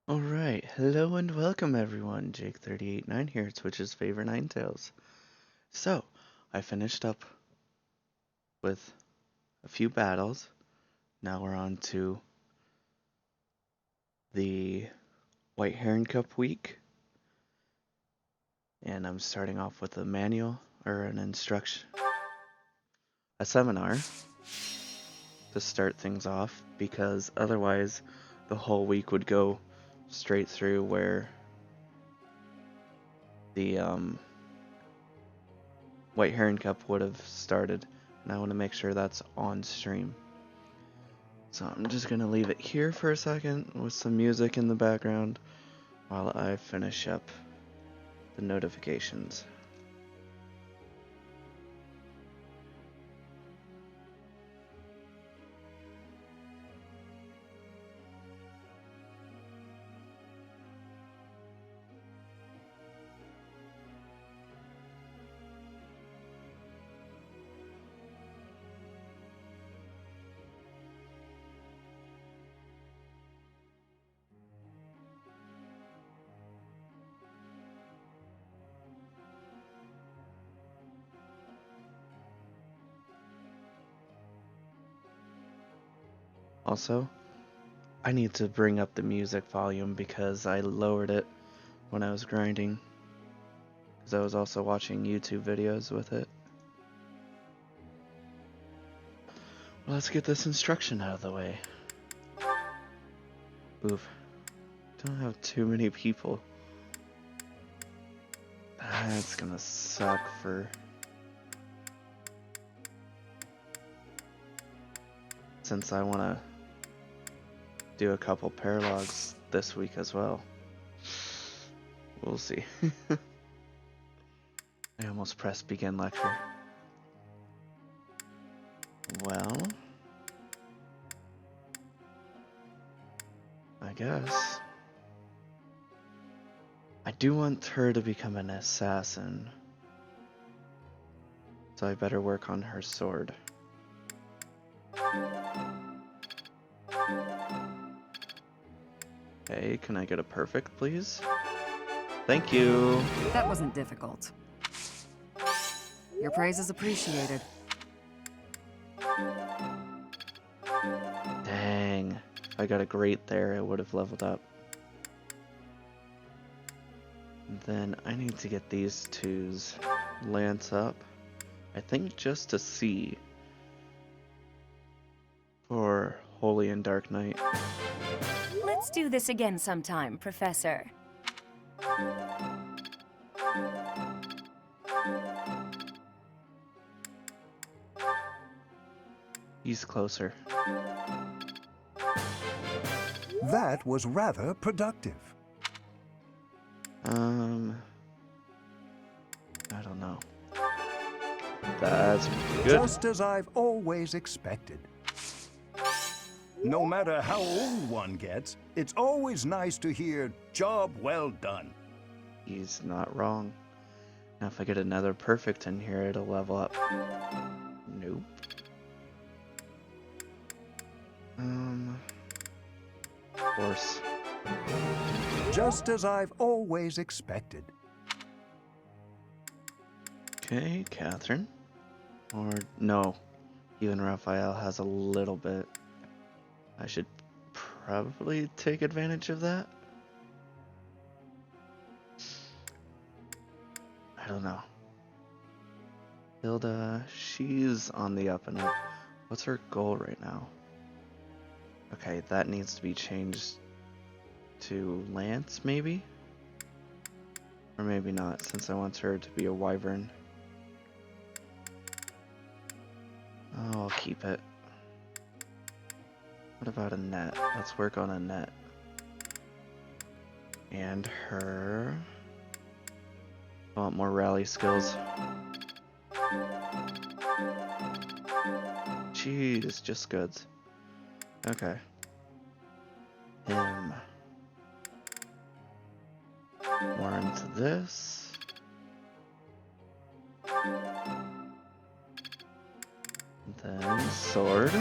Alright, hello and welcome everyone. Jake389 here, Twitch's favorite Ninetales. So, I finished up with a few battles. Now we're on to the White Heron Cup week. And I'm starting off with a manual, or an instruction, a seminar to start things off, because otherwise the whole week would go straight through where the White Heron Cup would have started, and I want to make sure that's on stream. So I'm just going to leave it here for a second with some music in the background while I finish up the notifications. Also, I need to bring up the music volume because I lowered it when I was grinding, because I was also watching YouTube videos with it. Well, let's get this instruction out of the way. Oof. Don't have too many people. That's gonna suck since I wanna do a couple paralogs this week as well. We'll see. I almost pressed begin lecture. Well, I guess I do want her to become an assassin, so I better work on her sword. Hey, can I get a perfect, please? Thank you. That wasn't difficult. Your praise is appreciated. Dang. If I got a great there, it would have leveled up. Then I need to get these two's lance up. I think just to see for Holy and Dark Knight. Let's do this again sometime, Professor. He's closer. That was rather productive. I don't know. That's good. Just as I've always expected. No matter how old one gets, it's always nice to hear, "Job well done." He's not wrong. Now if I get another perfect in here, it'll level up. Nope. Of course. Just as I've always expected. Okay, Catherine. Or, no. Even Raphael has a little bit. I should probably take advantage of that. I don't know. Hilda, she's on the up and up. What's her goal right now? Okay, that needs to be changed to Lance, maybe? Or maybe not, since I want her to be a wyvern. Oh, I'll keep it. What about a net? Let's work on a net. And her... I want more rally skills. Jeez, just goods. Okay. Him. More into this. Then sword.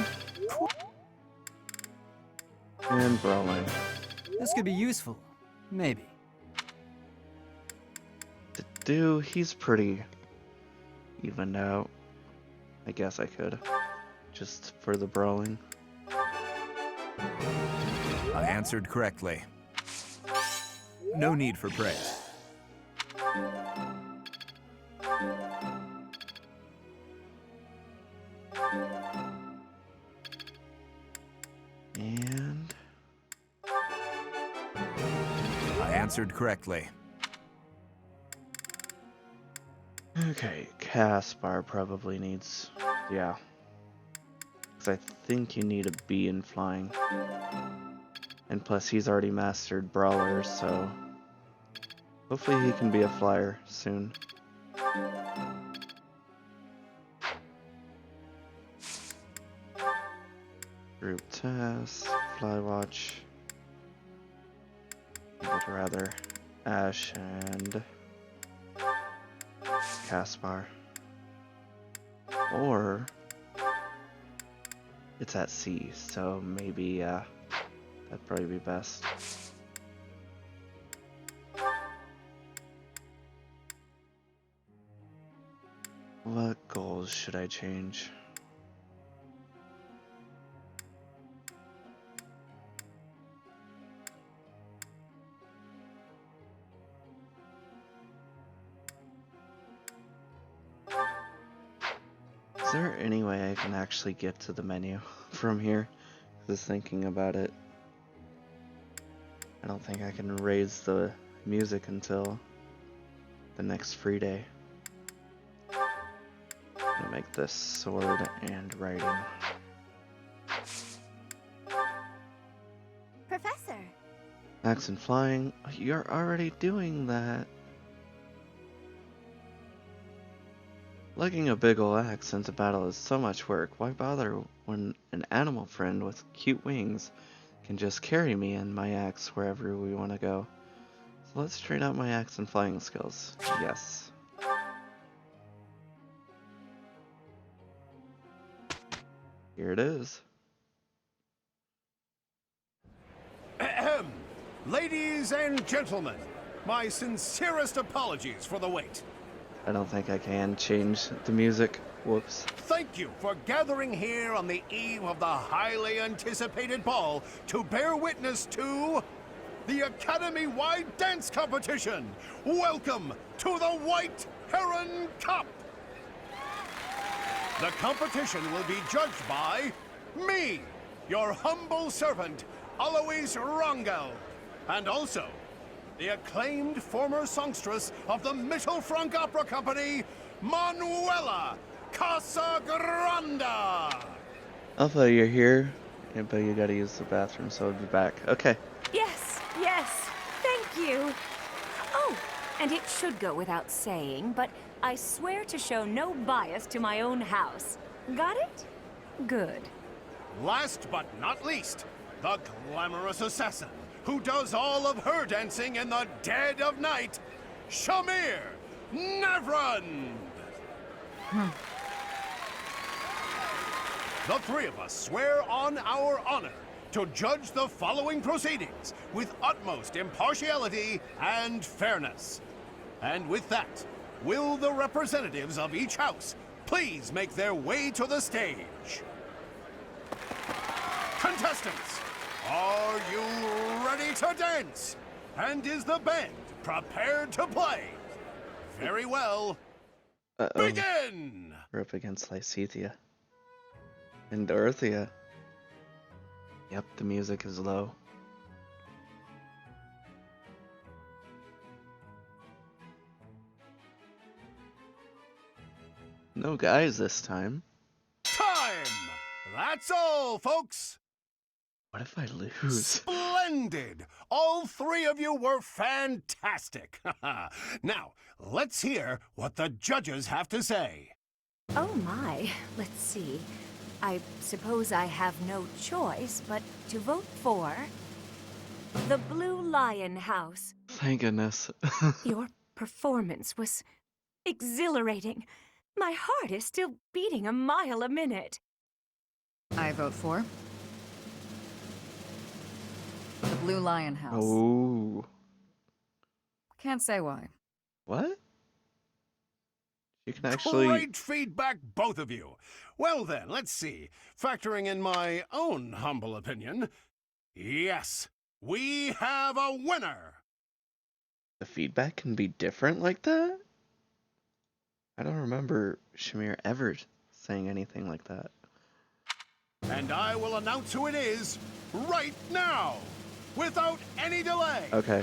And brawling. This could be useful. Maybe. He's pretty evened out. I guess I could. Just for the brawling. I answered correctly. No need for praise. And I answered correctly. okay, Caspar probably needs, yeah. Because I think you need a B in flying. And plus he's already mastered Brawler, so hopefully he can be a flyer soon. Group task, Flywatch. I would rather Ash and Caspar. Or it's at C, so maybe that'd probably be best. What goals should I change? Is there any way I can actually get to the menu from here? Just thinking about it. I don't think I can raise the music until the next free day. I'm gonna make this sword and writing. Professor! Axe and flying. You're already doing that. Lugging a big ol' axe into battle is so much work. Why bother when an animal friend with cute wings can just carry me and my axe wherever we want to go? So let's train out my axe and flying skills. Yes. Here it is. Ahem. Ladies and gentlemen, my sincerest apologies for the wait. I don't think I can change the music. Whoops. Thank you for gathering here on the eve of the highly anticipated ball to bear witness to the Academy-wide dance competition. Welcome to the White Heron Cup. The competition will be judged by me, your humble servant, Alois Rangel, and also the acclaimed former songstress of the Mittelfrank Opera Company, Manuela Casagranda. Alpha, you're here, but you gotta use the bathroom, so I'll be back. Okay. Yes, yes, thank you. Oh, and it should go without saying, but I swear to show no bias to my own house. Got it? Good. Last but not least, the glamorous assassin who does all of her dancing in the dead of night, Shamir Navrand. The three of us swear on our honor to judge the following proceedings with utmost impartiality and fairness. And with that, will the representatives of each house please make their way to the stage? Contestants, are you ready to dance? And is the band prepared to play? Very well. Uh-oh. Begin! We're up against Lysithea. And Dorothea. Yep, the music is low. No guys this time. Time! That's all, folks! What if I lose? Splendid! All three of you were fantastic. Now, let's hear what the judges have to say. Oh my, let's see. I suppose I have no choice but to vote for the Blue Lion House. Thank goodness. Your performance was exhilarating. My heart is still beating a mile a minute. I vote for the Blue Lion House. Oh. Can't say why. What? You can actually... Great feedback, both of you. Well then, let's see. Factoring in my own humble opinion, yes, we have a winner! The feedback can be different like that? I don't remember Shamir ever saying anything like that. And I will announce who it is right now, without any delay. Okay.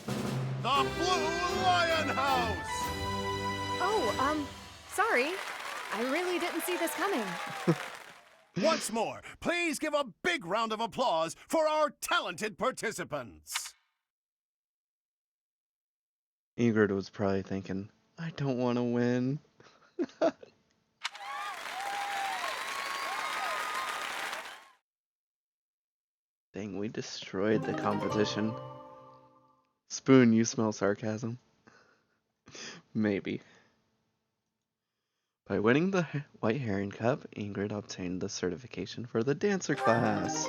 The Blue Lion House! Oh, sorry. I really didn't see this coming. Once more, please give a big round of applause for our talented participants. Ingrid was probably thinking, I don't want to win. Dang, we destroyed the competition. Spoon, you smell sarcasm? Maybe. By winning the White Heron Cup, Ingrid obtained the certification for the dancer class.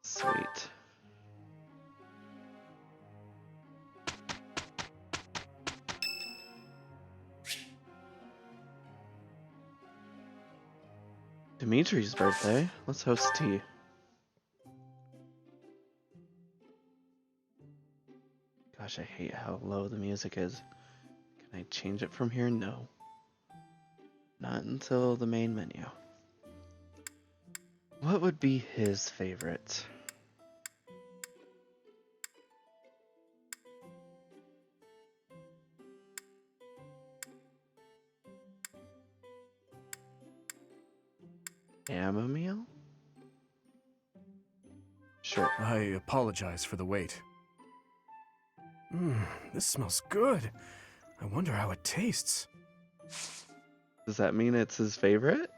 Sweet. Dimitri's birthday. Let's host tea. Gosh, I hate how low the music is. Can I change it from here? No. Not until the main menu. What would be his favorite? Chamomile? Sure. I apologize for the wait. This smells good. I wonder how it tastes. Does that mean it's his favorite?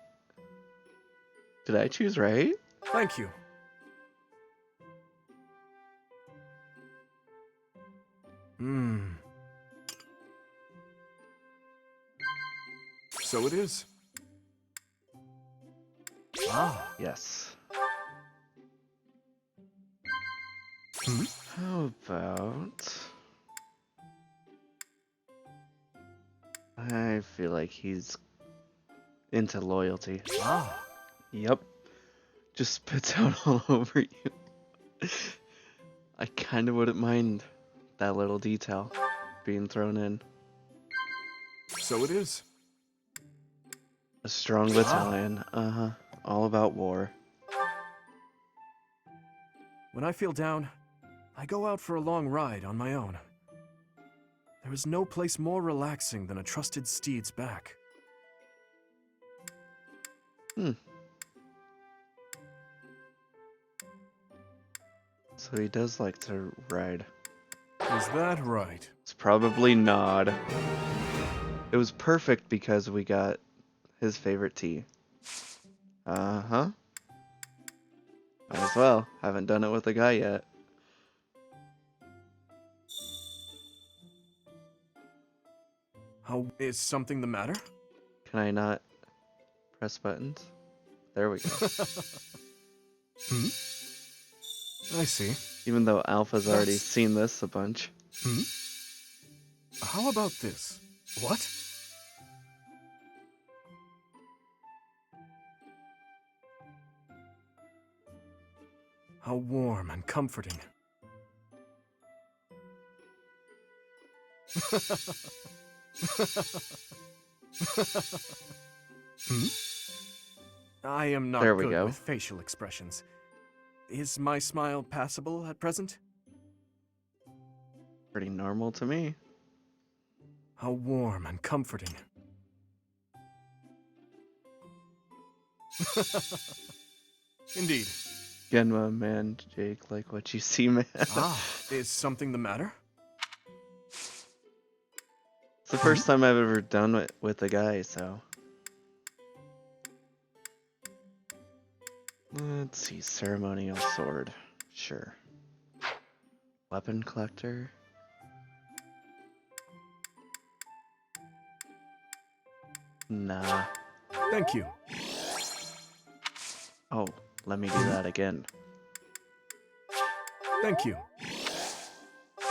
Did I choose right? Thank you. So it is. Ah. Yes. Hmm? How about... I feel like he's into loyalty. Ah. Yep. Just spits out all over you. I kind of wouldn't mind that little detail being thrown in. So it is. A strong battalion. Uh-huh. All about war. When I feel down, I go out for a long ride on my own. There is no place more relaxing than a trusted steed's back. So he does like to ride. Is that right? It's probably Nod. It was perfect because we got his favorite tea. Uh-huh. Might as well. Haven't done it with a guy yet. How is something the matter? Can I not press buttons? There we go. I see. Even though Alpha's already seen this a bunch. How about this? What? How warm and comforting. I am not There we good go. with facial expressions. Is my smile passable at present? Pretty normal to me. How warm and comforting. Indeed. Genma, man, Jake, like what you see, man. Is something the matter? It's the first time I've ever done it with a guy, so. Let's see, ceremonial sword. Sure. Weapon collector. Nah. Thank you. Oh, let me do that again. Thank you.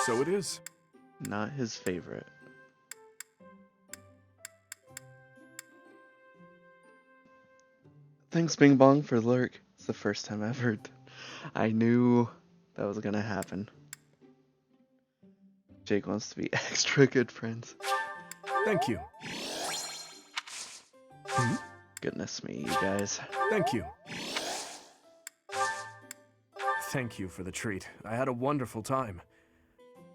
So it is. Not his favorite. Thanks, Bing Bong, for the lurk. It's the first time ever. I knew that was gonna happen. Jake wants to be extra good friends. Thank you. Goodness me, you guys. Thank you. Thank you for the treat. I had a wonderful time.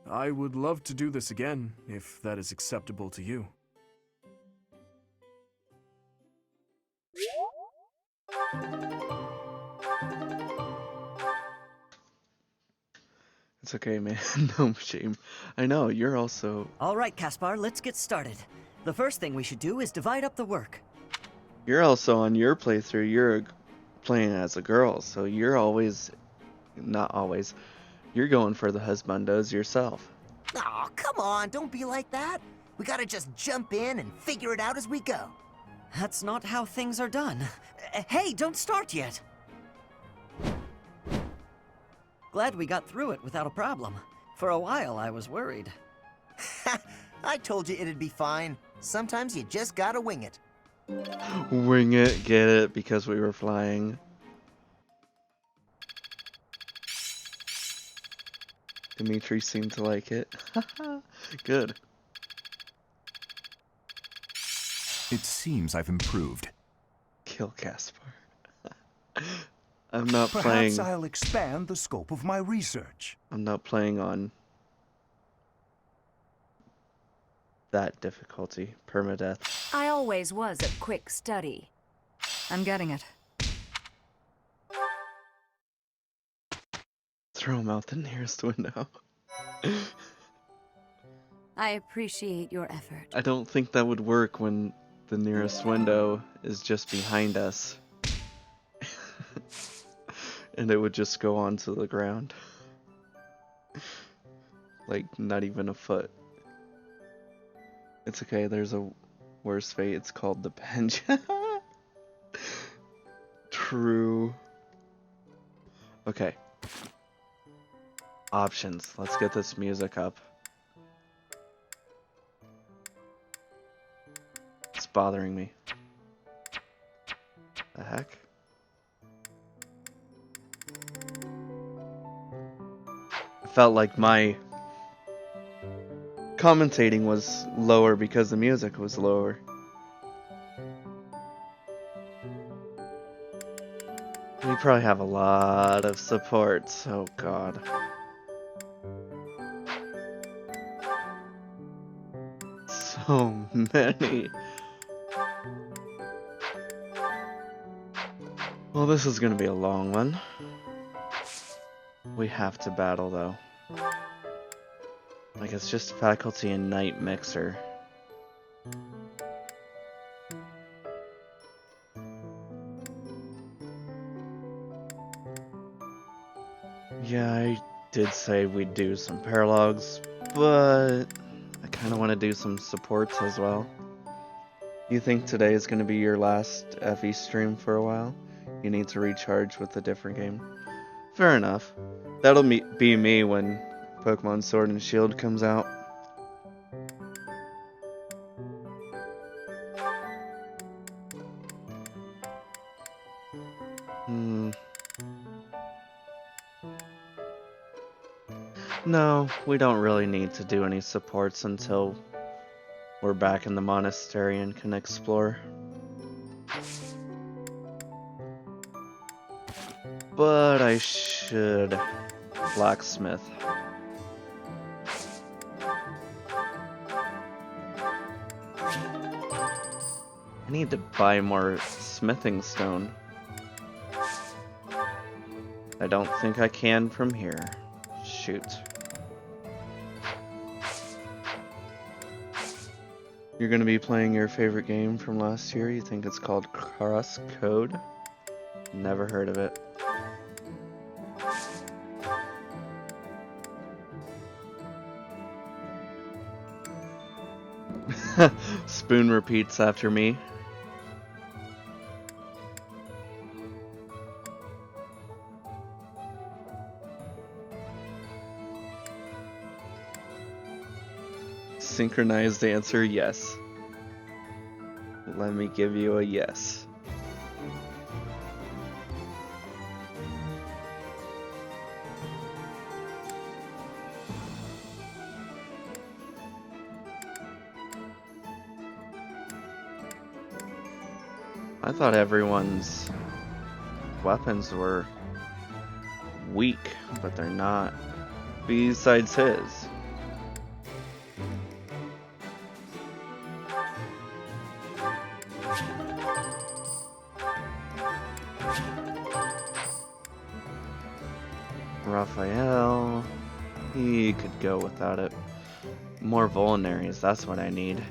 I would love to do this again, if that is acceptable to you. It's okay, man. No shame. I know, you're also... All right, Caspar, let's get started. The first thing we should do is divide up the work. You're also on your playthrough, you're playing as a girl, so you're always... Not always. You're going for the husbandos yourself. Aw, come on, don't be like that. We gotta just jump in and figure it out as we go. That's not how things are done. Hey, don't start yet! Glad we got through it without a problem. For a while, I was worried. I told you it'd be fine. Sometimes you just gotta wing it. Wing it, get it, because we were flying. Dimitri seemed to like it. Good. It seems I've improved. Kill Caspar. I'm not Perhaps playing... I'll expand the scope of my research. I'm not playing on that difficulty. Permadeath. I always was a quick study. I'm getting it. Throw him out the nearest window. I appreciate your effort. I don't think that would work when the nearest window is just behind us. And it would just go onto the ground. Like, not even a foot. It's okay, there's a worse fate. It's called the bench. True. Okay. Options. Let's get this music up. It's bothering me. The heck? I felt like my commentating was lower because the music was lower. We probably have a lot of supports. Oh god. So many. Well, this is gonna be a long one. We have to battle though. Like, it's just faculty and night mixer. Yeah, I did say we'd do some paralogs, but I kind of want to do some supports as well. You think today is going to be your last FE stream for a while? You need to recharge with a different game? Fair enough. That'll be me when Pokemon Sword and Shield comes out. No, we don't really need to do any supports until we're back in the Monastery and can explore. But I should blacksmith. I need to buy more smithing stone. I don't think I can from here. Shoot. You're gonna be playing your favorite game from last year? You think it's called Cross Code? Never heard of it. Spoon repeats after me. Synchronized answer, yes. Let me give you a yes. I thought everyone's weapons were weak, but they're not. Besides his. Raphael, he could go without it. More vulneraries, that's what I need.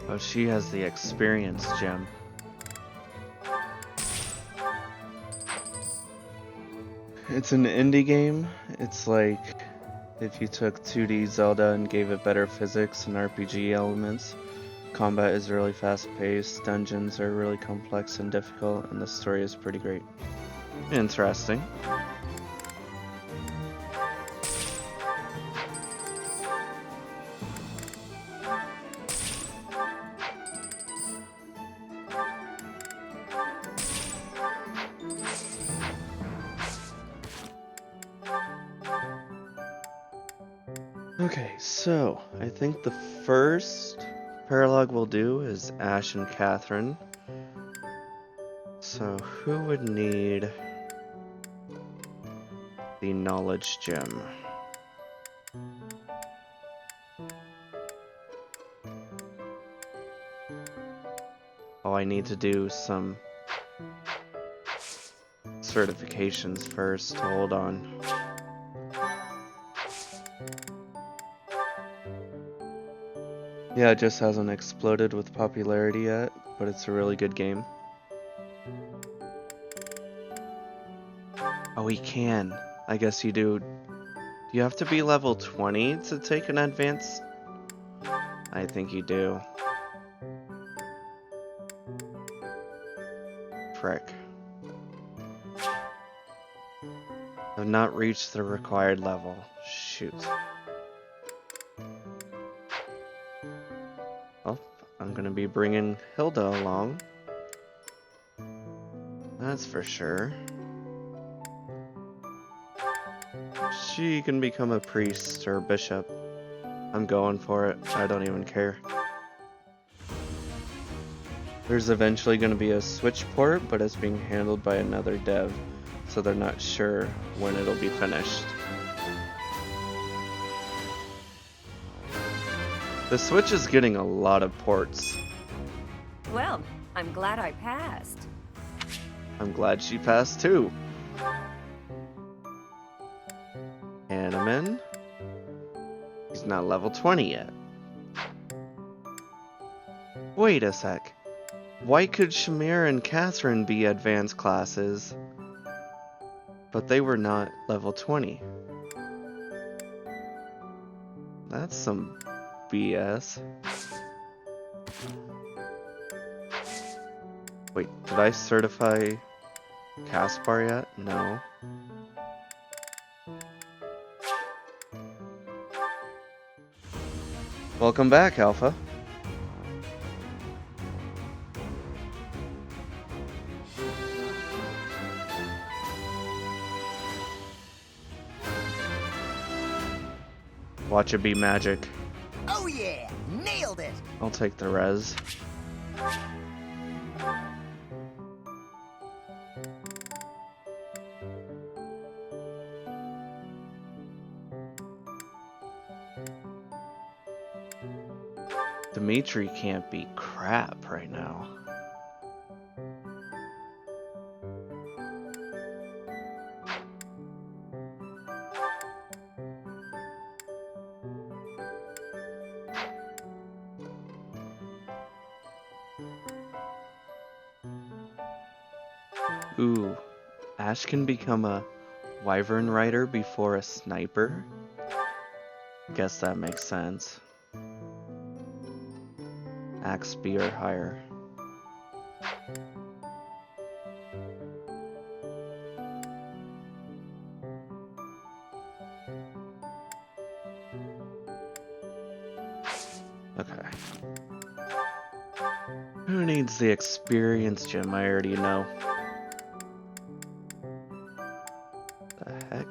Oh, she has the experience gem. It's an indie game. It's like if you took 2D Zelda and gave it better physics and RPG elements. Combat is really fast-paced, dungeons are really complex and difficult, and the story is pretty great. Interesting. Okay, so I think the first paralogue we'll do is Ash and Catherine. So who would need the knowledge gem? Oh, I need to do some certifications first. Hold on. Yeah, it just hasn't exploded with popularity yet, but it's a really good game. Oh, we can. I guess you do. Do you have to be level 20 to take an advanced? I think you do. Frick. I've not reached the required level. Shoot. Well, I'm gonna be bringing Hilda along. That's for sure. She can become a priest or a bishop. I'm going for it. I don't even care. There's eventually going to be a Switch port, but it's being handled by another dev, so they're not sure when it'll be finished. The Switch is getting a lot of ports. Well, I'm glad I passed. I'm glad she passed too. Hanneman. He's not level 20 yet. Wait a sec. Why could Shamir and Catherine be advanced classes, but they were not level 20? That's some BS. Wait, did I certify Caspar yet? No. Welcome back, Alpha. Watch it be magic. Oh yeah, nailed it! I'll take the res. Dimitri can't be crap right now. Ooh, Ash can become a wyvern rider before a sniper? Guess that makes sense. Axe B or higher. Okay. Who needs the experience gem? I already know. The heck?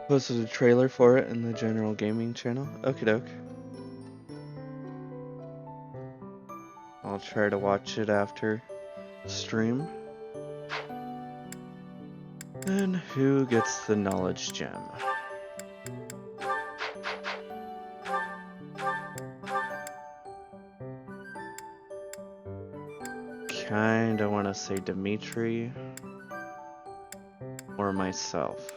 Posted a trailer for it in the general gaming channel. Okie doke. I'll try to watch it after stream. And who gets the knowledge gem? Kinda wanna say Dimitri or myself.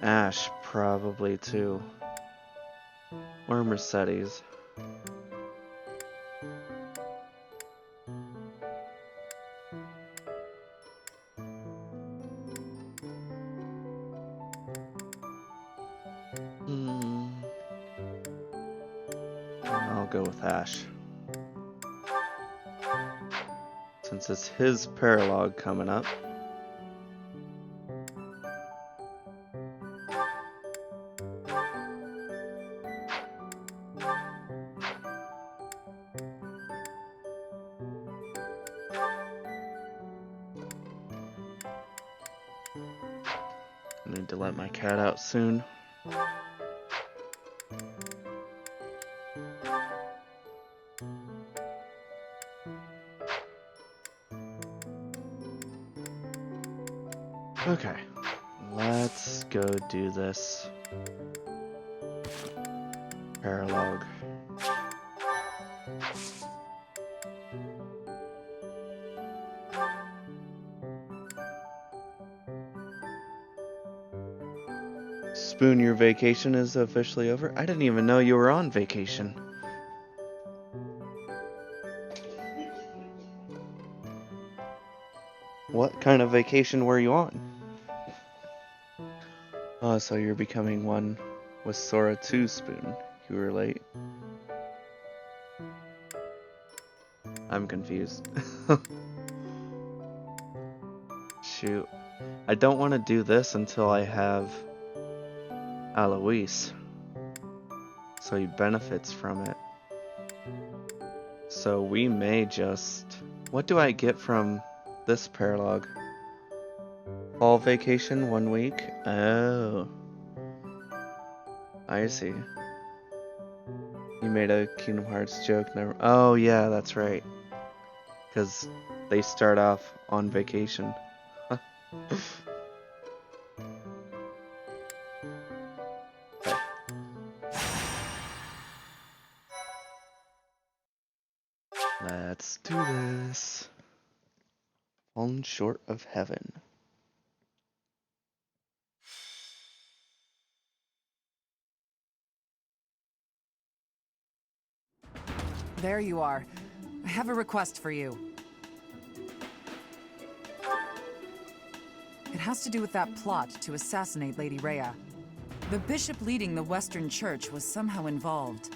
Ash probably too. Or Mercedes. I'll go with Ash. Since it's his paralogue coming up. I need to let my cat out soon. Okay, let's go do this paralogue. Spoon, your vacation is officially over? I didn't even know you were on vacation. What kind of vacation were you on? Oh, so you're becoming one with Sora 2, Spoon. You were late. I'm confused. Shoot. I don't want to do this until I have Alois, so he benefits from it. So we may just... What do I get from this paralogue? Fall vacation, 1 week? Oh. I see. You made a Kingdom Hearts joke. Never. Oh yeah, that's right. Because they start off on vacation. Let's do this. Fallen short of heaven. There you are. I have a request for you. It has to do with that plot to assassinate Lady Rhea. The bishop leading the Western Church was somehow involved.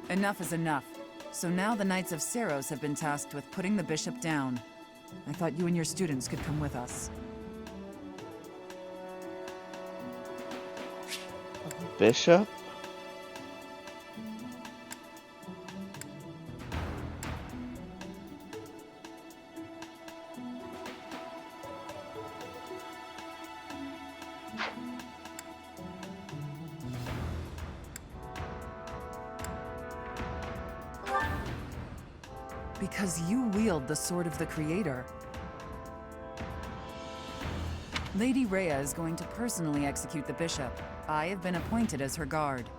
Enough is enough. So now the Knights of Seiros have been tasked with putting the bishop down. I thought you and your students could come with us. bishop? Because you wield the sword of the Creator. Lady Rhea is going to personally execute the bishop. I have been appointed as her guard.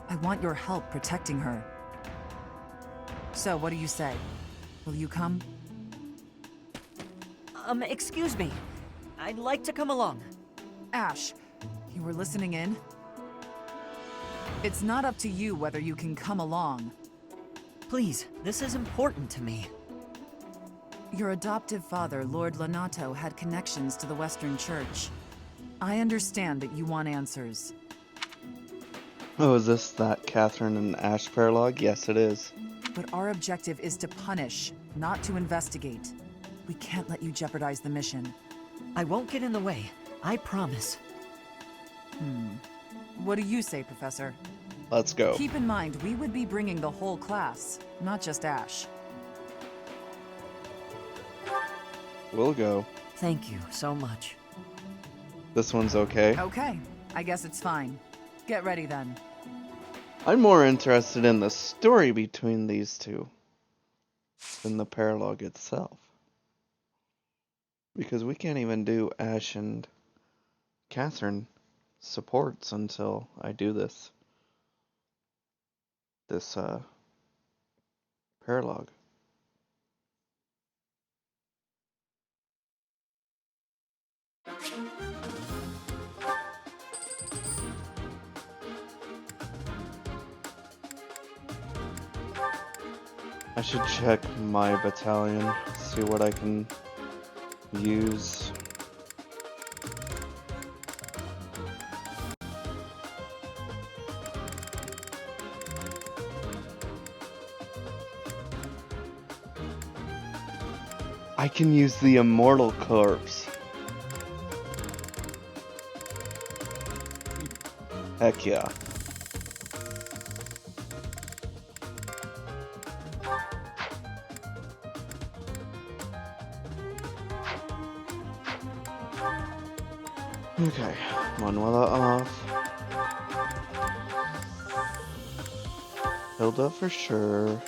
I want your help protecting her. So, what do you say? Will you come? Excuse me. I'd like to come along. Ash, you were listening in? It's not up to you whether you can come along. Please, this is important to me. Your adoptive father, Lord Lanato, had connections to the Western Church. I understand that you want answers. Oh, is this that Catherine and Ash paralogue? Yes, it is. But our objective is to punish, not to investigate. We can't let you jeopardize the mission. I won't get in the way. I promise. What do you say, Professor? Let's go. Keep in mind, we would be bringing the whole class, not just Ash. We'll go. Thank you so much. This one's okay. Okay, I guess it's fine. Get ready then. I'm more interested in the story between these two than the paralogue itself. Because we can't even do Ash and Catherine supports until I do this paralogue. I should check my battalion, see what I can use. I can use the Immortal Corpse. Heck yeah. Okay, Manuela off. Hilda for sure.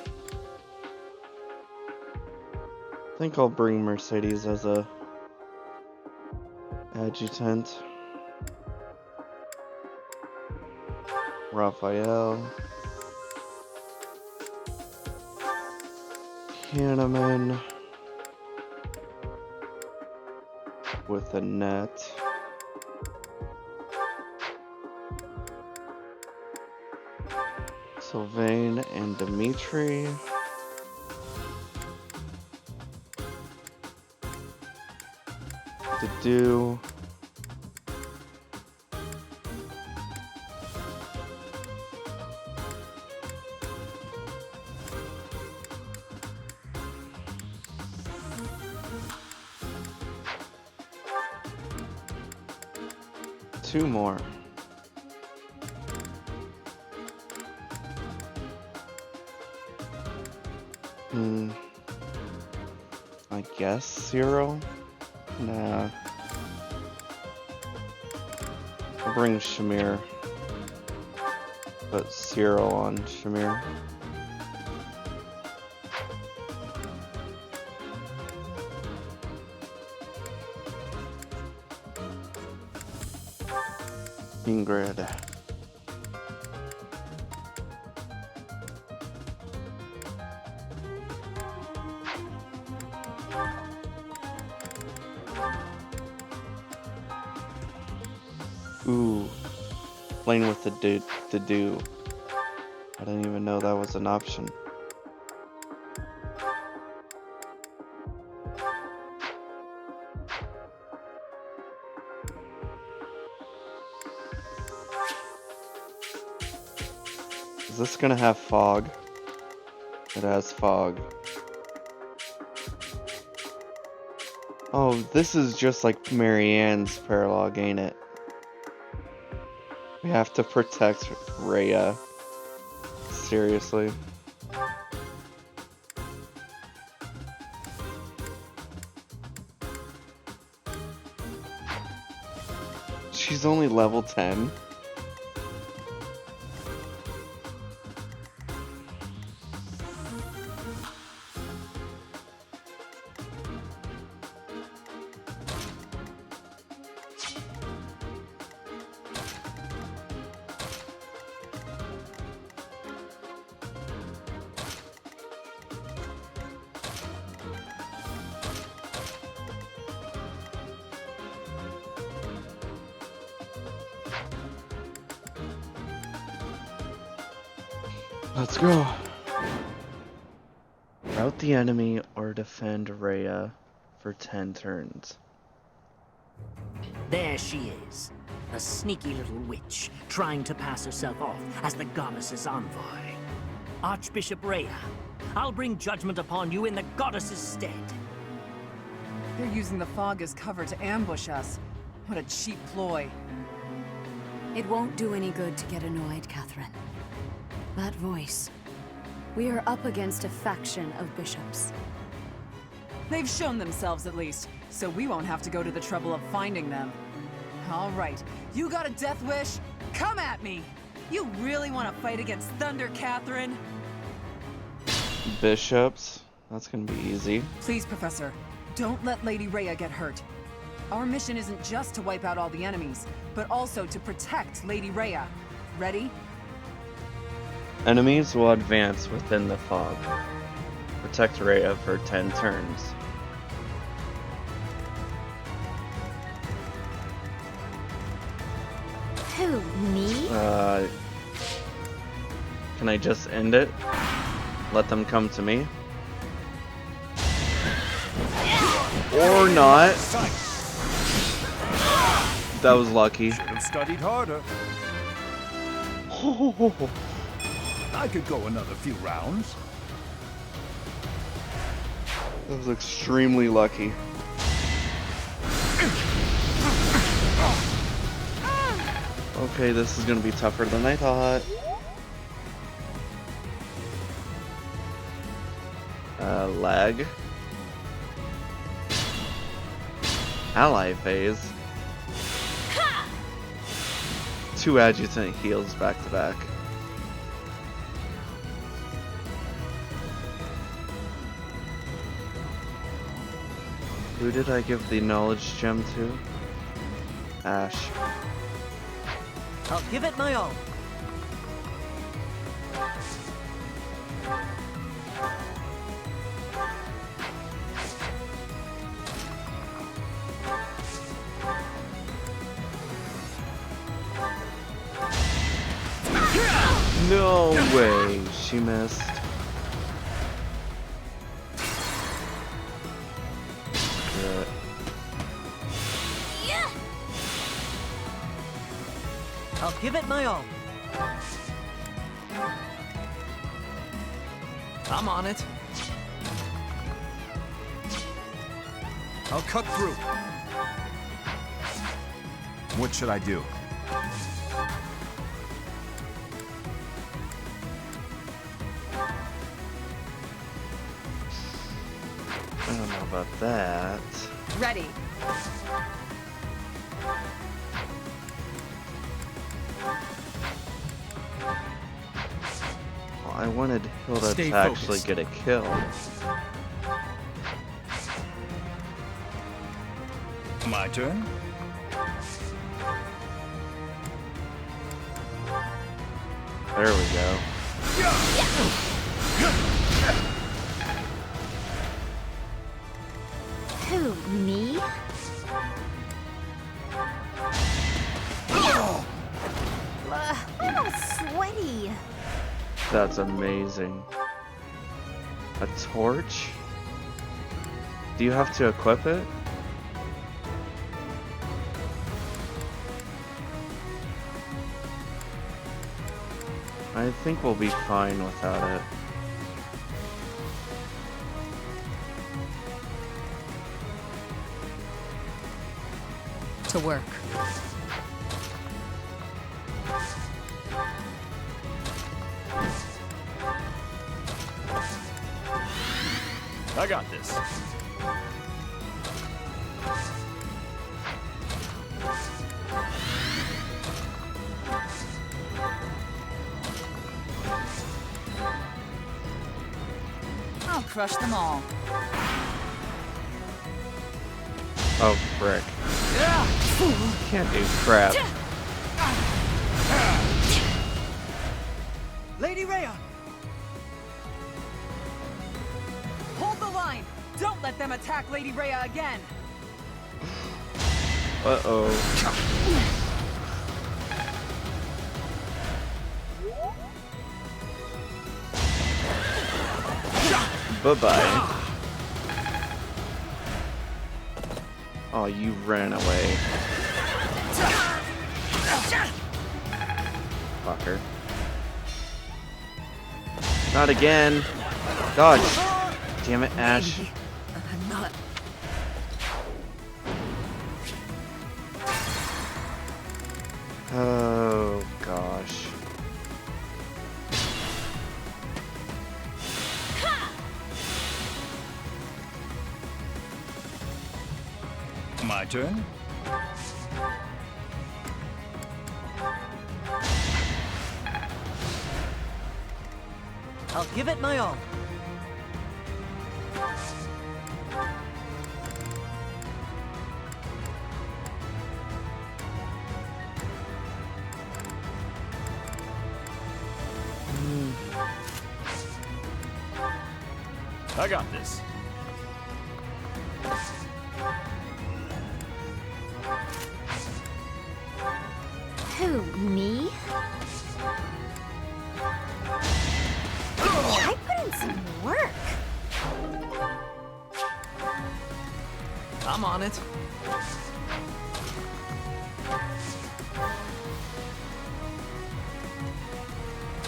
I think I'll bring Mercedes as a adjutant. Raphael. Hanneman. With a net. Sylvain and Dimitri. To do. Two more. I guess 0? Nah. I'll bring Shamir. Put 0 on Shamir. Ingrid. Ooh, playing with the do. I didn't even know that was an option. Is this gonna have fog? It has fog. Oh, this is just like Marianne's paralogue, ain't it? We have to protect Rhea. Seriously. She's only level 10. Let's go. Rout the enemy or defend Rhea for 10 turns. There she is, a sneaky little witch, trying to pass herself off as the goddess's envoy. Archbishop Rhea, I'll bring judgment upon you in the goddess's stead. They're using the fog as cover to ambush us. What a cheap ploy. It won't do any good to get annoyed, Catherine. That voice. We are up against a faction of bishops. They've shown themselves at least, so we won't have to go to the trouble of finding them. All right, you got a death wish? Come at me! You really want to fight against Thunder, Catherine? Bishops? That's gonna be easy. Please, Professor, don't let Lady Rhea get hurt. Our mission isn't just to wipe out all the enemies, but also to protect Lady Rhea. Ready? Enemies will advance within the fog. Protect Rhea for 10 turns. Who, me? Can I just end it? Let them come to me? Or not. That was lucky. Should have studied harder. I could go another few rounds. That was extremely lucky. Okay, this is gonna be tougher than I thought. Lag. Ally phase. 2 adjutant heals back to back. Who did I give the knowledge gem to? Ash. I'll give it my all. No way, she missed. Shit. I'll give it my all. I'm on it. I'll cut through. What should I do? I don't know about that. Ready. Well, I wanted Hilda Stay to actually focused. get a kill. My turn? There we go. Who, me? Oh, sweaty. That's amazing. A torch? Do you have to equip it? I think we'll be fine without it. To work. I got this. I'll crush them all. Oh, frick. Can't do crap. Lady Rhea! Hold the line! Don't let them attack Lady Rhea again! Uh-oh. Bye-bye. Oh, you ran away. Fucker. Not again. Dodge. Damn it, Ash. I'm not. Oh, gosh. My turn? I'll give it my all. I got this. Who, me? I put in some work. I'm on it.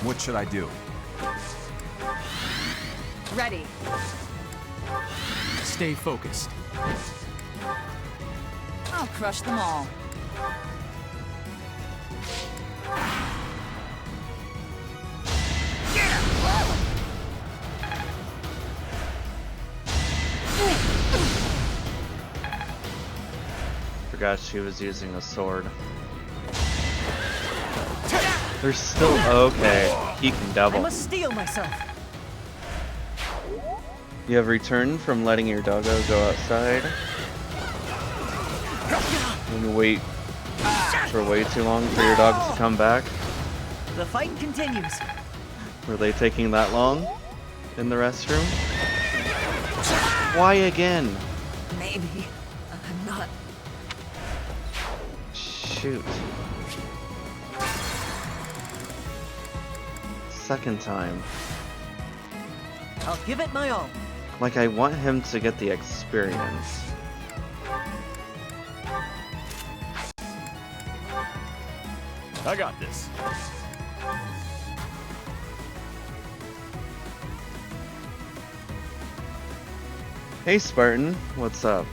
What should I do? Ready. Stay focused. I'll crush them all. Forgot she was using a sword. They're still okay. He can I double. must steel myself. You have returned from letting your doggo go outside. And wait for way too long for your dogs to come back. The fight continues. Were they taking that long in the restroom? Why again? Maybe. I'm not. Shoot. Second time. I'll give it my all. Like, I want him to get the experience. I got this. Hey Spartan, what's up?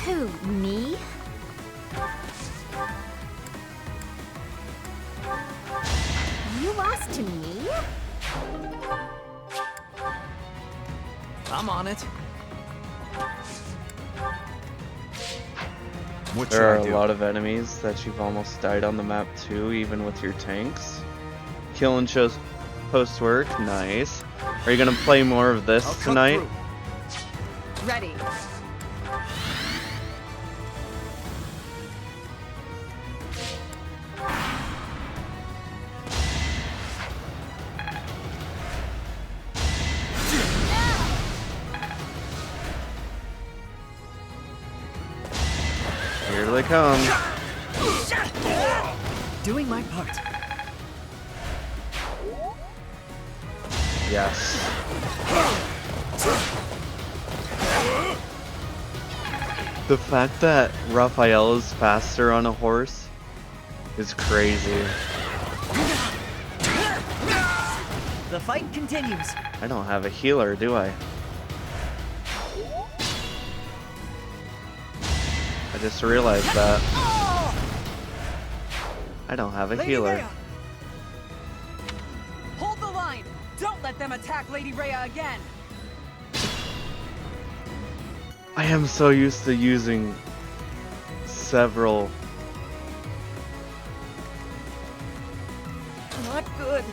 Who, me? You lost to me? I'm on it. What should There are I a do? lot of enemies that you've almost died on the map too, even with your tanks. Killing shows post work, nice. Are you gonna play more of this I'll cut tonight? through. Ready. Here they come. Doing my part. Yes. The fact that Raphael is faster on a horse is crazy. The fight continues. I don't have a healer, do I? I just realized that. I don't have a Lady healer. Rhea! Hold the line! Don't let them attack Lady Rhea again! I am so used to using several. Not good.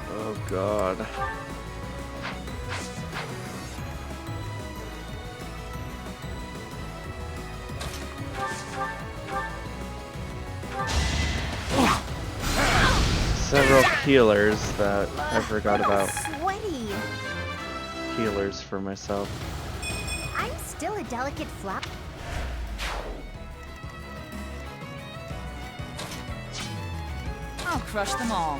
Oh god. Several healers that I forgot about. Sweaty. Healers for myself. I'm still a delicate flop. I'll crush them all.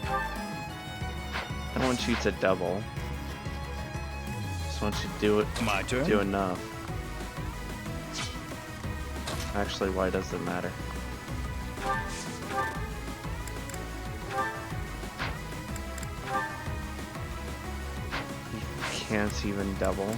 I don't want you to double. Just want you to do it. My turn. Do enough. Actually, why does it matter? You can't even double.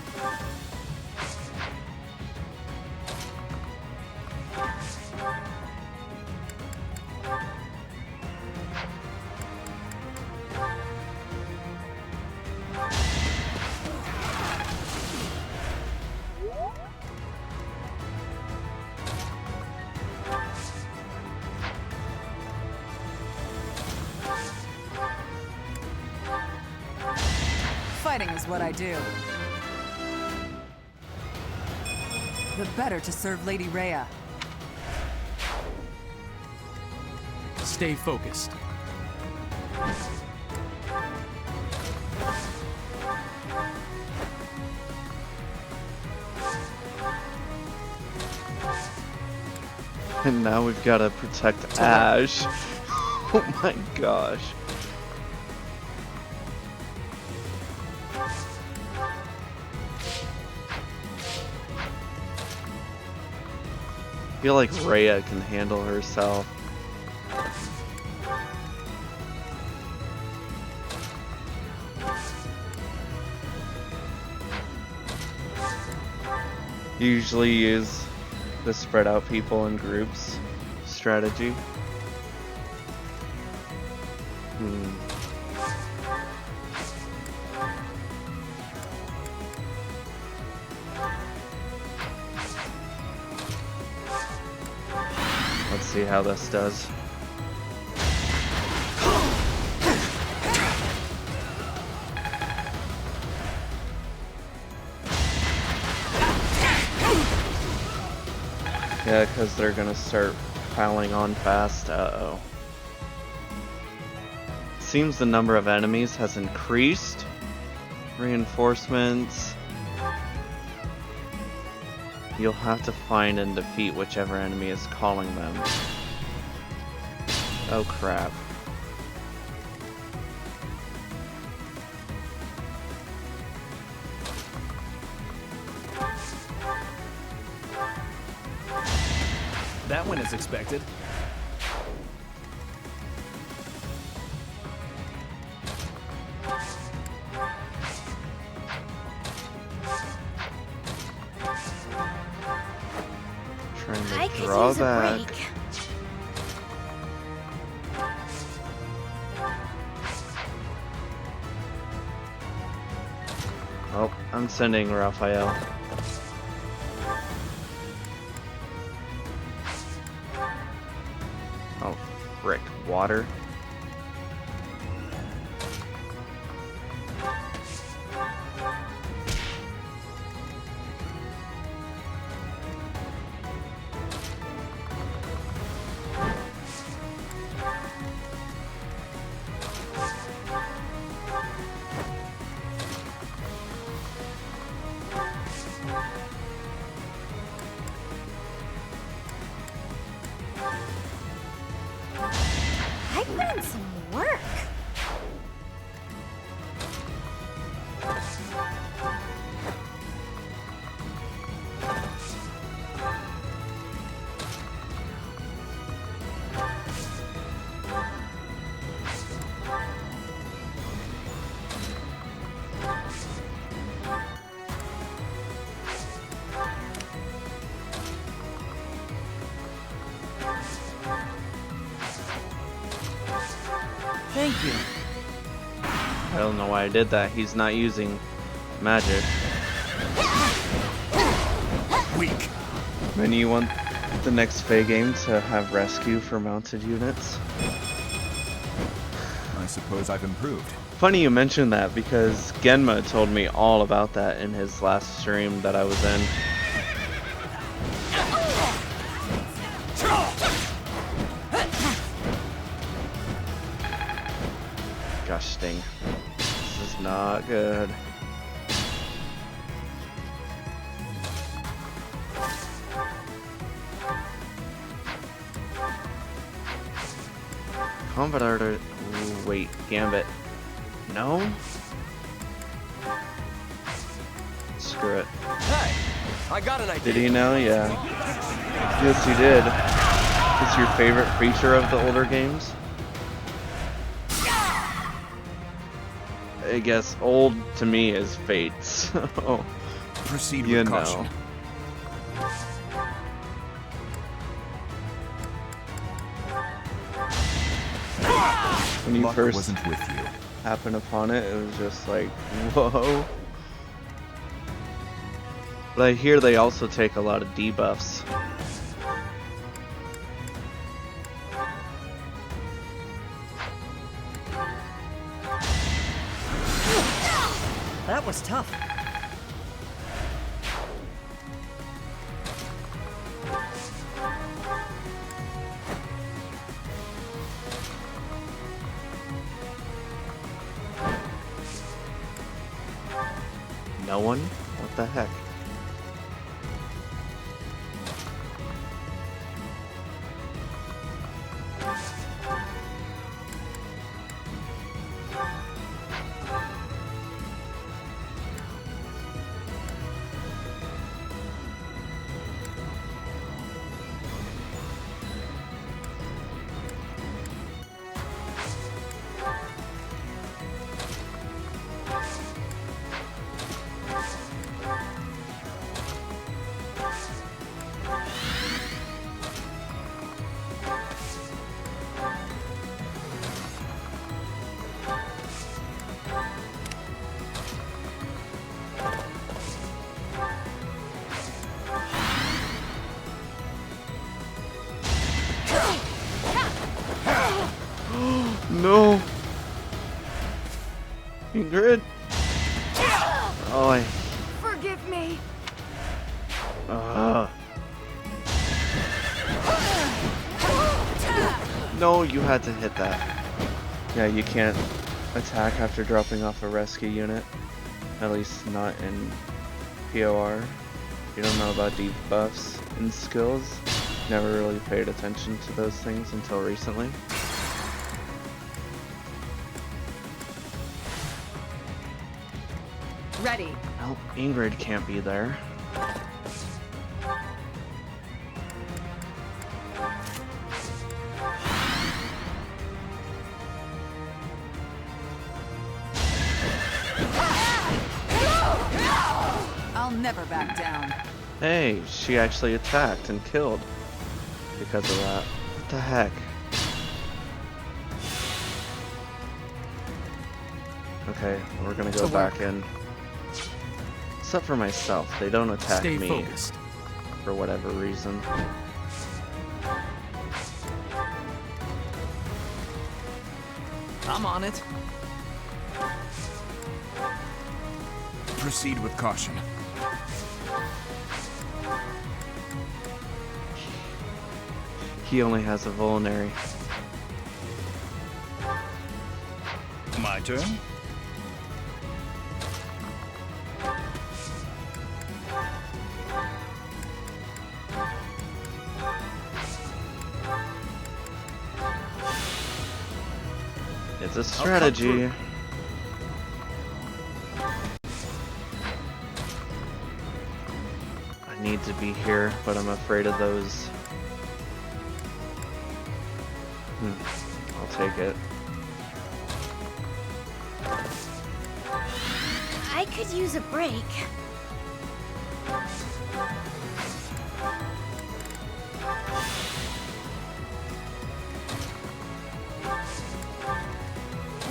Fighting is what I do. The better to serve Lady Rhea. Stay focused. And now we've got to protect Ash. Oh my gosh. I feel like Rhea can handle herself. Usually use the spread out people in groups strategy. Let's see how this does. Yeah, because they're gonna start piling on fast. Uh-oh. Seems the number of enemies has increased. Reinforcements. You'll have to find and defeat whichever enemy is calling them. Oh crap. That went as expected. Trying to draw back. Oh, I'm sending Raphael. Oh, frick. Water. I put in some work. Thank you. I don't know why I did that. He's not using magic. Weak. And you want the next Fae game to have rescue for mounted units? I suppose I've improved. Funny you mentioned that because Genma told me all about that in his last stream that I was in. Gosh, Sting. This is not good. Combat Arter. Ooh, wait, Gambit. No? Screw it. Hey, I got an idea. Did he know? Yeah. Yes, he did. It's your favorite feature of the older games? I guess old to me is Fate, so proceed with caution. When you Luck first wasn't with you. happened upon it, it was just like, whoa. But I hear they also take a lot of debuffs. That was tough. No one? What the heck? No! Ingrid? Oh, I... Forgive me. No, you had to hit that. Yeah, you can't attack after dropping off a rescue unit. At least not in POR. You don't know about debuffs and skills. Never really paid attention to those things until recently. Ready. Well, Ingrid can't be there. I'll never back down. Hey, she actually attacked and killed because of that. What the heck? Okay, we're gonna go back in. Except for myself, they don't attack Stay me focused. for whatever reason. I'm on it. Proceed with caution. He only has a vulnerary. My turn? It's a strategy. I need to be here, but I'm afraid of those. I'll take it. I could use a break.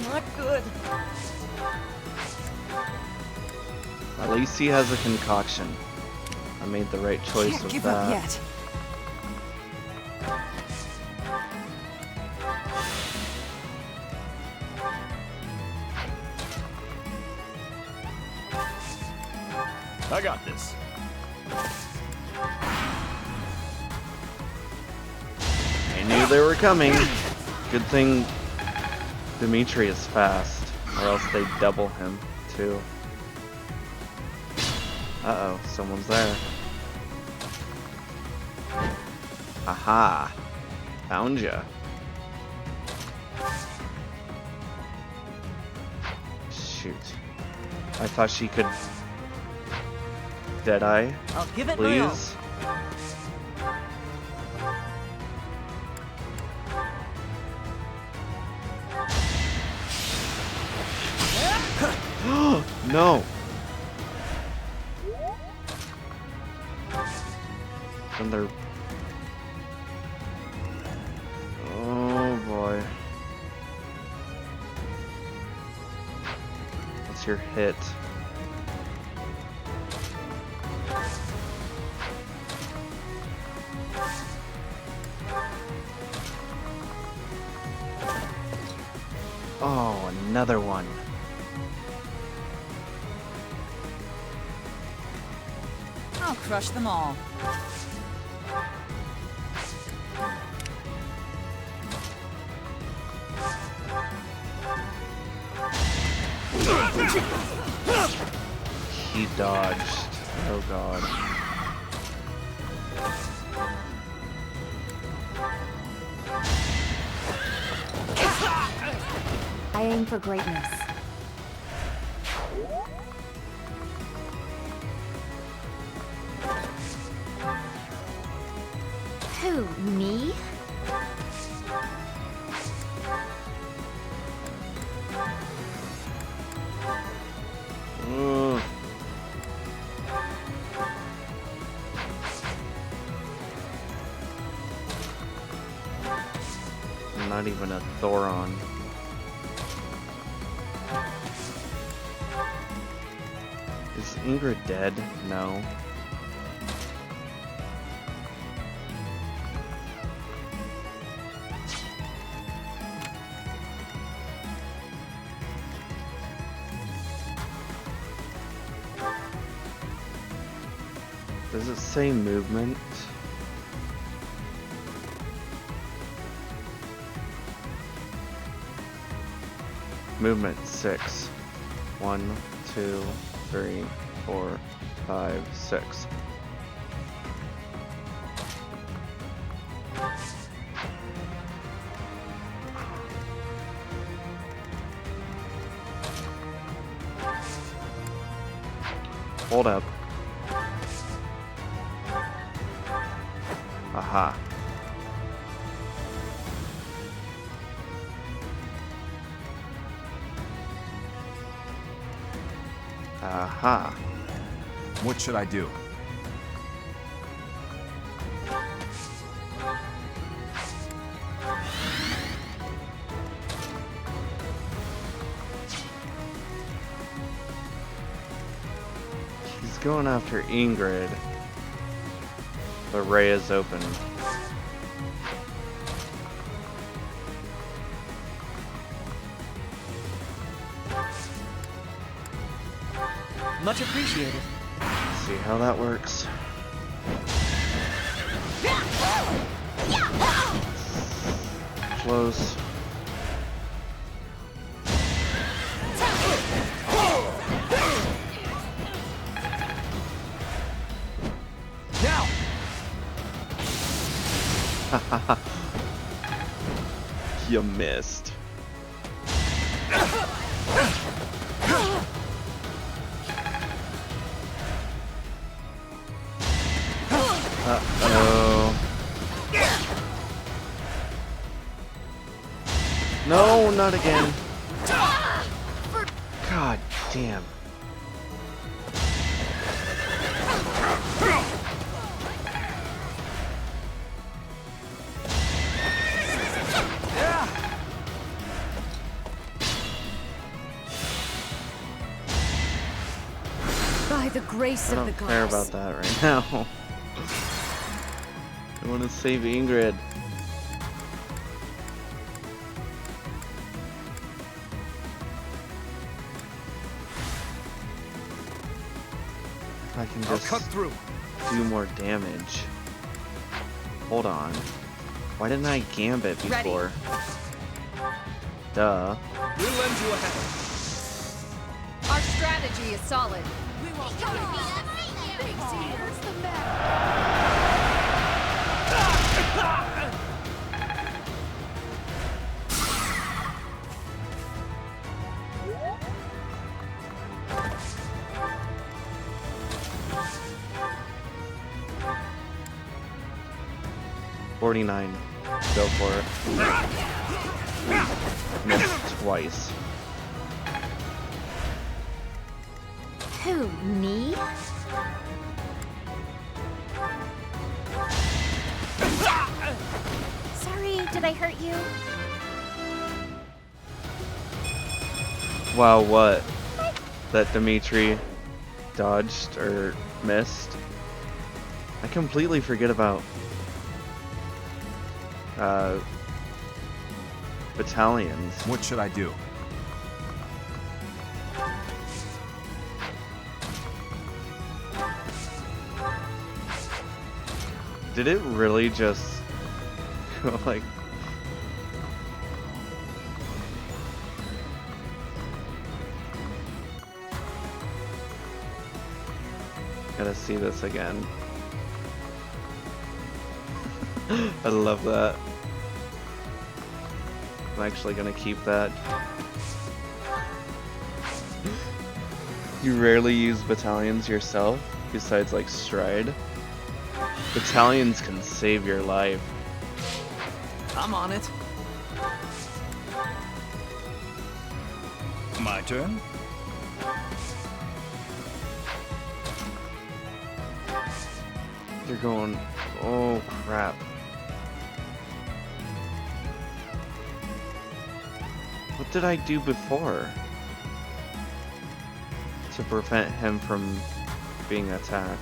Not good. At least he has a concoction. I made the right choice Can't with give that. up yet. I got this. I knew they were coming. Good thing Dimitri is fast, or else they double him too. Uh-oh, someone's there. Aha! Found ya. Shoot. I thought she could... Deadeye? I'll give it my all. Please? No! And they're... Oh boy. What's your hit? Oh, another one. I'll crush them all. He dodged. Oh god. I aim for greatness. Who, me? Not even a Thoron. Is Ingrid dead? No. Does it say movement? Movement 6. 1, 2, 3, 4, 5, 6. Hold up. Aha. Aha. What should I do? He's going after Ingrid. The ray is open. Much appreciated. See how that works. Close. Now. You missed. Uh-oh. No, not again. God damn. the grace I of the don't care goddess. about that right now. I want to save Ingrid. If I can just cut through. do more damage. Hold on. Why didn't I gambit before? Duh. We'll lend you a hand. Our strategy is solid. We won't come on. Big Z, what's the matter? 49. Go for it. Missed twice. Who, me? Sorry, did I hurt you? Wow, what? That Dimitri dodged or missed? I completely forget about battalions. What should I do? Did it really just go like... Gotta see this again. I love that. I'm actually gonna keep that. You rarely use battalions yourself, besides like Stride. Battalions can save your life. I'm on it. My turn? You're going, oh crap. What did I do before to prevent him from being attacked?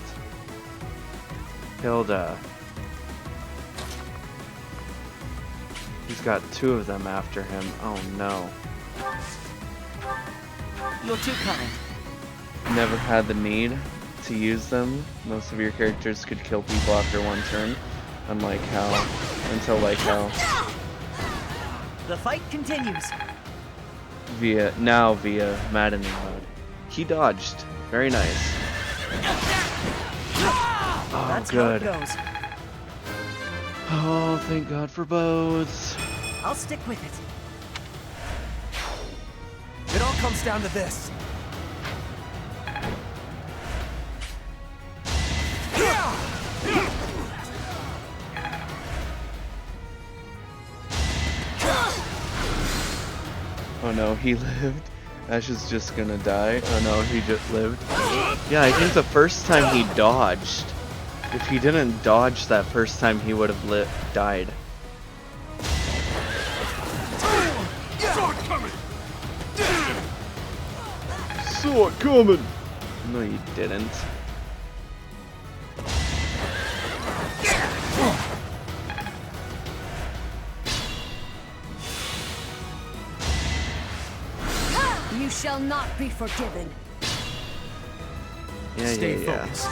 Hilda. He's got two of them after him. Oh no. You're too kind. Never had the need to use them. Most of your characters could kill people after one turn. Unlike how, until like how. The fight continues. Via maddening mode. He dodged. Very nice. Oh, That's good. how it goes. Oh, thank God for bows. I'll stick with it. It all comes down to this. Oh no, he lived. Ash is just gonna die. Oh no, he just lived. Yeah, I think the first time he dodged. If he didn't dodge that first time, he would have died. Sword coming! No, you didn't. You shall not be forgiven. Yeah, Stay yeah. focused.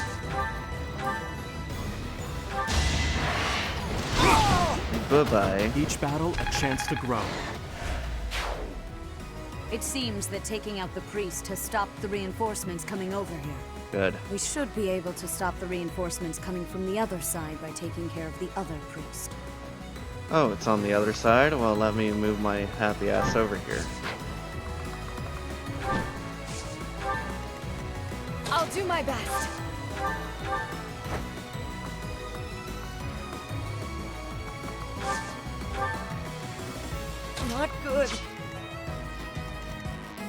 Bye-bye. Each battle a chance to grow. It seems that taking out the priest has stopped the reinforcements coming over here. Good. We should be able to stop the reinforcements coming from the other side by taking care of the other priest. Oh, it's on the other side? Well, let me move my happy ass over here. I'll do my best. Not good.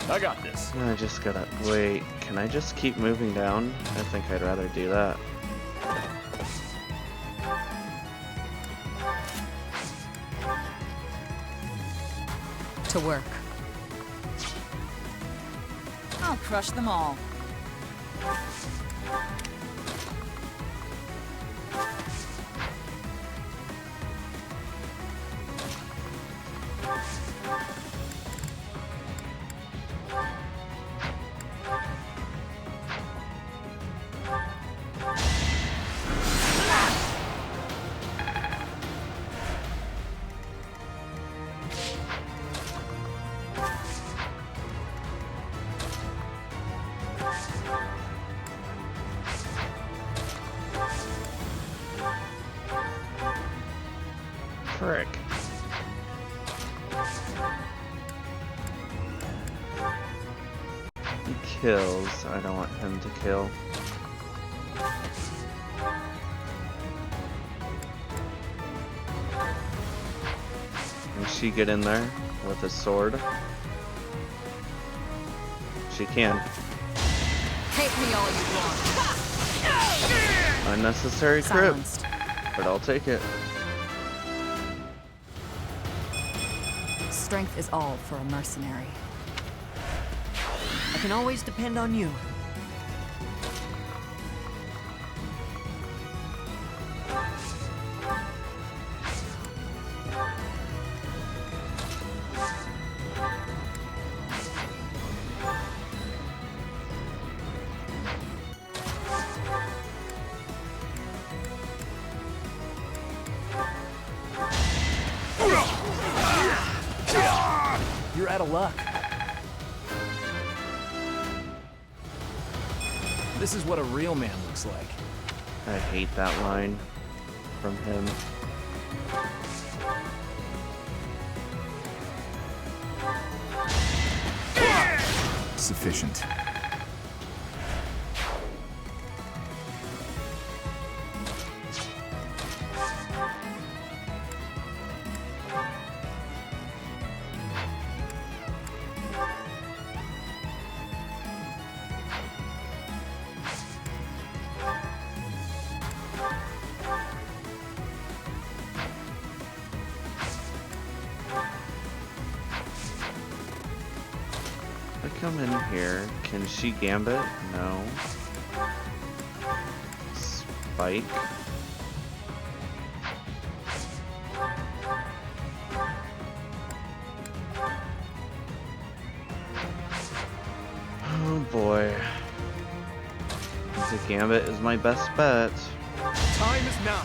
I got this. I just gotta... Wait, can I just keep moving down? I think I'd rather do that. To work. I'll crush them all. Frick. He kills. I don't want him to kill. Can she get in there with a sword? She can. Hate me all you want. Unnecessary crip, but I'll take it. Strength is all for a mercenary. I can always depend on you. You're out of luck. This is what a real man looks like. I hate that line from him. Sufficient. Come in here. Can she gambit? No. Spike. Oh boy. The gambit is my best bet. Time is now.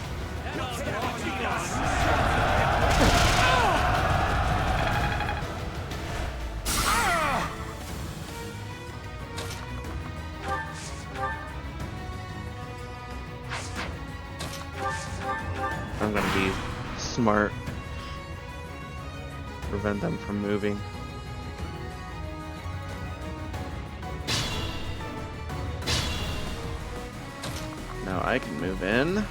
I'm gonna be smart. Prevent them from moving. Now I can move in.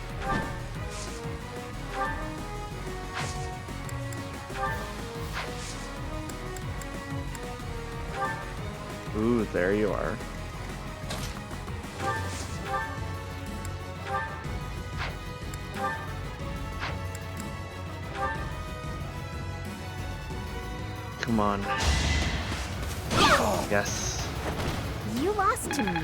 Ooh, there you are. Come on. Yes. You lost to me?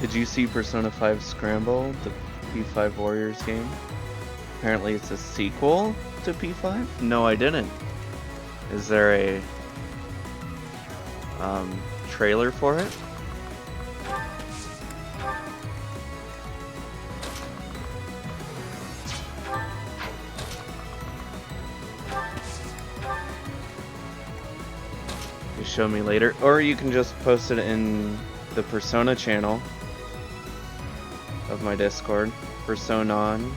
Did you see Persona 5 Scramble, the P5 Warriors game? Apparently it's a sequel to P5? No, I didn't. Is there a trailer for it? You show me later, or you can just post it in the Persona channel of my Discord, Personon.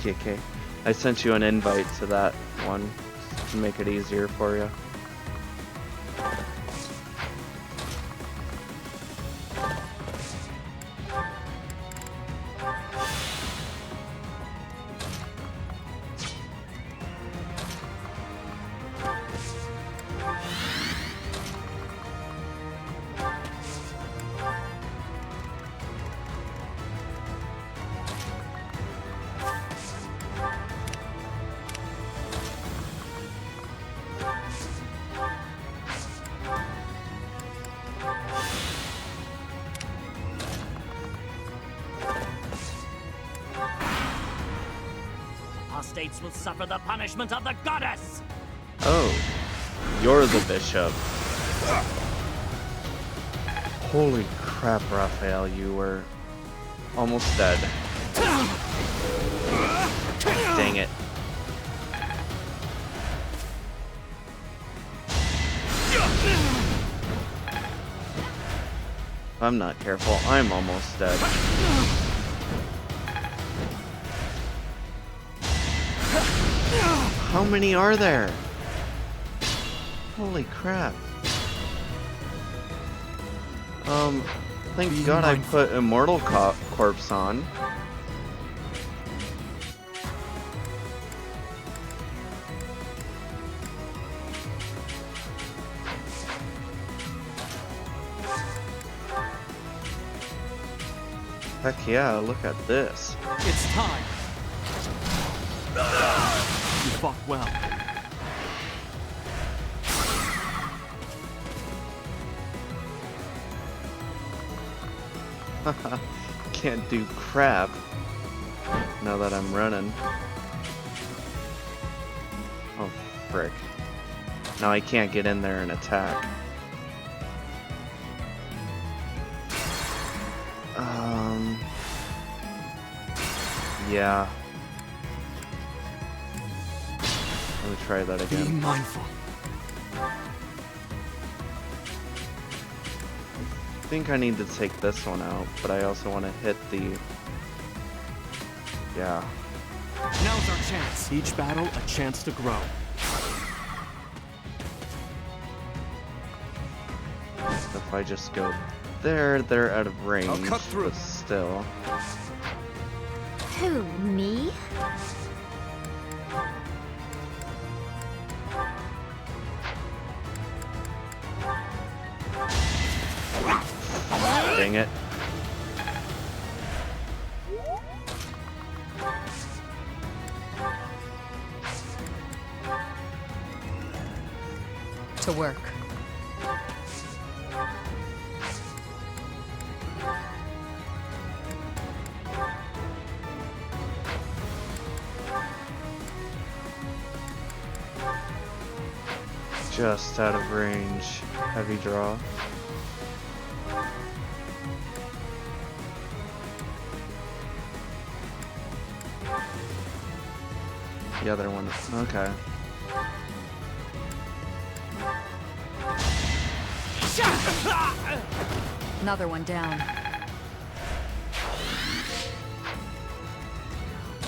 Okay. I sent you an invite to that one to make it easier for you. apostates will suffer the punishment of the goddess! Oh, you're the bishop. Holy crap, Raphael, you were almost dead. Dang it. If I'm not careful, I'm almost dead. How many are there? Holy crap. Thank God I put Immortal Corpse on. Heck yeah, look at this. It's time. You fought well. Can't do crap now that I'm running. Oh, frick. Now I can't get in there and attack. Yeah. Let me try that again. Be mindful. I think I need to take this one out, but I also want to hit the... Yeah. Now's our chance. Each battle, a chance to grow. If I just go there, they're out of range. I'll cut through. But still. Who, me? Dang it. To work. Just out of range. Heavy draw. The other one. Okay. Another one down.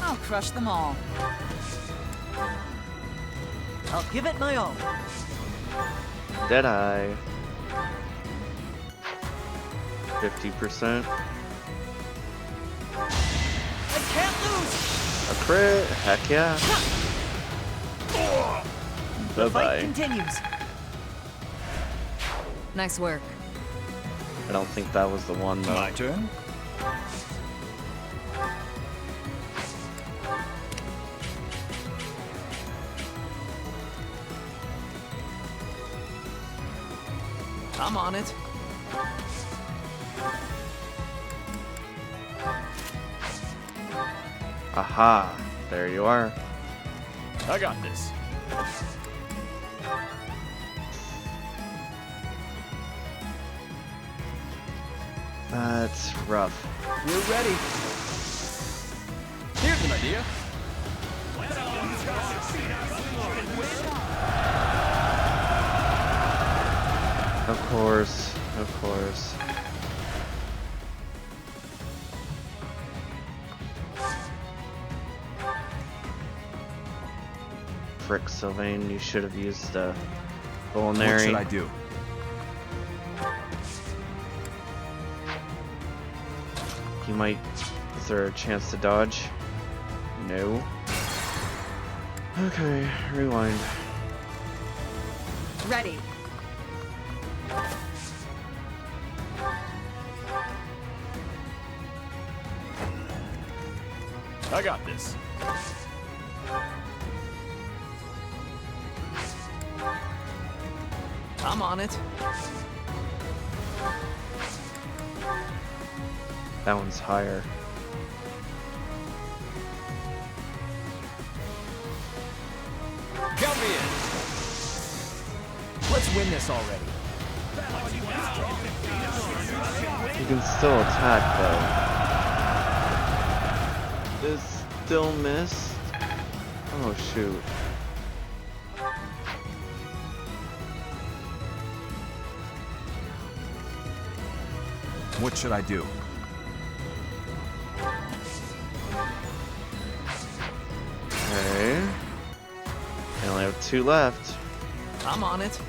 I'll crush them all. I'll give it my all. Deadeye. 50%. I can't lose! A crit. Heck yeah. The fight Bye-bye. continues. Nice work. I don't think that was the one though. My turn? I'm on it. Aha. There you are. I got this. That's rough. We're ready. Here's an idea. Of course. Of course. Frick, Sylvain, you should have used the culinary. What should I do? He might. Is there a chance to dodge? No. Okay, rewind. Ready. I got this. I'm on it. That one's higher. this already. You can still attack though. It's still missed. Oh shoot. What should I do? Okay. I only have 2 left. I'm on it.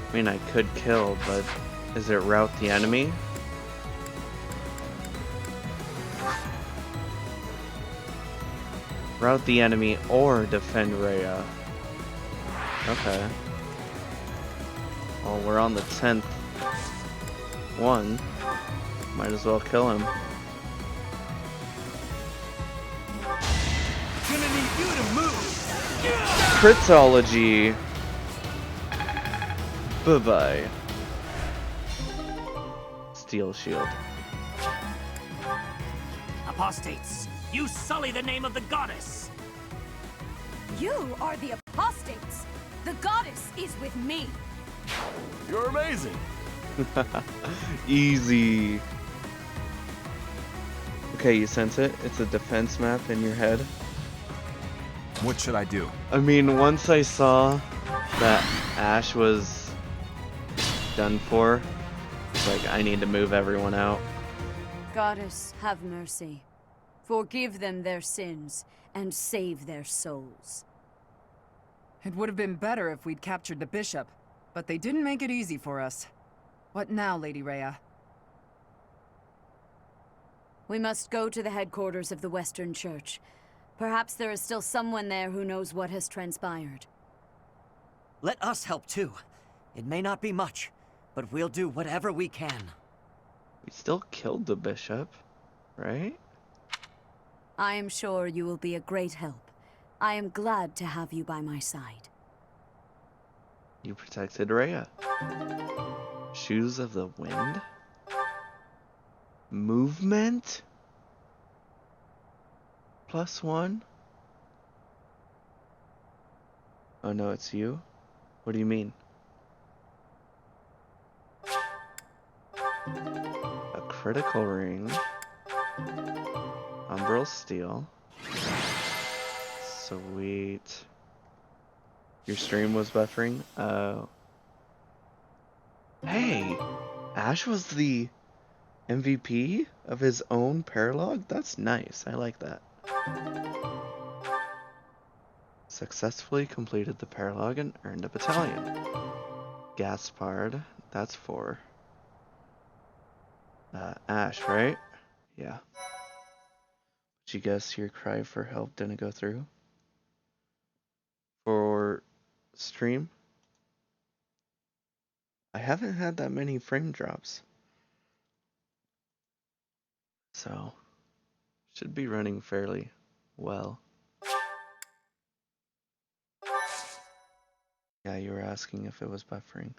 I mean, I could kill, but is it rout the enemy? Rout the enemy or defend Rhea. Okay. Well, we're on the 10th one. Might as well kill him. Gonna need you to move. Critology. Bye-bye. Steel shield. Apostates, you sully the name of the goddess! You are the apostates. The goddess is with me. You're amazing. Easy. Okay, you sense it? It's a defense map in your head. What should I do? I mean, once I saw that Ash was done for, it's like, I need to move everyone out. Goddess, have mercy. Forgive them their sins, and save their souls. It would have been better if we'd captured the bishop, but they didn't make it easy for us. What now, Lady Rhea? We must go to the headquarters of the Western Church. Perhaps there is still someone there who knows what has transpired. Let us help too. It may not be much, but we'll do whatever we can. We still killed the bishop, right? I am sure you will be a great help. I am glad to have you by my side. You protected Rhea. Shoes of the Wind? Movement? +1? Oh no, it's you? What do you mean? A critical ring. Umbral steel. Sweet. Your stream was buffering? Oh. Hey! Ash was the MVP of his own paralogue? That's nice. I like that. Successfully completed the paralogue and earned a battalion. Gaspard, that's 4. Ash, right? Yeah. Did you guess your cry for help didn't go through? For stream? I haven't had that many frame drops. So, should be running fairly well. Yeah, you were asking if it was buffering.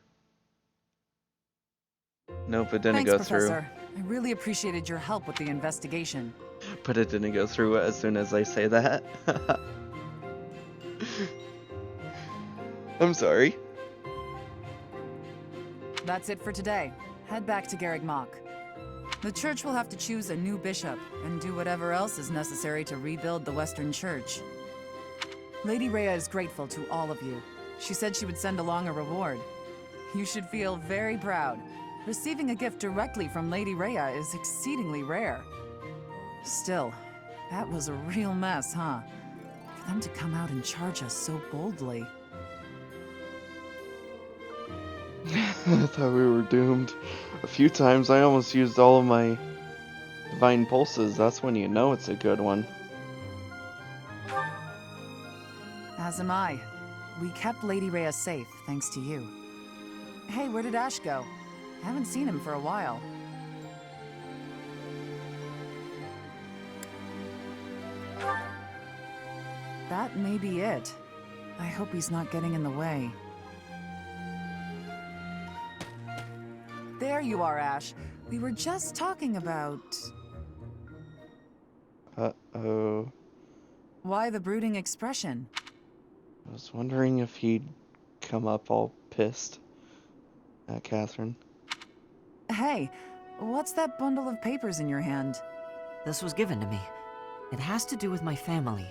Nope, it didn't Thanks, go Professor. I really appreciated your help with the investigation. through. But it didn't go through as soon as I say that. I'm sorry. That's it for today. Head back to Garreg Mach. The church will have to choose a new bishop and do whatever else is necessary to rebuild the Western Church. Lady Rhea is grateful to all of you. She said she would send along a reward. You should feel very proud. Receiving a gift directly from Lady Rhea is exceedingly rare. Still, that was a real mess, huh? For them to come out and charge us so boldly. I thought we were doomed. A few times I almost used all of my divine pulses. That's when you know it's a good one. As am I. We kept Lady Rhea safe, thanks to you. Hey, where did Ash go? I haven't seen him for a while. That may be it. I hope he's not getting in the way. There you are, Ash. We were just talking about... Uh-oh. Why the brooding expression? I was wondering if he'd come up all pissed at Catherine. Hey, what's that bundle of papers in your hand? This was given to me. It has to do with my family.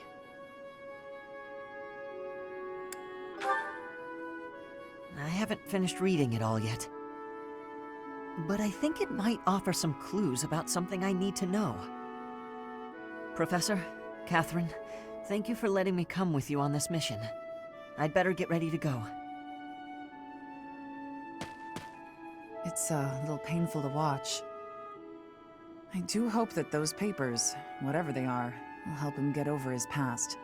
I haven't finished reading it all yet. But I think it might offer some clues about something I need to know. Professor, Catherine, thank you for letting me come with you on this mission. I'd better get ready to go. It's a little painful to watch. I do hope that those papers, whatever they are, will help him get over his past.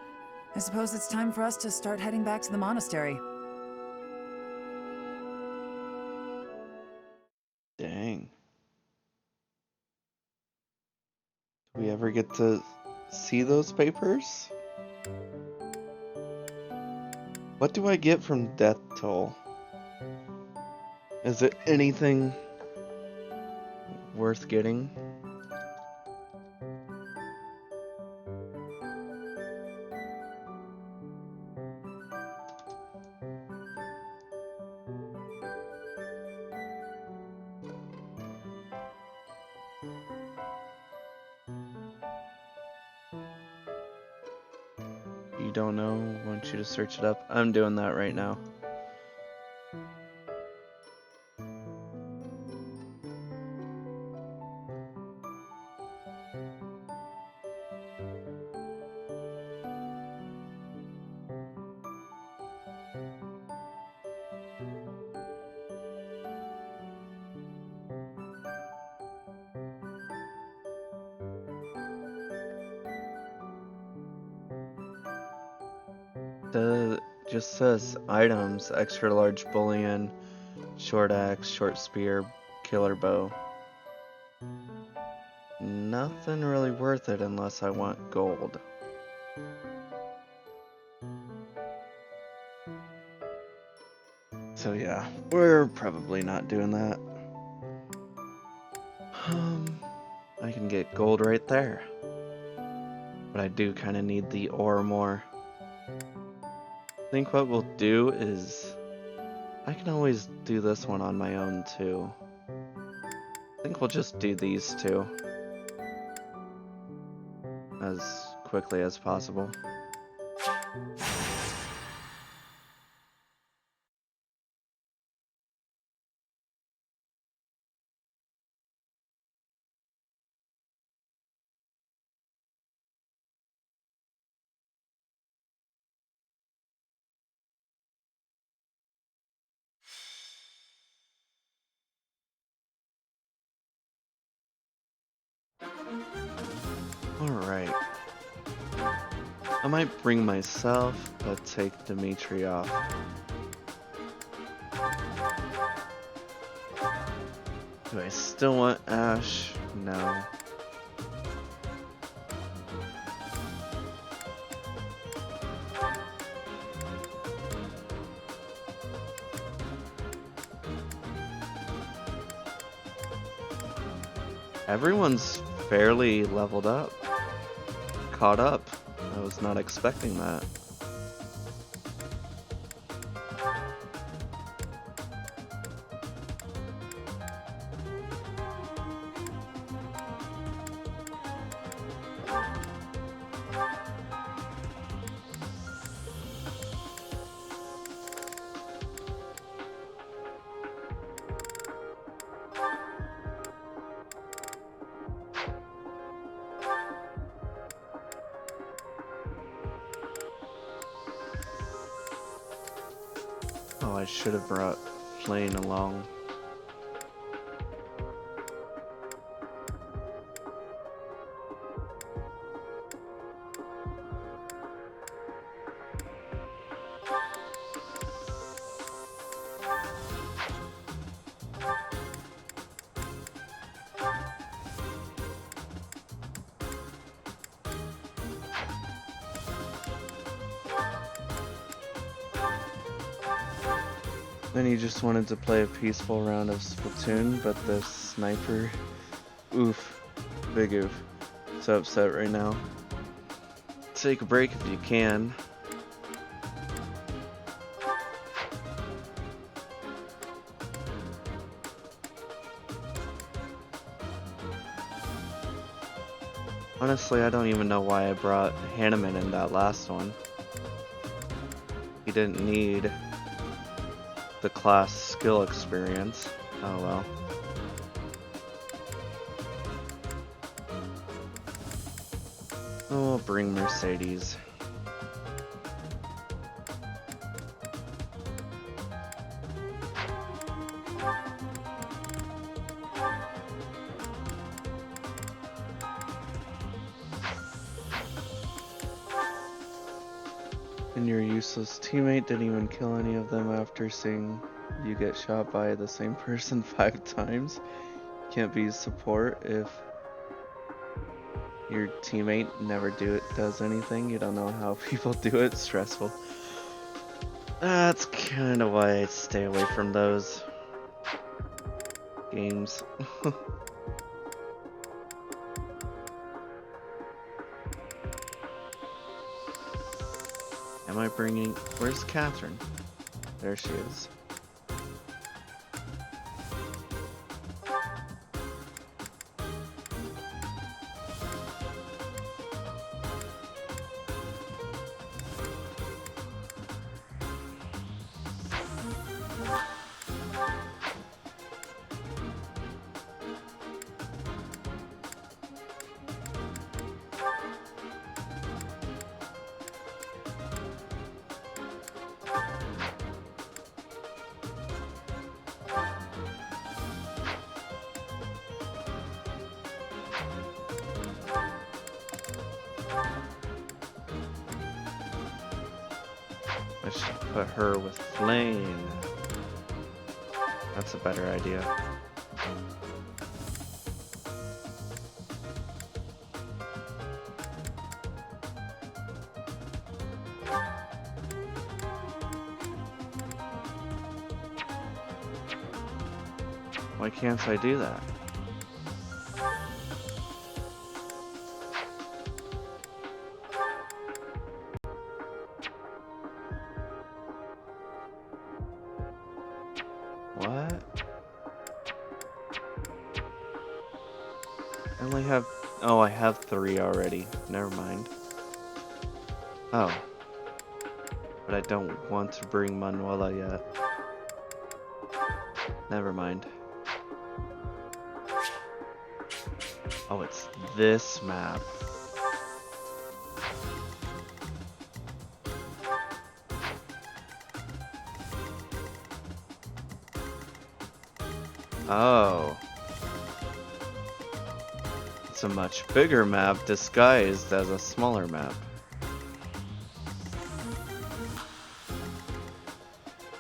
I suppose it's time for us to start heading back to the monastery. Dang. Do we ever get to see those papers? What do I get from Death Toll? Is it anything worth getting? You don't know? I want you to search it up. I'm doing that right now. Just says items, extra large bullion, short axe, short spear, killer bow. Nothing really worth it unless I want gold. So yeah, we're probably not doing that. I can get gold right there. But I do kind of need the ore more. I think what we'll do is, I can always do this one on my own too. I think we'll just do these two as quickly as possible. Alright. I might bring myself, but take Dimitri off. Do I still want Ash? No. Everyone's fairly leveled up. Caught up. I was not expecting that. Oh, I should have brought Flame along. Then he just wanted to play a peaceful round of Splatoon, but the sniper, oof, big oof. So upset right now. take a break if you can. Honestly, I don't even know why I brought Hanneman in that last one. He didn't need the class skill experience. Oh well. Oh, we'll bring Mercedes. And your useless teammate didn't even kill any of them after seeing you get shot by the same person 5 times. Can't be support if your teammate never does anything. You don't know how people do it. Stressful. That's kind of why I stay away from those games. Am I bringing... Where's Catherine? There she is. I should put her with Flame. That's a better idea. Why can't I do that? What? I only have... Oh, I have 3 already. Never mind. Oh. But I don't want to bring Manuela yet. Never mind. Oh, it's this map. Oh. It's a much bigger map disguised as a smaller map.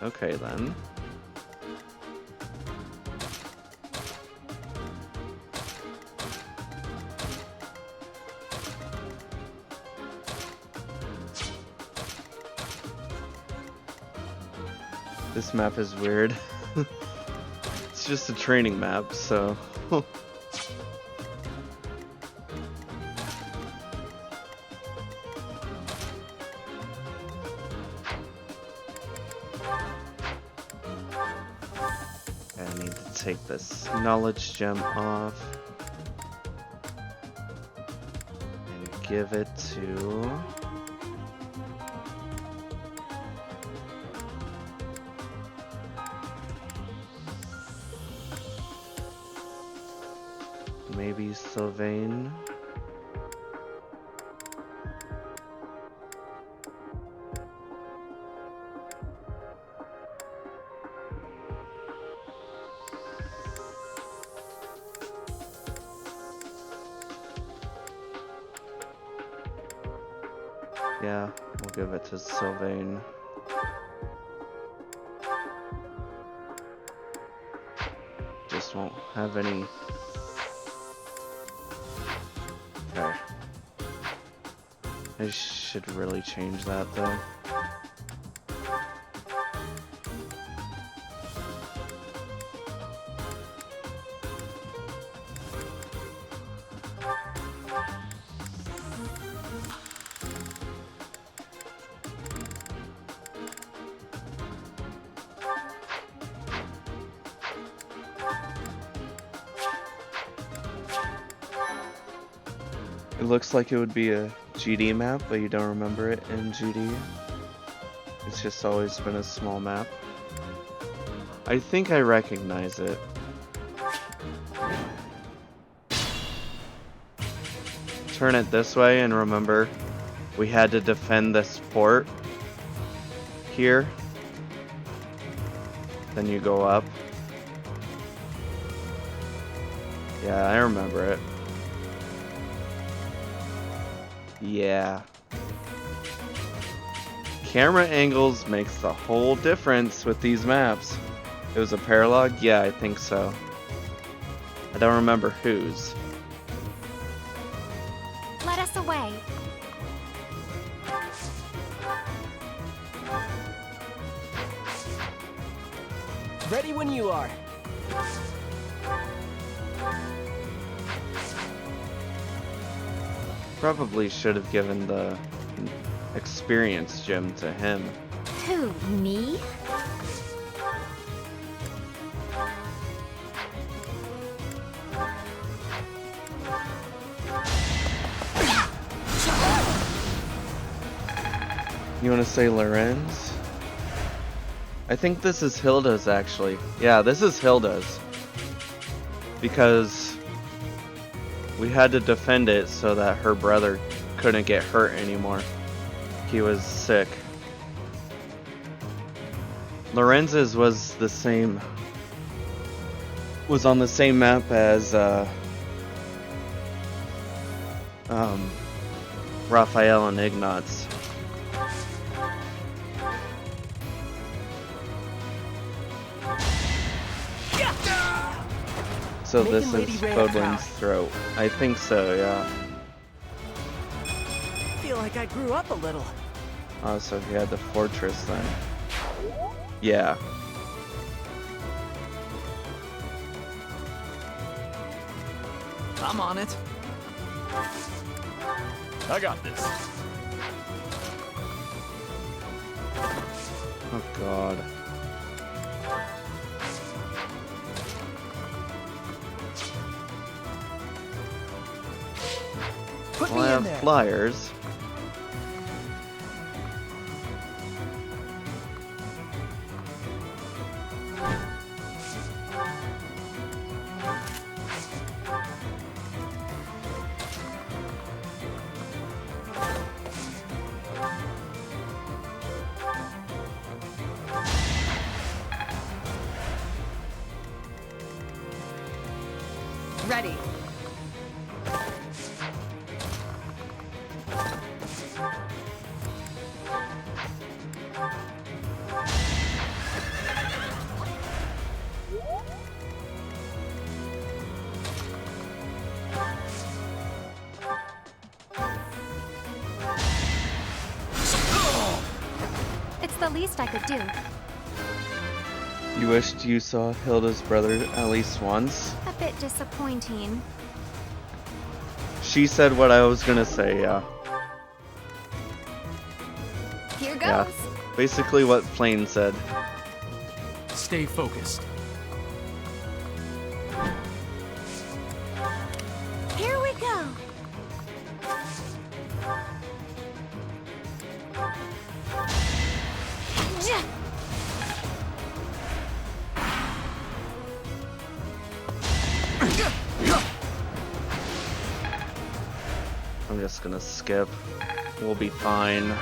Okay then. This map is weird. It's just a training map, so... I need to take this knowledge gem off. And give it to... maybe Sylvain. Yeah, we'll give it to Sylvain. Just won't have any... Okay. I should really change that though. It looks like it would be a GD map, but you don't remember it in GD. It's just always been a small map. I think I recognize it. Turn it this way, and remember, we had to defend this port here. Then you go up. Yeah, I remember it. Yeah. Camera angles makes the whole difference with these maps. It was a paralog? Yeah, I think so. I don't remember whose. Let us away. Ready when you are. Probably should have given the experience gem to him. Who, me? You want to say Lorenz? I think this is Hilda's actually. Yeah, this is Hilda's. Because we had to defend it so that her brother couldn't get hurt anymore. He was sick. Lorenz's was the same. Was on the same map as Raphael and Ignatz. So this is Fodlan's throat. I think so, yeah. Feel like I grew up a little. Oh, so he had the fortress then. Yeah. I'm on it. I got this. Oh god. Well, I have flyers. Ready. It's the least I could do. You wished you saw Hilda's brother at least once? A bit disappointing. She said what I was gonna say, yeah. Here goes. Yeah. Basically what Flame said. Stay focused. Here we go. I'm just gonna skip. We'll be fine.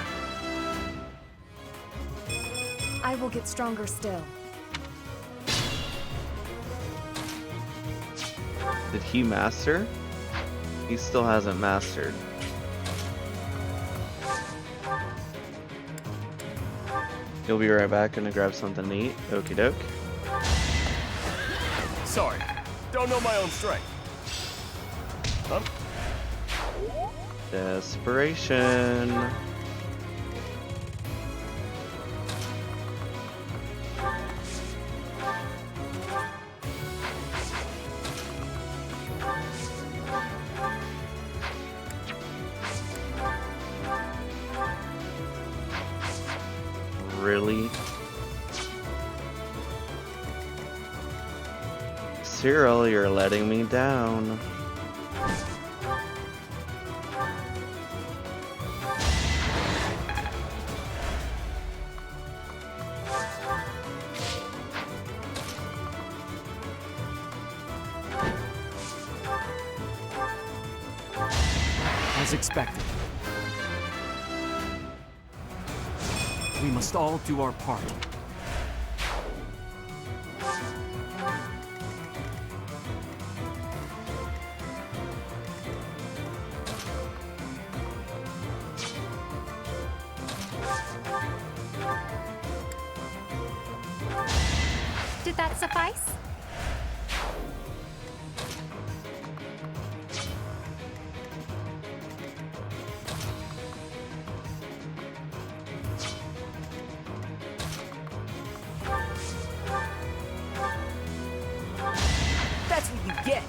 I will get stronger still. Did he master? He still hasn't mastered. You'll be right back. Gonna grab something to eat. Okie doke. Sorry, don't know my own strength. Huh? Desperation. Really? Cyril, you're letting me down. As expected. We must all do our part. Did that suffice? That's what you get.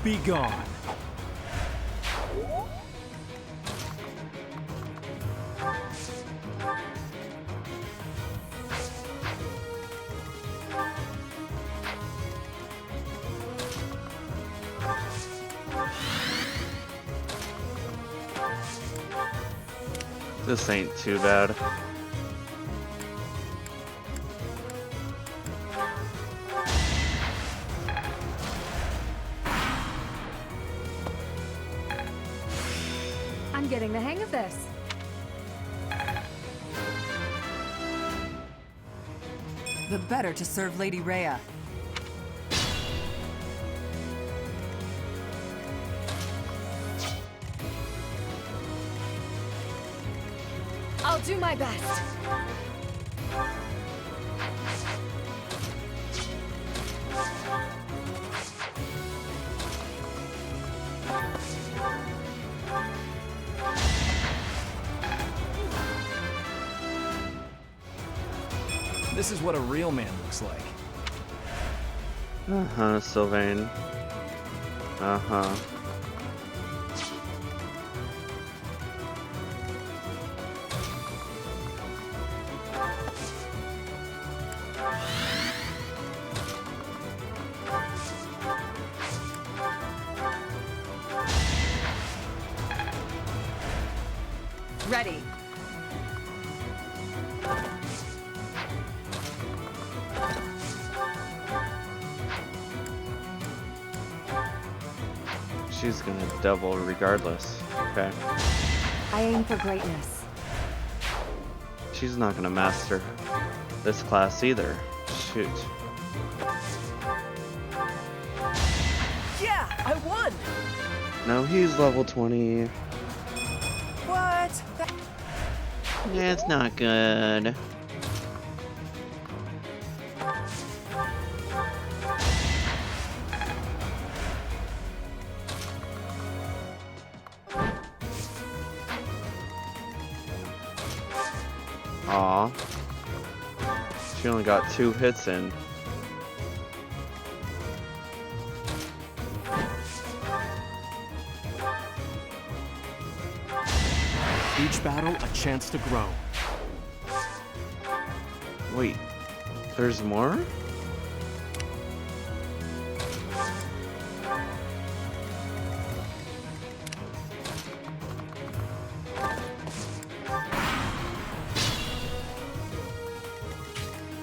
Be gone. This ain't too bad. I'm getting the hang of this. The better to serve Lady Rhea. I'll do my best. This is what a real man looks like. Uh-huh, Sylvain. Uh-huh. Ready. She's gonna double regardless. Okay. I aim for greatness. She's not gonna master this class either. Shoot. Yeah, I won! No, he's level 20. What? That's not good. Aw. She only got 2 hits in. Each battle, a chance to grow. Wait, there's more?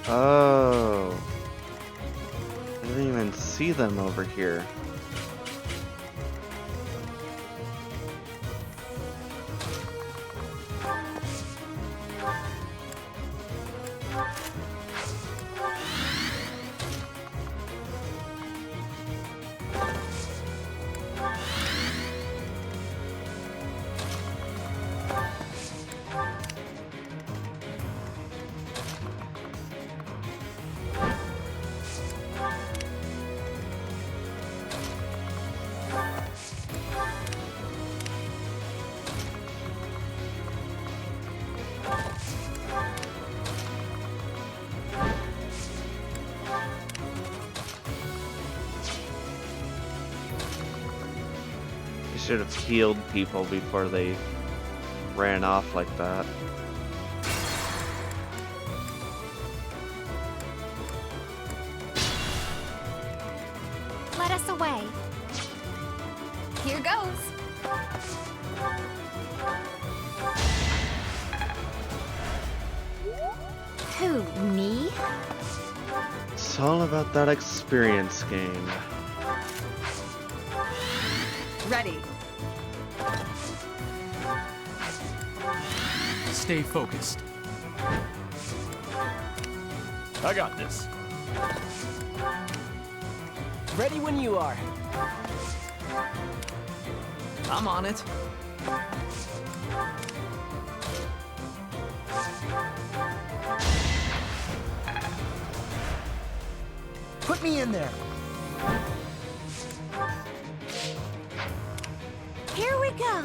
Oh. I didn't even see them over here. Should have healed people before they ran off like that. Let us away. Here goes. Who, me? It's all about that experience gain. Ready. Stay focused. I got this. Ready when you are. I'm on it. Put me in there. Here we go.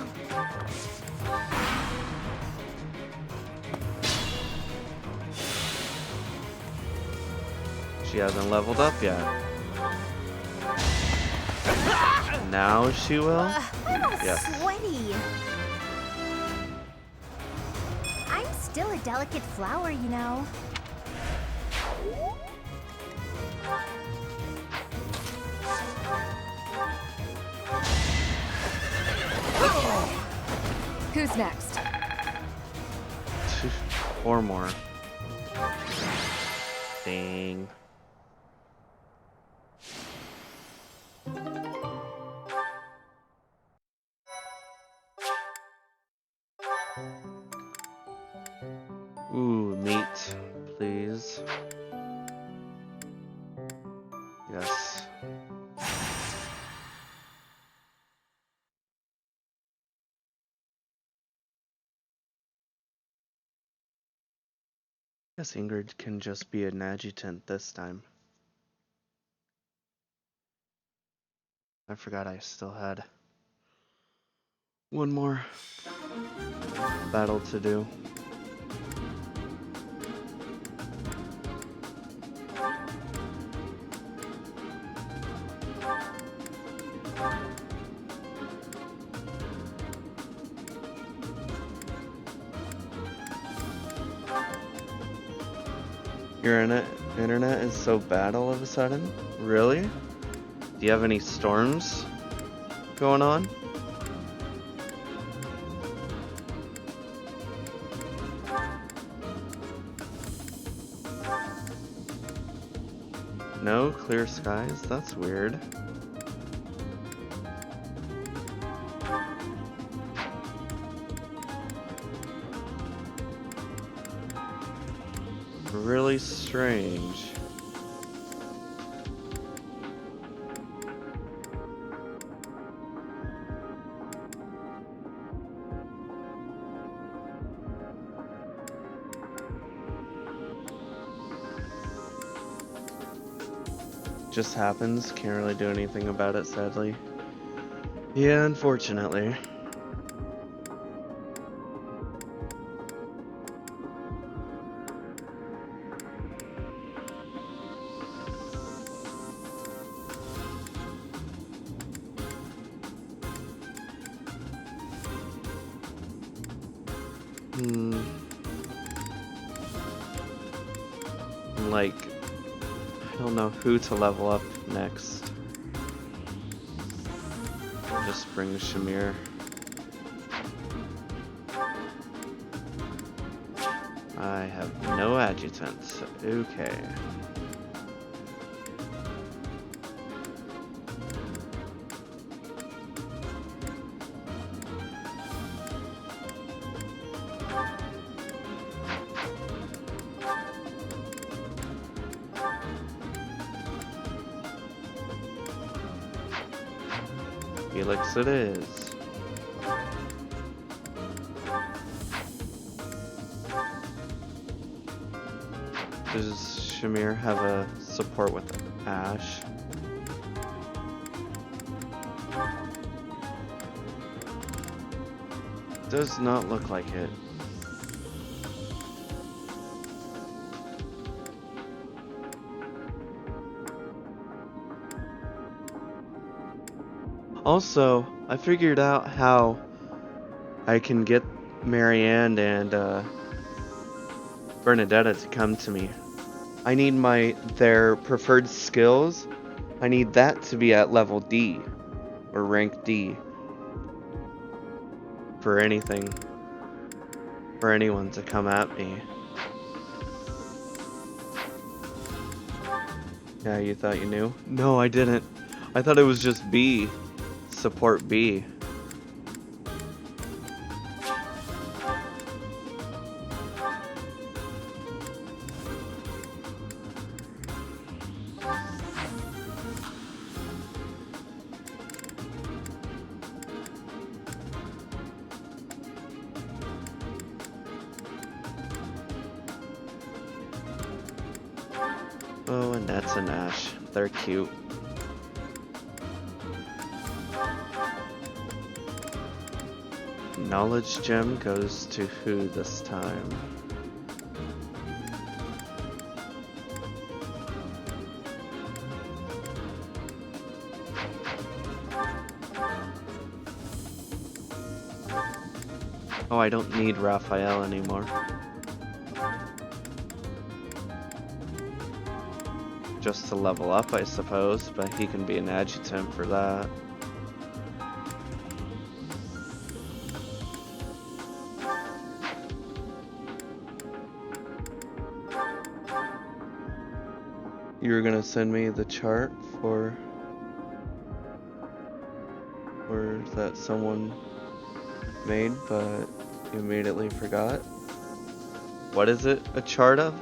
She hasn't leveled up yet. Now she will? Yes. Sweaty. I'm still a delicate flower, you know. Who's next? 4 more. Dang. Ooh, meat, please. Yes. Guess Ingrid can just be an adjutant this time. I forgot I still had one more battle to do. Your internet is so bad all of a sudden? Really? Do you have any storms going on? No clear skies? That's weird. Really strange. Just happens, can't really do anything about it, sadly. Yeah, unfortunately. Like, I don't know who to level up next. Just bring Shamir. I have no adjutants. Okay. Felix it is. Does Shamir have a support with Ash? Does not look like it. Also, I figured out how I can get Marianne and Bernadetta to come to me. I need their preferred skills I need that to be at level D, or rank D, for anything, for anyone to come at me. Yeah, you thought you knew? No, I didn't. I thought it was just B. Support B. Oh, and that's an Ash. They're cute. Knowledge gem goes to who this time? Oh, I don't need Raphael anymore. Just to level up, I suppose, but he can be an adjutant for that. You were gonna send me the chart for that someone made, but you immediately forgot. What is it a chart of?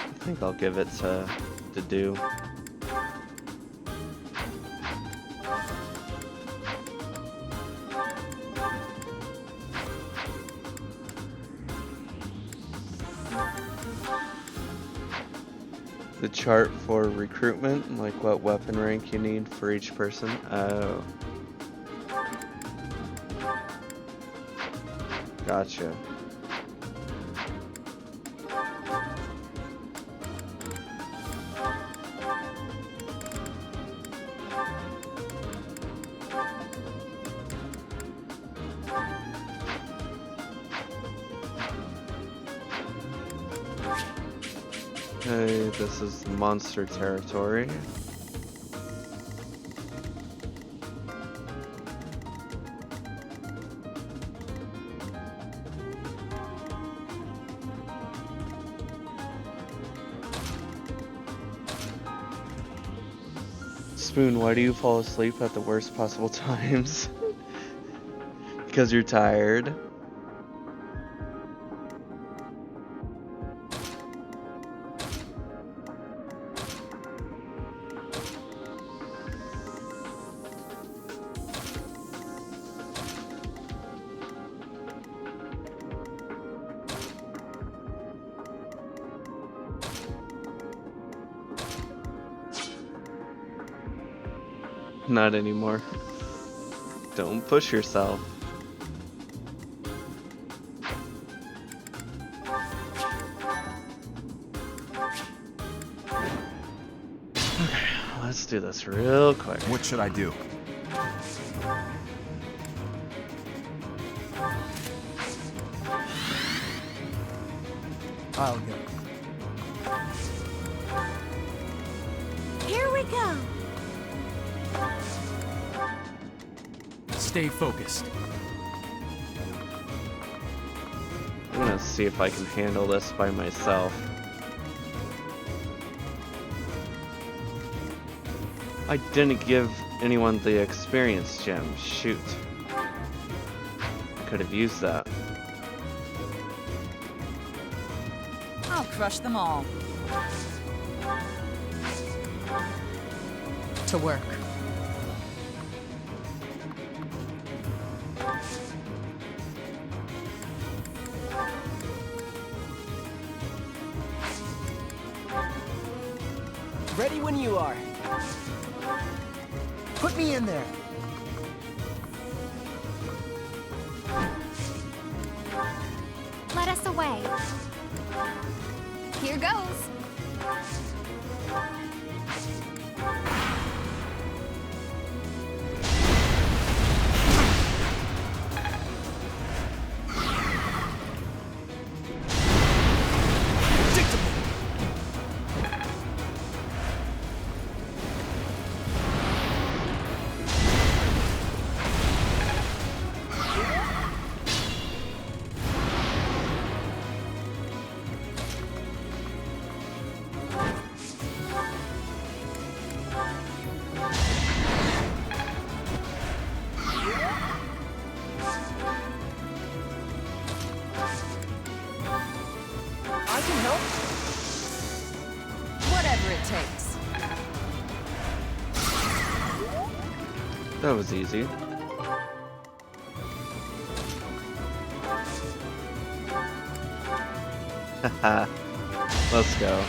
I think I'll give it to do. The chart for recruitment, like what weapon rank you need for each person. Oh. Gotcha. Okay, this is monster territory. Spoon, why do you fall asleep at the worst possible times? Because you're tired. Not anymore. Don't push yourself. Okay, let's do this real quick. What should I do? I'll go. Here we go. Stay focused. I'm gonna see if I can handle this by myself. I didn't give anyone the experience gem. Shoot. I could have used that. I'll crush them all. To work. Ready when you are. Put me in there. Let us away. Here goes. I can help. Whatever it takes. That was easy. Haha. Let's go.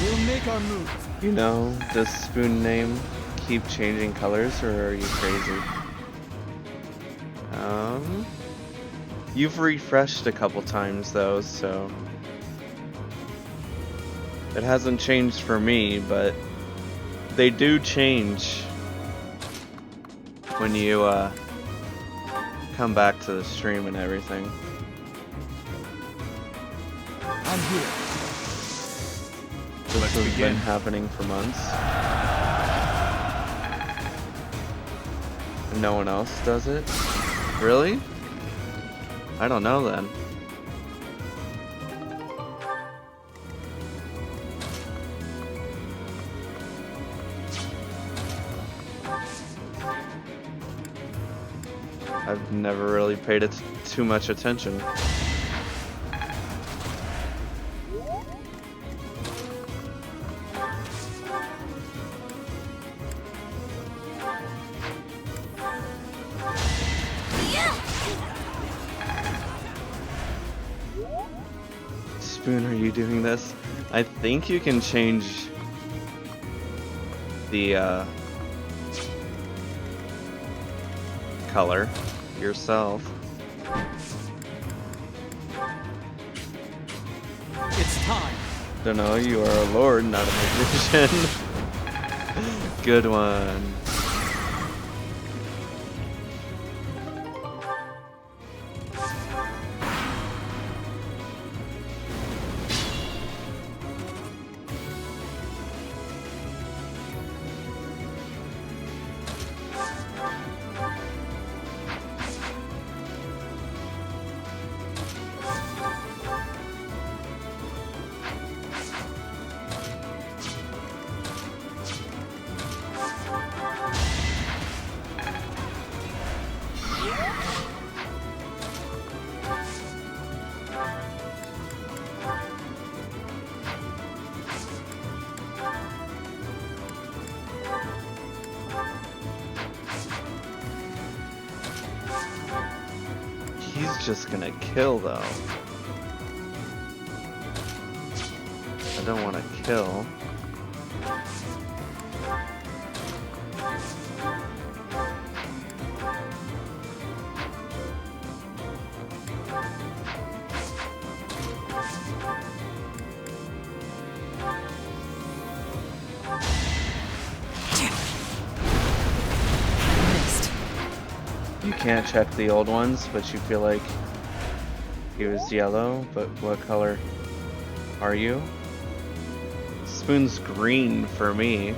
We'll make our move. You know, does Spoon name keep changing colors, or are you crazy? You've refreshed a couple times though, so it hasn't changed for me, but they do change when you come back to the stream and everything. I'm here. This has been happening for months. And no one else does it? Really? I don't know then. I've never really paid it too much attention. Spoon, are you doing this? I think you can change the color yourself. It's time. Don't know, you are a lord, not a magician. Good one. He's just gonna kill though. I don't want to kill. You can't check the old ones, but you feel like he was yellow, but what color are you? Spoon's green for me.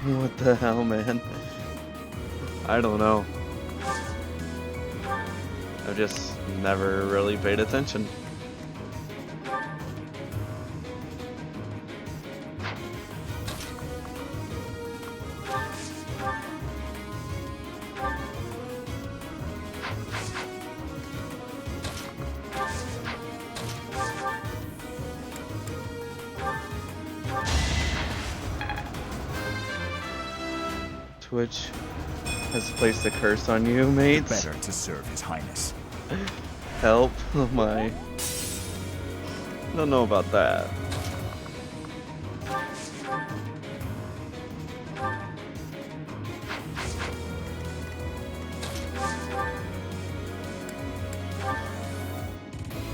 What the hell, man? I don't know. I've just never really paid attention. Twitch has placed a curse on you, mates. Better to serve His Highness. Help. Oh my. Don't know about that.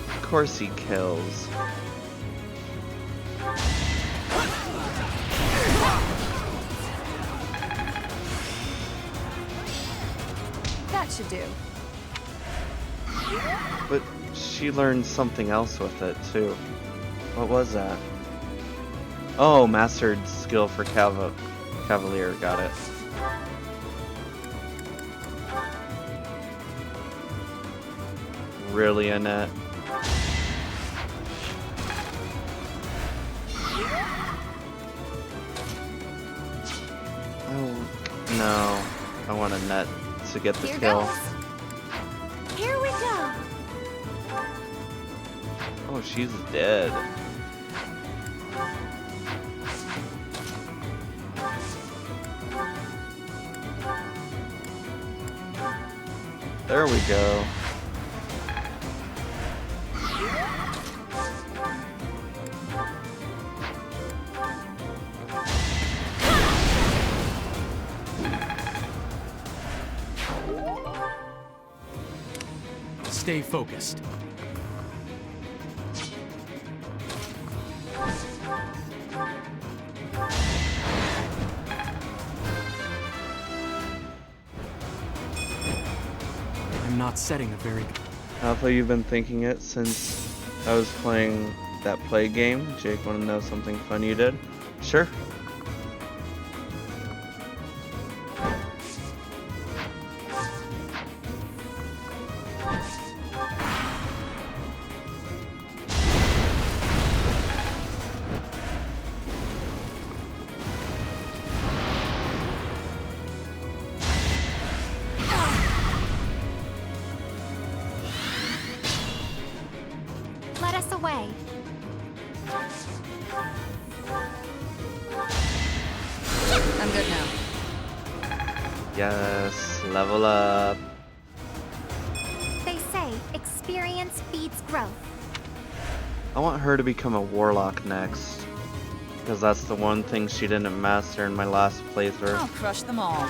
Of course he kills. That should do. But she learned something else with it too. What was that? Oh, mastered skill for Cavalier. Got it. Really, Annette? Oh, no. I want Annette to get the kill. Here we go. Oh, she's dead. There we go. Stay focused. I'm not setting a very good... Alpha, you've been thinking it since I was playing that play game. Jake, want to know something fun you did? Sure. Let us away. I'm good now. Yes, level up. They say experience feeds growth. I want her to become a warlock next, because that's the one thing she didn't master in my last playthrough. I'll crush them all.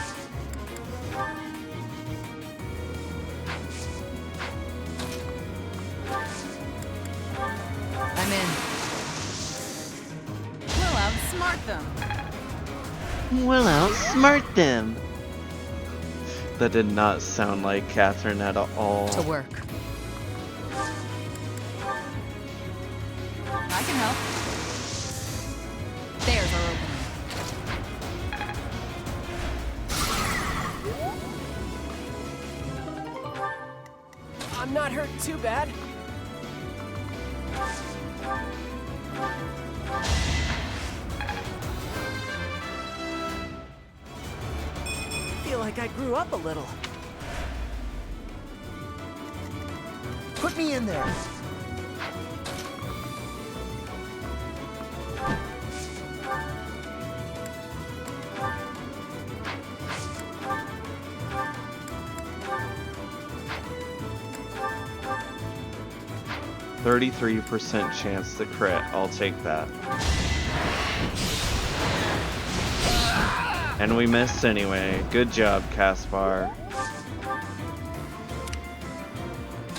I'm in. We'll outsmart them. We'll outsmart them. That did not sound like Catherine at all. To work. I can help. There's our opening. I'm not hurt too bad. Feel like I grew up a little. Put me in there. %33% chance to crit. I'll take that. And we missed anyway. Good job, Caspar.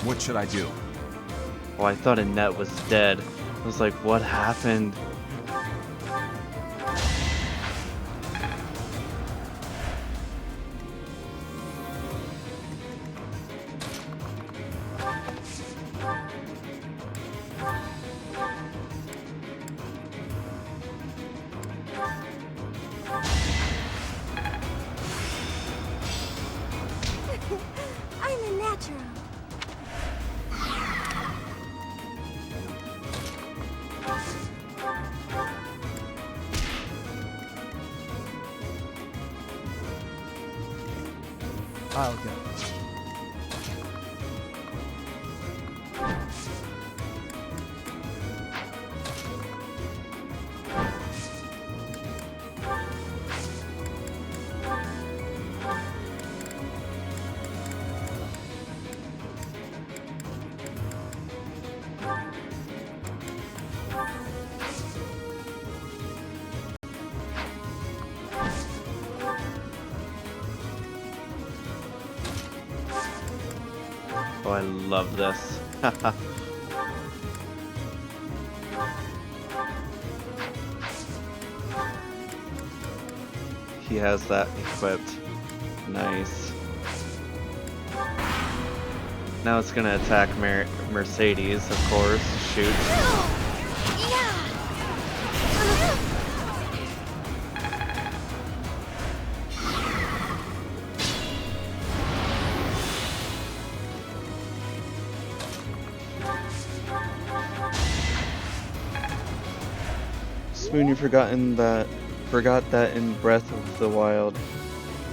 What should I do? Oh, I thought Annette was dead. I was like, what happened? I'm a natural. I'll go. Oh, I love this. He has that equipped. Nice. Now it's gonna attack Mercedes, of course. Shoot. Spoon, you forgot that in Breath of the Wild,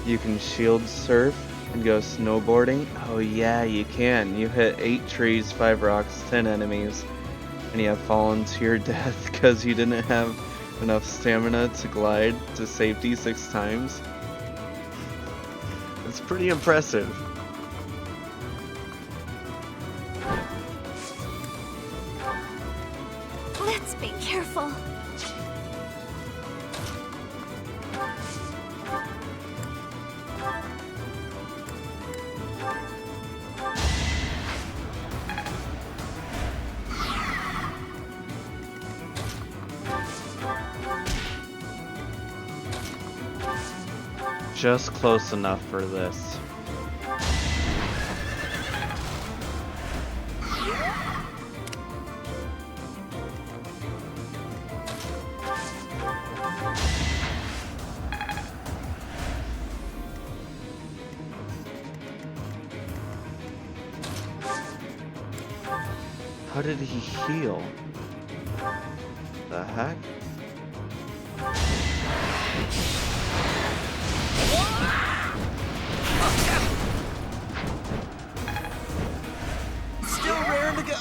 you can shield surf and go snowboarding. Oh yeah, you can. You hit 8 trees, 5 rocks, 10 enemies, and you have fallen to your death because you didn't have enough stamina to glide to safety 6 times. It's pretty impressive. Let's be careful. Just close enough for this. How did he heal? The heck? Still raring to go.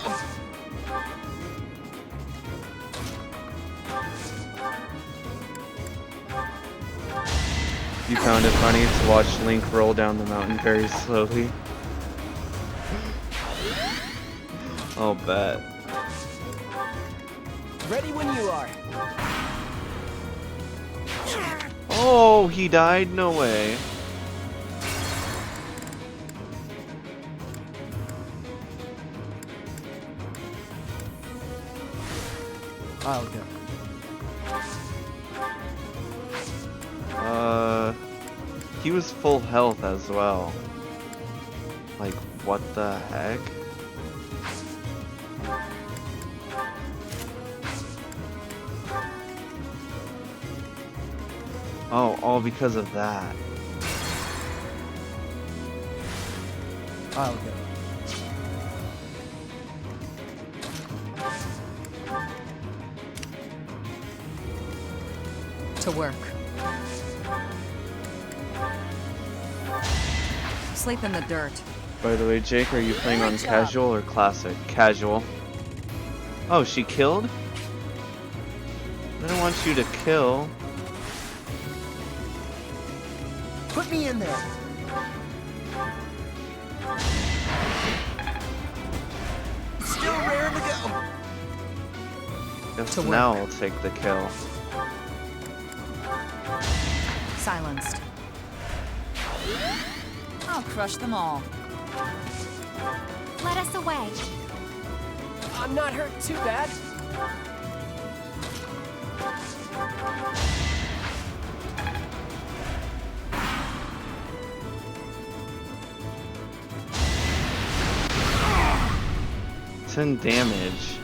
You found it funny to watch Link roll down the mountain very slowly? I'll bet. Ready when you are. Oh, he died? No way. I'll go. He was full health as well. Like, what the heck? Oh, all because of that. I'll go. To work. Sleep in the dirt. By the way, Jake, are you playing on casual or classic? Casual. Oh, she killed? I don't want you to kill. Put me in there. Still raring to go. Guess now I'll take the kill. Silenced. I'll crush them all. Let us away. I'm not hurt too bad. Ten damage.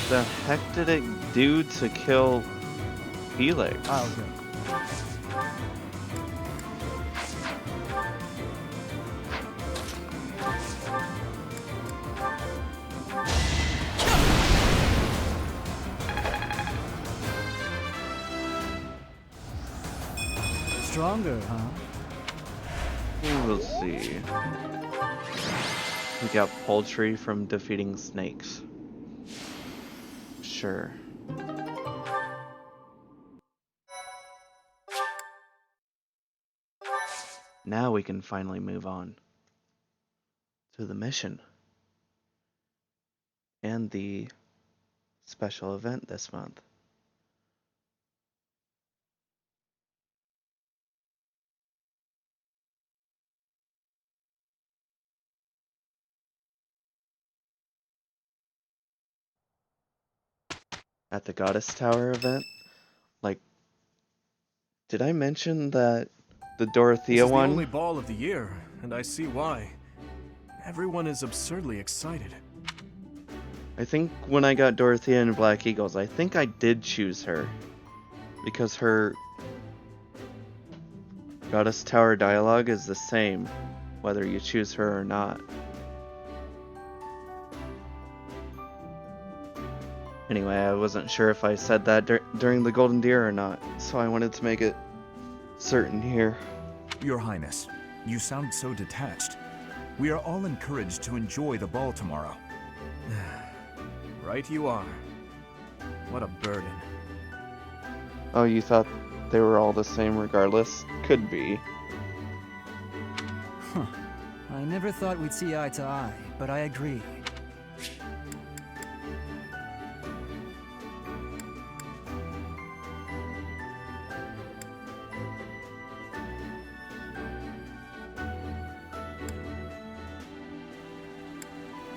The heck did it do to kill Felix? I'll go. Stronger, huh? We'll see. We got poultry from defeating snakes. Sure. Now we can finally move on to the mission and the special event this month. at the Goddess Tower event. Like, did I mention that the Dorothea This is one? the only ball of the year, and I see why. Everyone is absurdly excited. I think when I got Dorothea and Black Eagles, I think I did choose her. Because her Goddess Tower dialogue is the same, whether you choose her or not. Anyway, I wasn't sure if I said that during the Golden Deer or not, so I wanted to make it certain here. Your Highness, you sound so detached. We are all encouraged to enjoy the ball tomorrow. Right you are. What a burden. Oh, you thought they were all the same regardless? Could be. Huh. I never thought we'd see eye to eye, but I agree.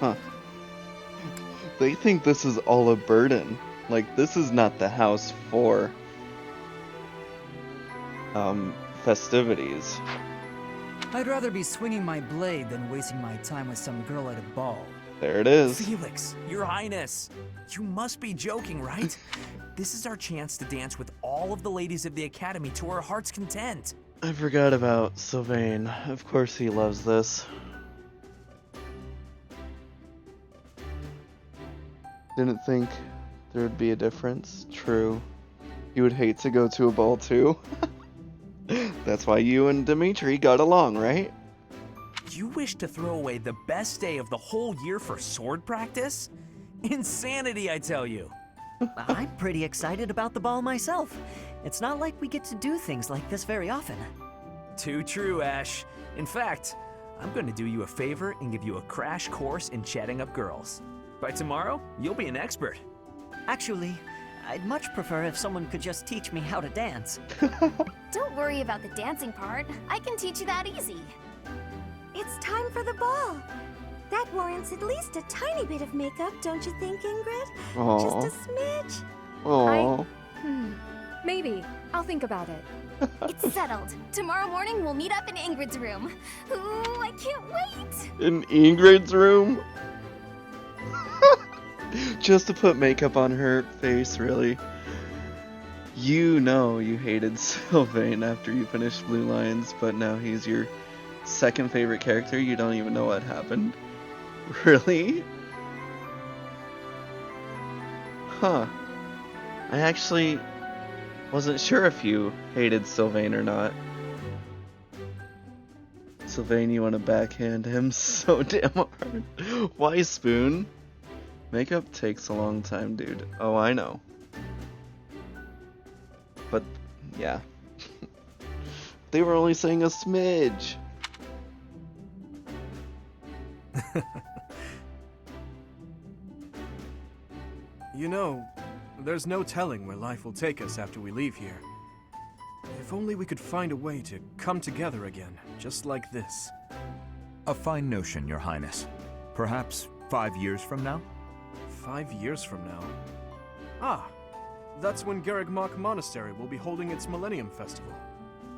Huh. They think this is all a burden. Like, this is not the house for festivities. I'd rather be swinging my blade than wasting my time with some girl at a ball. There it is. Felix, Your Highness, you must be joking, right? This is our chance to dance with all of the ladies of the Academy to our heart's content. I forgot about Sylvain. Of course he loves this. Didn't think there would be a difference. True. You would hate to go to a ball too. That's why you and Dimitri got along, right? You wish to throw away the best day of the whole year for sword practice? Insanity, I tell you. I'm pretty excited about the ball myself. It's not like we get to do things like this very often. Too true, Ash. In fact, I'm going to do you a favor and give you a crash course in chatting up girls. By tomorrow, you'll be an expert. Actually, I'd much prefer if someone could just teach me how to dance. Don't worry about the dancing part. I can teach you that easy. It's time for the ball. That warrants at least a tiny bit of makeup, don't you think, Ingrid? Aww. Just a smidge. Aww. Maybe. I'll think about it. It's settled. Tomorrow morning we'll meet up in Ingrid's room. Ooh, I can't wait. In Ingrid's room? Just to put makeup on her face, really. You know you hated Sylvain after you finished Blue Lions, but now he's your second favorite character. You don't even know what happened. Really? Huh. I actually wasn't sure if you hated Sylvain or not. Sylvain, you want to backhand him so damn hard. Why, Spoon? Makeup takes a long time, dude. Oh, I know. But, yeah. They were only saying a smidge. You know, there's no telling where life will take us after we leave here. If only we could find a way to come together again, just like this. A fine notion, Your Highness. Perhaps 5 years from now? 5 years from now? Ah, that's when Garrigmach Monastery will be holding its Millennium Festival.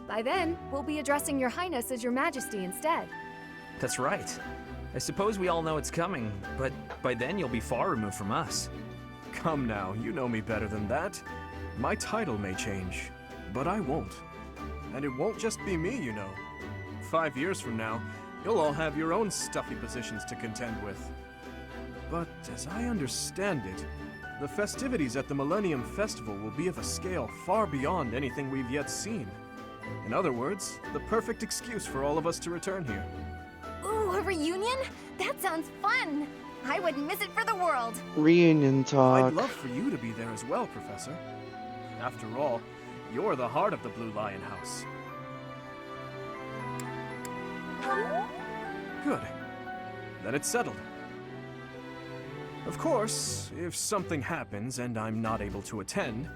By then, we'll be addressing Your Highness as Your Majesty instead. That's right. I suppose we all know it's coming, but by then you'll be far removed from us. Come now, you know me better than that. My title may change, but I won't. And it won't just be me, you know. 5 years from now, you'll all have your own stuffy positions to contend with. But as I understand it, the festivities at the Millennium Festival will be of a scale far beyond anything we've yet seen. In other words, the perfect excuse for all of us to return here. Ooh, a reunion? That sounds fun. I wouldn't miss it for the world. Reunion talk. I'd love for you to be there as well, Professor. After all, you're the heart of the Blue Lion House. Good. Then it's settled. Of course, if something happens and I'm not able to attend,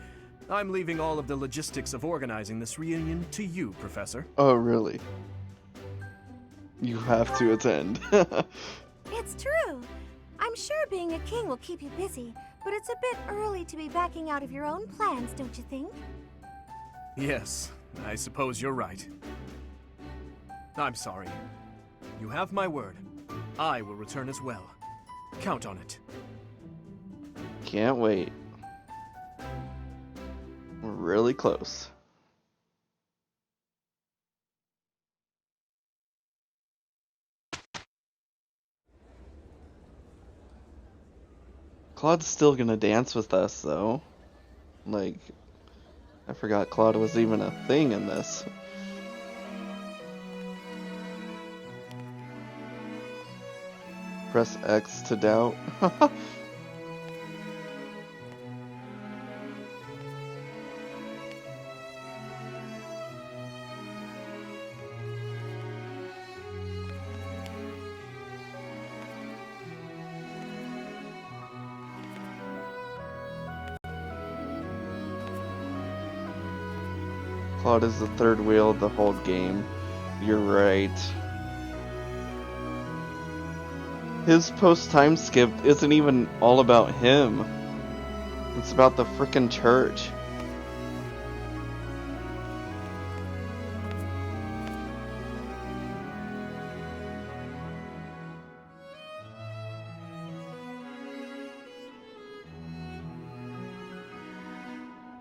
I'm leaving all of the logistics of organizing this reunion to you, Professor. Oh, really? You have to attend. It's true. I'm sure being a king will keep you busy, but it's a bit early to be backing out of your own plans, don't you think? Yes, I suppose you're right. I'm sorry. You have my word. I will return as well. Count on it. Can't wait. We're really close. Claude's still gonna dance with us, though. Like, I forgot Claude was even a thing in this. Press X to doubt. Claude is the third wheel of the whole game. You're right. His post-time skip isn't even all about him. It's about the frickin' church.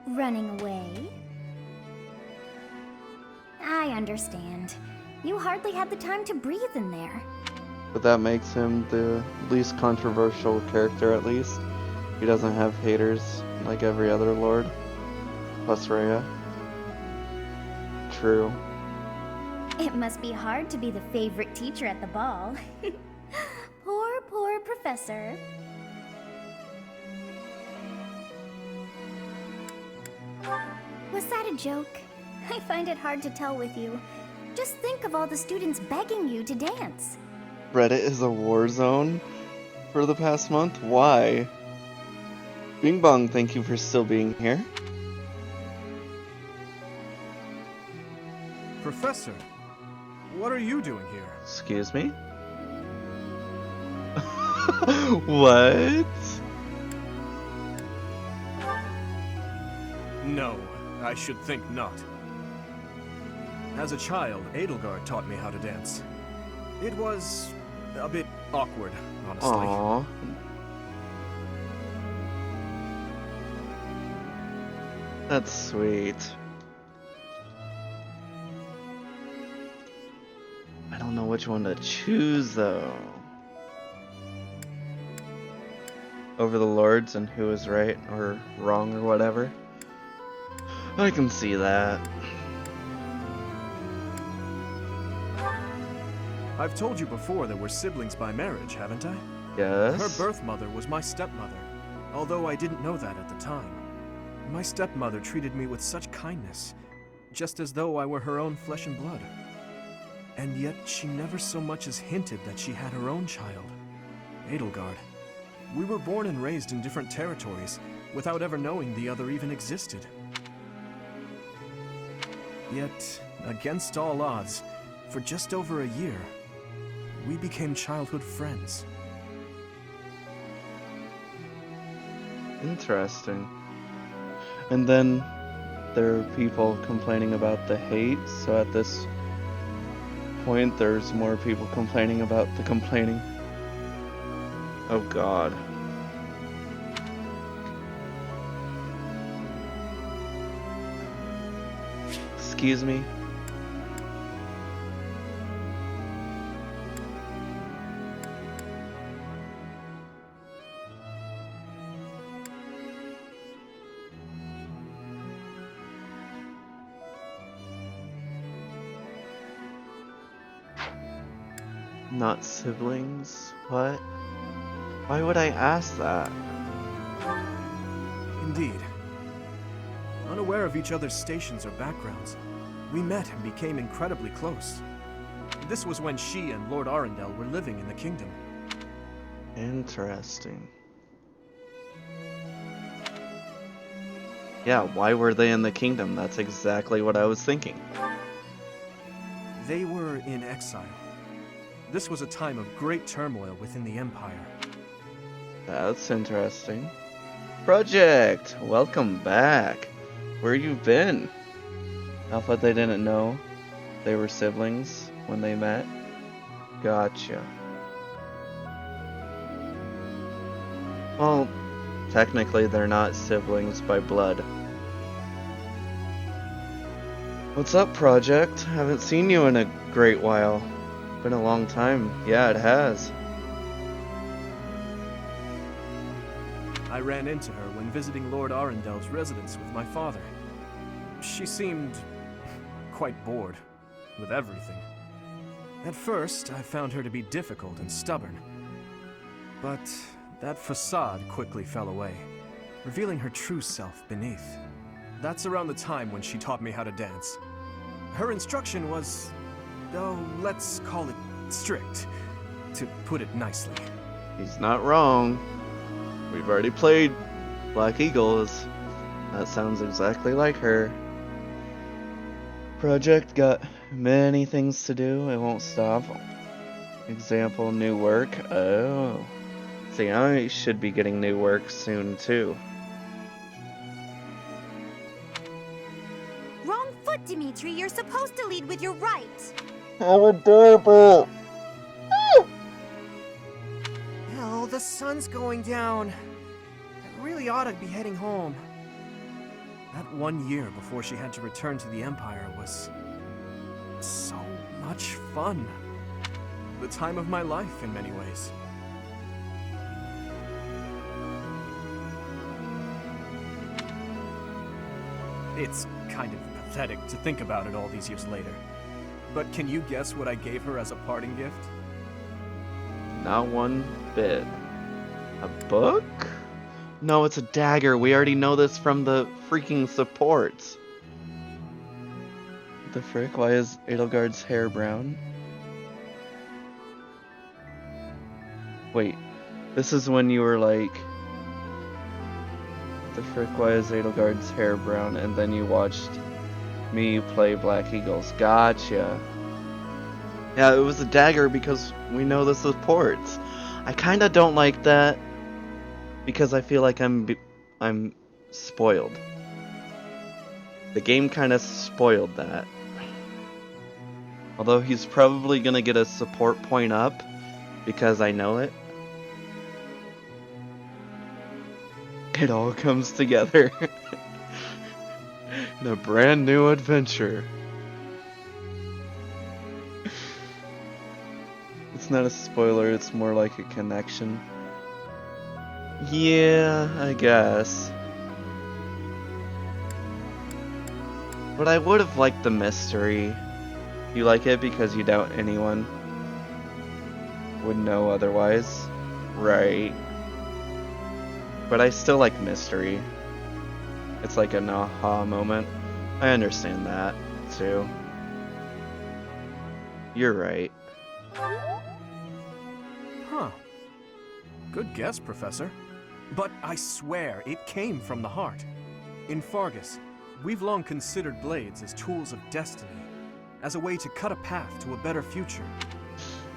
Running away? I understand. You hardly had the time to breathe in there. But that makes him the least controversial character, at least. He doesn't have haters like every other lord. Plus Rhea. True. It must be hard to be the favorite teacher at the ball. Poor professor. Was that a joke? I find it hard to tell with you. Just think of all the students begging you to dance. Reddit is a war zone for the past month? Why? Bing Bong, thank you for still being here. Professor, what are you doing here? Excuse me? What? No, I should think not. As a child, Edelgard taught me how to dance. It was a bit awkward, honestly. Aww. That's sweet. I don't know which one to choose, though. Over the lords and who is right or wrong or whatever. I can see that. I've told you before that we're siblings by marriage, haven't I? Yes. Her birth mother was my stepmother, although I didn't know that at the time. My stepmother treated me with such kindness, just as though I were her own flesh and blood. And yet she never so much as hinted that she had her own child, Edelgard. We were born and raised in different territories, without ever knowing the other even existed. Yet, against all odds, for just over a year, we became childhood friends. Interesting. And then there are people complaining about the hate, so at this point there's more people complaining about the complaining. Oh god. Excuse me? Not siblings? What? Why would I ask that? Indeed. Unaware of each other's stations or backgrounds, we met and became incredibly close. This was when she and Lord Arundel were living in the kingdom. Interesting. Yeah, why were they in the kingdom? That's exactly what I was thinking. They were in exile. This was a time of great turmoil within the Empire. That's interesting. Project! Welcome back. Where you been? I thought they didn't know they were siblings when they met. Gotcha. Well, technically they're not siblings by blood. What's up, Project? Haven't seen you in a great while. Been a long time. Yeah, it has. I ran into her when visiting Lord Arendel's residence with my father. She seemed quite bored with everything. At first, I found her to be difficult and stubborn. But that facade quickly fell away, revealing her true self beneath. That's around the time when she taught me how to dance. Her instruction was, oh, let's call it strict, to put it nicely. He's not wrong. We've already played Black Eagles. That sounds exactly like her. Project got many things to do. It won't stop. Example, new work. Oh. See, I should be getting new work soon, too. Wrong foot, Dimitri. You're supposed to lead with your right. I'm adorable. Hell, the sun's going down. I really ought to be heading home. That 1 year before she had to return to the Empire was so much fun. The time of my life in many ways. It's kind of pathetic to think about it all these years later. But can you guess what I gave her as a parting gift? Not one bit. A book? No, it's a dagger. We already know this from the freaking supports. The frick? Why is Edelgard's hair brown? Wait, this is when you were like... The frick? Why is Edelgard's hair brown? And then you watched me play Black Eagles. Gotcha. Yeah, it was a dagger because we know the supports. I kinda don't like that because I feel like I'm spoiled. The game kinda spoiled that. Although he's probably gonna get a support point up because I know it. It all comes together in a brand new adventure. It's not a spoiler, it's more like a connection. Yeah, I guess. But I would have liked the mystery. You like it because you doubt anyone would know otherwise, right? But I still like mystery. It's like an aha moment. I understand that, too. You're right. Huh. Good guess, Professor. But I swear, it came from the heart. In Fargus, we've long considered blades as tools of destiny, as a way to cut a path to a better future.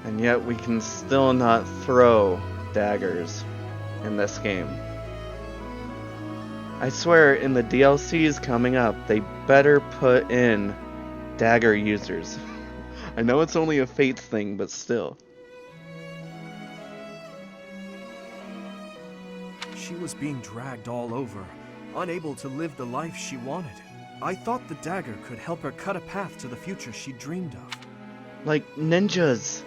And yet we can still not throw daggers in this game. I swear, in the DLCs coming up, they better put in dagger users. I know it's only a Fates thing, but still. She was being dragged all over, unable to live the life she wanted. I thought the dagger could help her cut a path to the future she dreamed of. Like, ninjas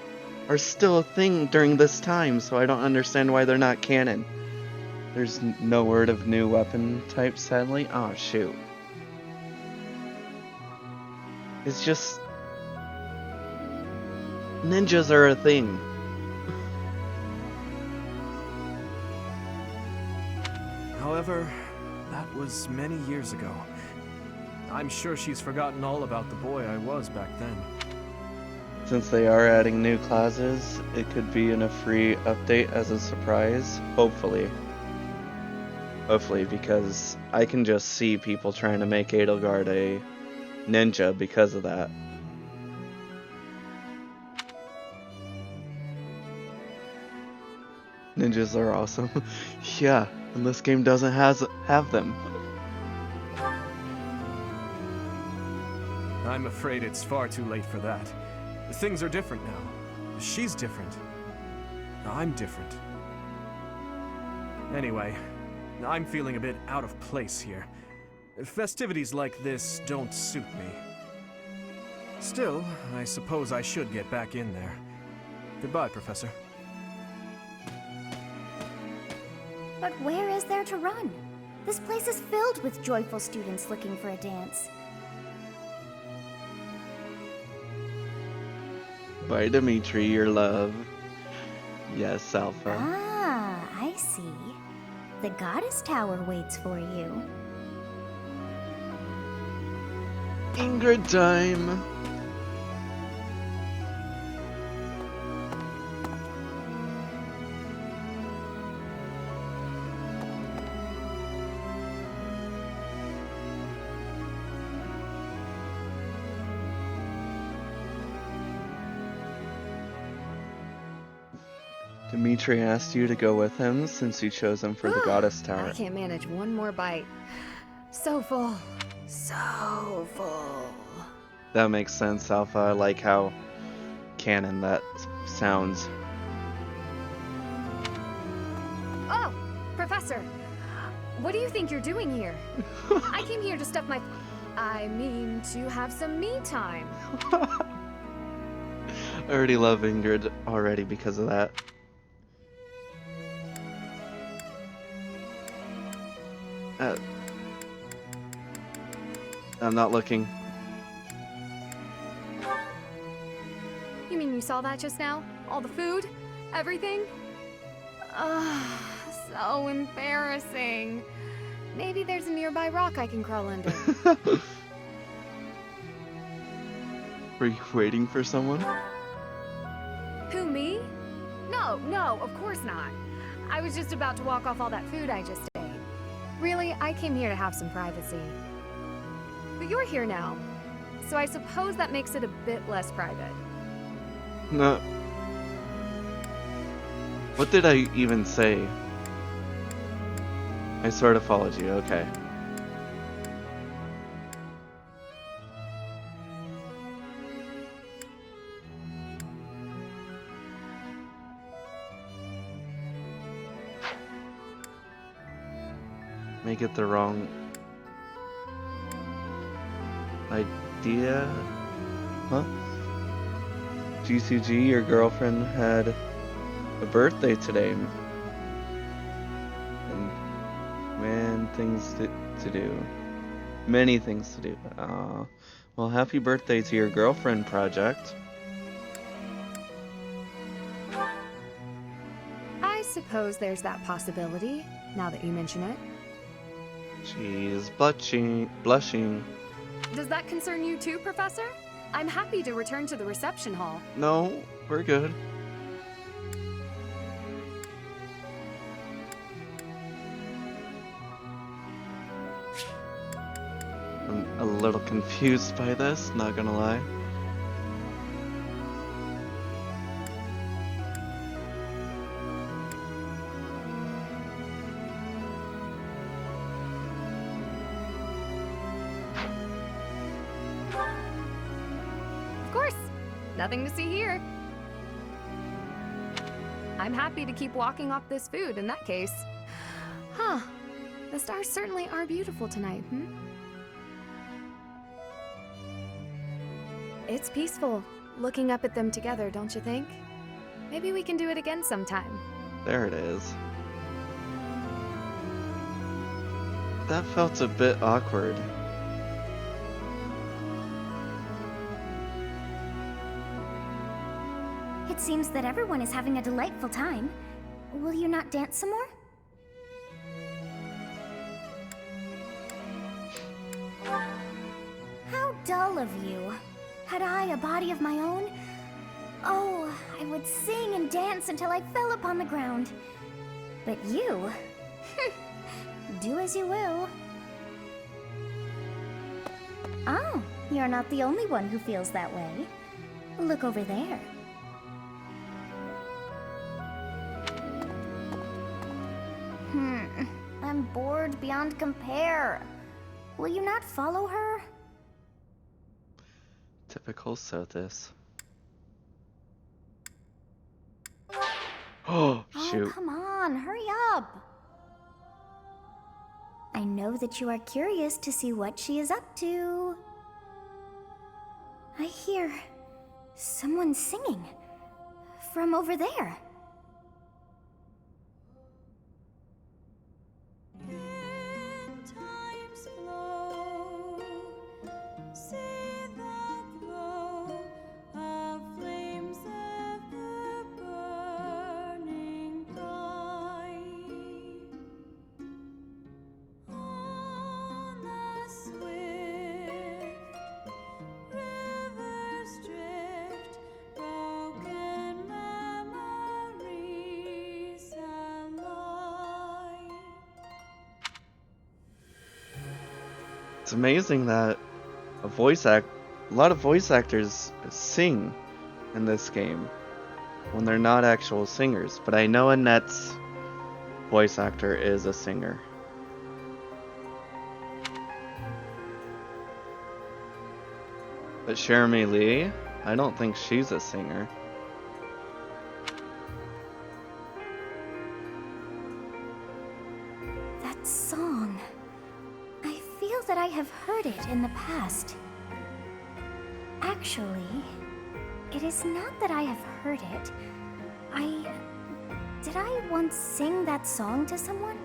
are still a thing during this time, so I don't understand why they're not canon. There's no word of new weapon type, sadly. Oh, shoot. It's just... ninjas are a thing. However, that was many years ago. I'm sure she's forgotten all about the boy I was back then. Since they are adding new classes, it could be in a free update as a surprise, hopefully. Hopefully, because I can just see people trying to make Edelgard a ninja because of that. Ninjas are awesome. Yeah, and this game doesn't have them. I'm afraid it's far too late for that. Things are different now. She's different. I'm different. Anyway, I'm feeling a bit out of place here. Festivities like this don't suit me. Still, I suppose I should get back in there. Goodbye, Professor. But where is there to run? This place is filled with joyful students looking for a dance. Bye, Dimitri, your love. Yes, Alpha. Ah, I see. The Goddess Tower waits for you. Ingrid time! Dimitri asked you to go with him since you chose him for the Goddess Tower. I can't manage one more bite. So full. So full. That makes sense, Alpha. I like how canon that sounds. Oh, Professor. What do you think you're doing here? I came here to stuff my... I mean, to have some me time. I already love Ingrid already because of that. I'm not looking. You mean you saw that just now? All the food? Everything? Ugh, so embarrassing. Maybe there's a nearby rock I can crawl under. Were you waiting for someone? Who, me? No, of course not. I was just about to walk off all that food I just ate. Really, I came here to have some privacy. But you're here now, so I suppose that makes it a bit less private. No. What did I even say? I sort of followed you, okay. May get the wrong idea? Huh? GCG, your girlfriend had a birthday today. And man, things to do. Many things to do. Well, happy birthday to your girlfriend, Project. I suppose there's that possibility, now that you mention it. She's blushing. Does that concern you too, Professor? I'm happy to return to the reception hall. No, we're good. I'm a little confused by this, not gonna lie. Nothing to see here. I'm happy to keep walking off this food in that case. Huh. The stars certainly are beautiful tonight, It's peaceful, looking up at them together, don't you think? Maybe we can do it again sometime. There it is. That felt a bit awkward. It seems that everyone is having a delightful time. Will you not dance some more? How dull of you. Had I a body of my own? Oh, I would sing and dance until I fell upon the ground. But you... do as you will. Oh, you're not the only one who feels that way. Look over there. bored beyond compare. Will you not follow her? Typical Sothis. Oh, shoot. Oh, come on, hurry up. I know that you are curious to see what she is up to. I hear someone singing from over there. It's amazing that a lot of voice actors sing in this game when they're not actual singers, but I know Annette's voice actor is a singer. But Jeremy Lee, I don't think she's a singer. That song. I feel that I have heard it in the past. Actually, it is not that I have heard it. Did I once sing that song to someone?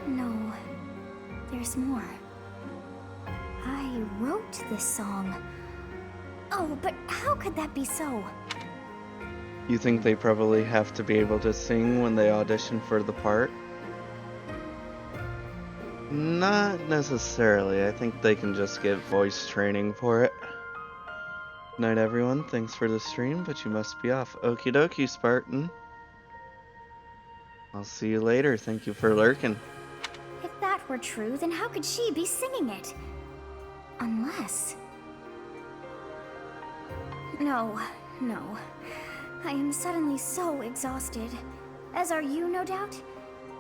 No, there's more. I wrote this song. Oh, but how could that be so? You think they probably have to be able to sing when they audition for the part? Not necessarily. I think they can just get voice training for it. Night everyone, thanks for the stream, but you must be off. Okie dokie, Spartan. I'll see you later. Thank you for lurking. If that were true, then how could she be singing it? Unless... No. I am suddenly so exhausted. As are you, no doubt?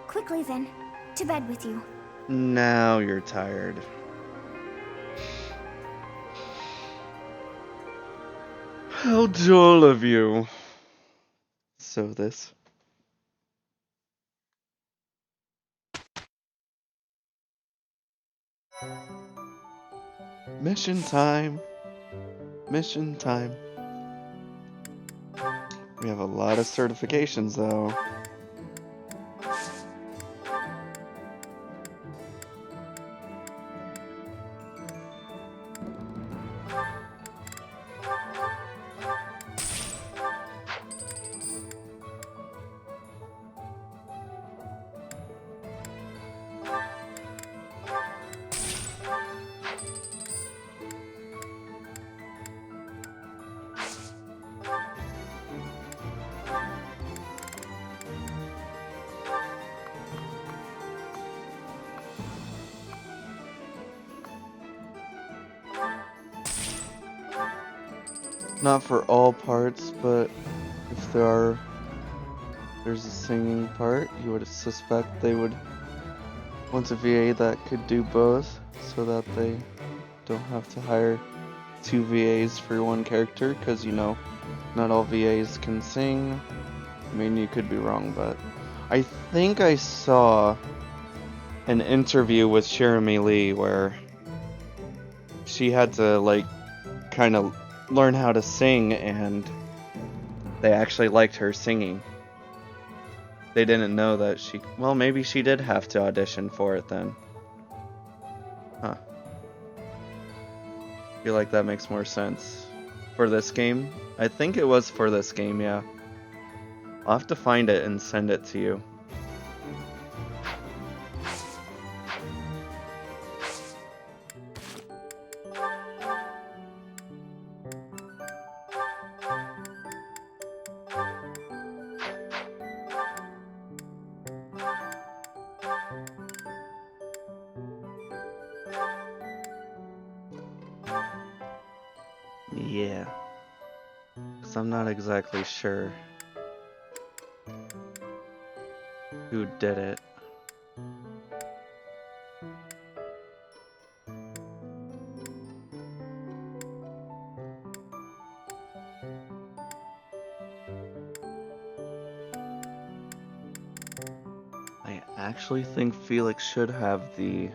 Quickly then, to bed with you. Now you're tired. How dull of you. So this. Mission time. Mission time. We have a lot of certifications though. Not for all parts, but if there's a singing part, you would suspect they would want a VA that could do both, so that they don't have to hire 2 VAs for one character, because you know, not all VAs can sing. I mean, you could be wrong, but I think I saw an interview with Jeremy Lee where she had to like kind of learn how to sing, and they actually liked her singing. They didn't know that well, maybe she did have to audition for it then. Huh. I feel like that makes more sense. For this game? I think it was for this game, yeah. I'll have to find it and send it to you. Yeah. 'Cause I'm not exactly sure who did it. actually think Felix should have the...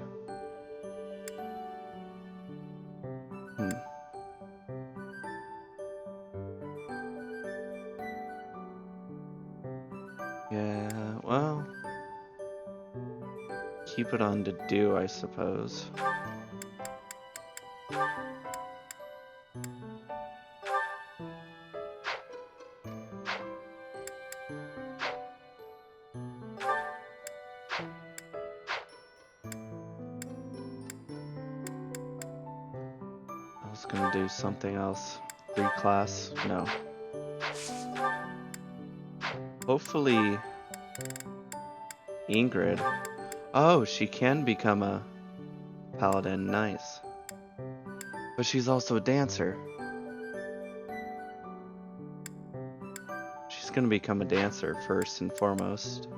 Yeah, well... Keep it on to do, I suppose. I was gonna do something else. Reclass? No. Hopefully... Ingrid. Oh, she can become a paladin. Nice. But she's also a dancer. She's gonna become a dancer first and foremost.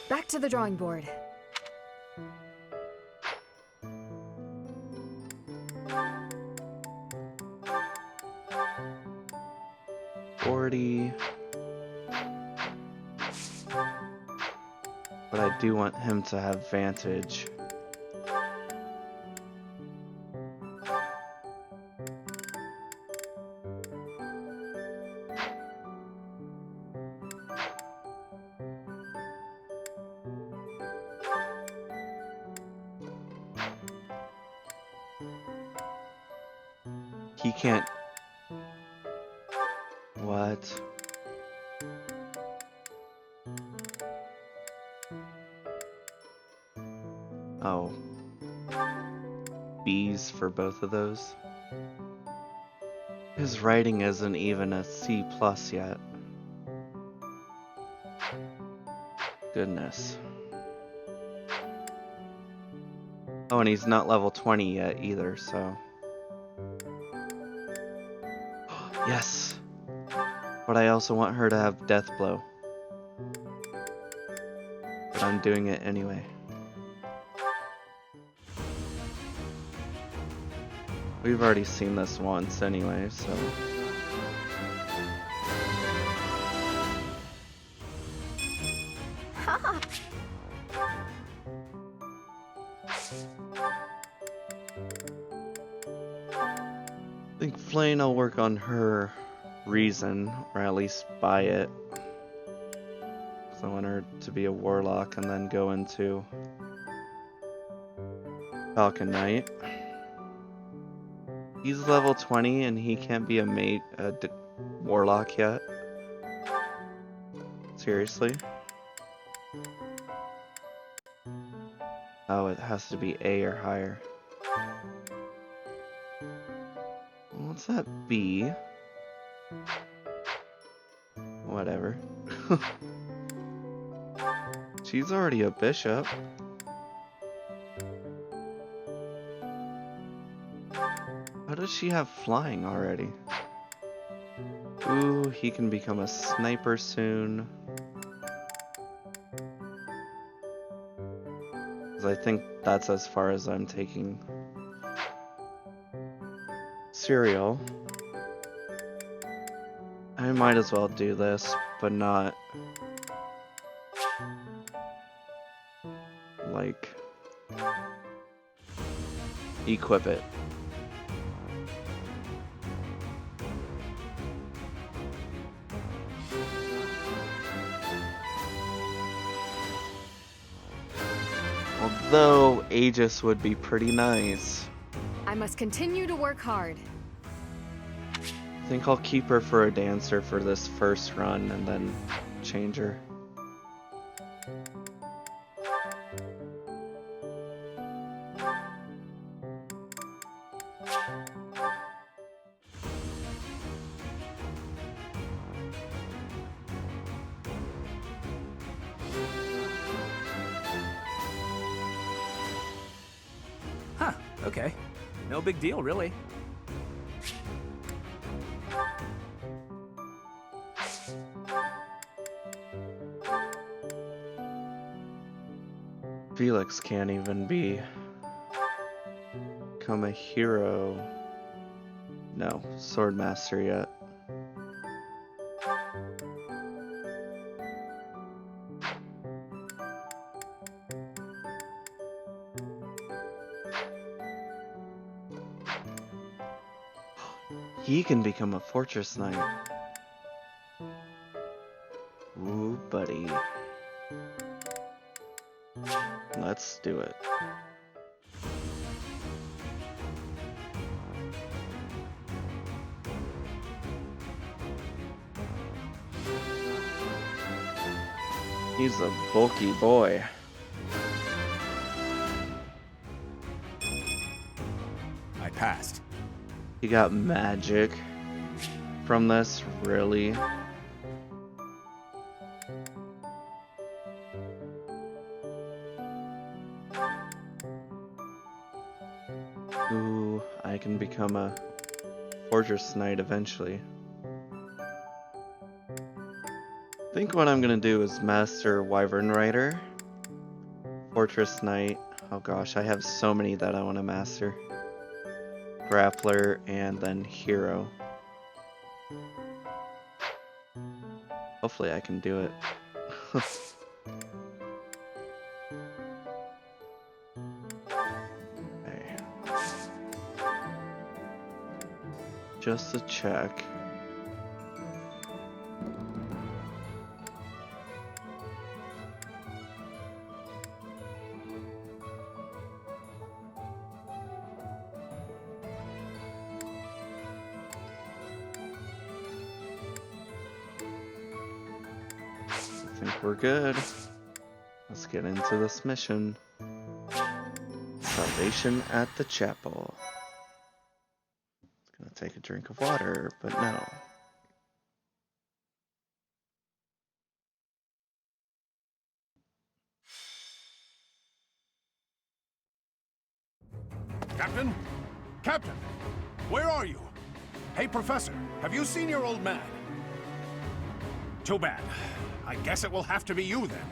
Back to the drawing board. But I do want him to have Vantage. He can't... What? Oh. B's for both of those? His writing isn't even a C+ yet. Goodness. Oh, and he's not level 20 yet either, so... Yes! But I also want her to have Death Blow. But I'm doing it anyway. We've already seen this once anyway, so... I think Flayn will work on her reason, or at least buy it. So I want her to be a warlock and then go into Falcon Knight. He's level 20 and he can't be a warlock yet. Seriously? Oh, it has to be A or higher. What's that B? Whatever. She's already a bishop. How does she have flying already? Ooh, he can become a sniper soon. 'Cause I think that's as far as I'm taking Cereal. I might as well do this, but not like equip it. Although Aegis would be pretty nice. I must continue to work hard. I think I'll keep her for a dancer for this first run and then change her. Huh, okay. No big deal, really. Felix can't even be become a hero. No, sword master yet. He can become a fortress knight. Ooh, buddy. Let's do it. He's a bulky boy. I passed. He got magic from this, really? Ooh, I can become a fortress knight eventually. I think what I'm gonna do is master Wyvern Rider, Fortress Knight. Oh gosh, I have so many that I want to master. Grappler, and then Hero. Hopefully I can do it. Okay. Just to check. I think we're good. Let's get into this mission. Salvation at the chapel. It's gonna take a drink of water, but no. Captain? Captain! Where are you? Hey, Professor, have you seen your old man? Too bad. I guess it will have to be you then.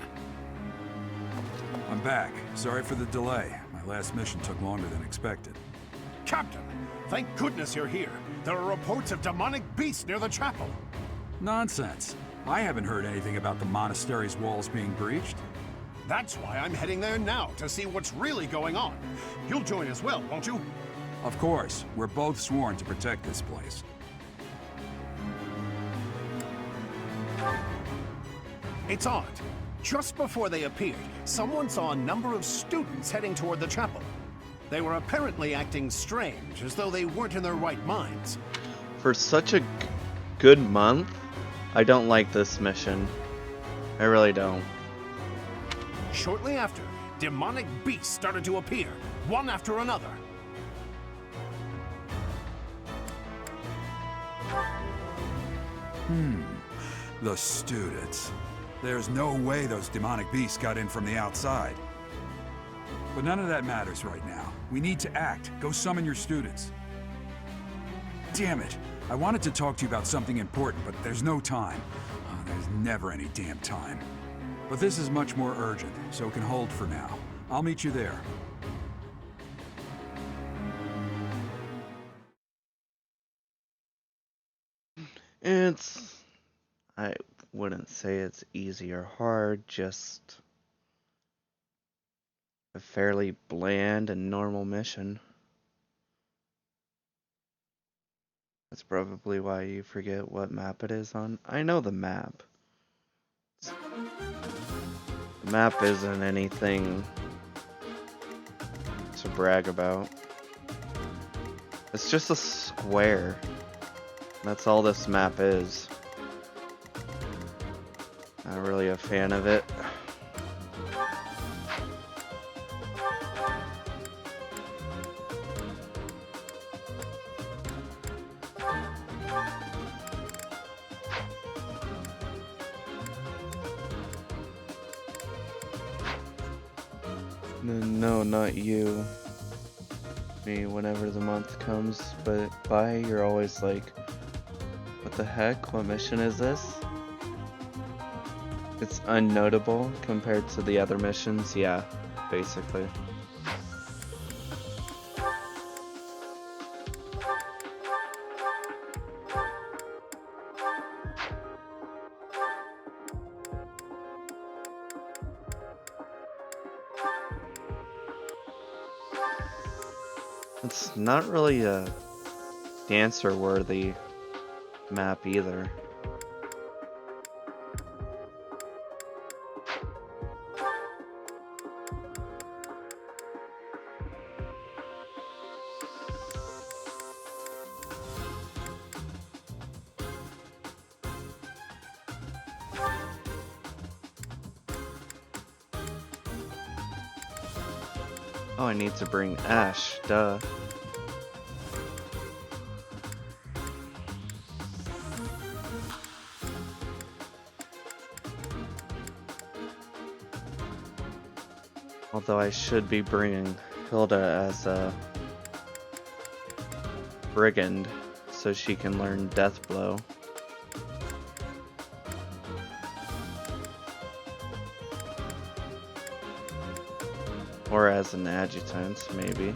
I'm back. Sorry for the delay. My last mission took longer than expected. Captain, thank goodness you're here. There are reports of demonic beasts near the chapel. Nonsense. I haven't heard anything about the monastery's walls being breached. That's why I'm heading there now, to see what's really going on. You'll join as well, won't you? Of course. We're both sworn to protect this place. It's odd. Just before they appeared, someone saw a number of students heading toward the chapel. They were apparently acting strange, as though they weren't in their right minds. For such a good month, I don't like this mission. I really don't. Shortly after, demonic beasts started to appear, one after another. The students. There's no way those demonic beasts got in from the outside. But none of that matters right now. We need to act. Go summon your students. Damn it. I wanted to talk to you about something important, but there's no time. Oh, there's never any damn time. But this is much more urgent, so it can hold for now. I'll meet you there. I wouldn't say it's easy or hard, just a fairly bland and normal mission. That's probably why you forget what map it is on. I know the map. The map isn't anything to brag about. It's just a square. That's all this map is. Not really a fan of it. No, not you. Me, whenever the month comes, but by you're always like, what the heck? What mission is this? It's unnotable compared to the other missions, yeah, basically. It's not really a dancer-worthy map either. Oh, I need to bring Ash, duh. Although I should be bringing Hilda as a brigand so she can learn Death Blow. Or as an adjutant, maybe.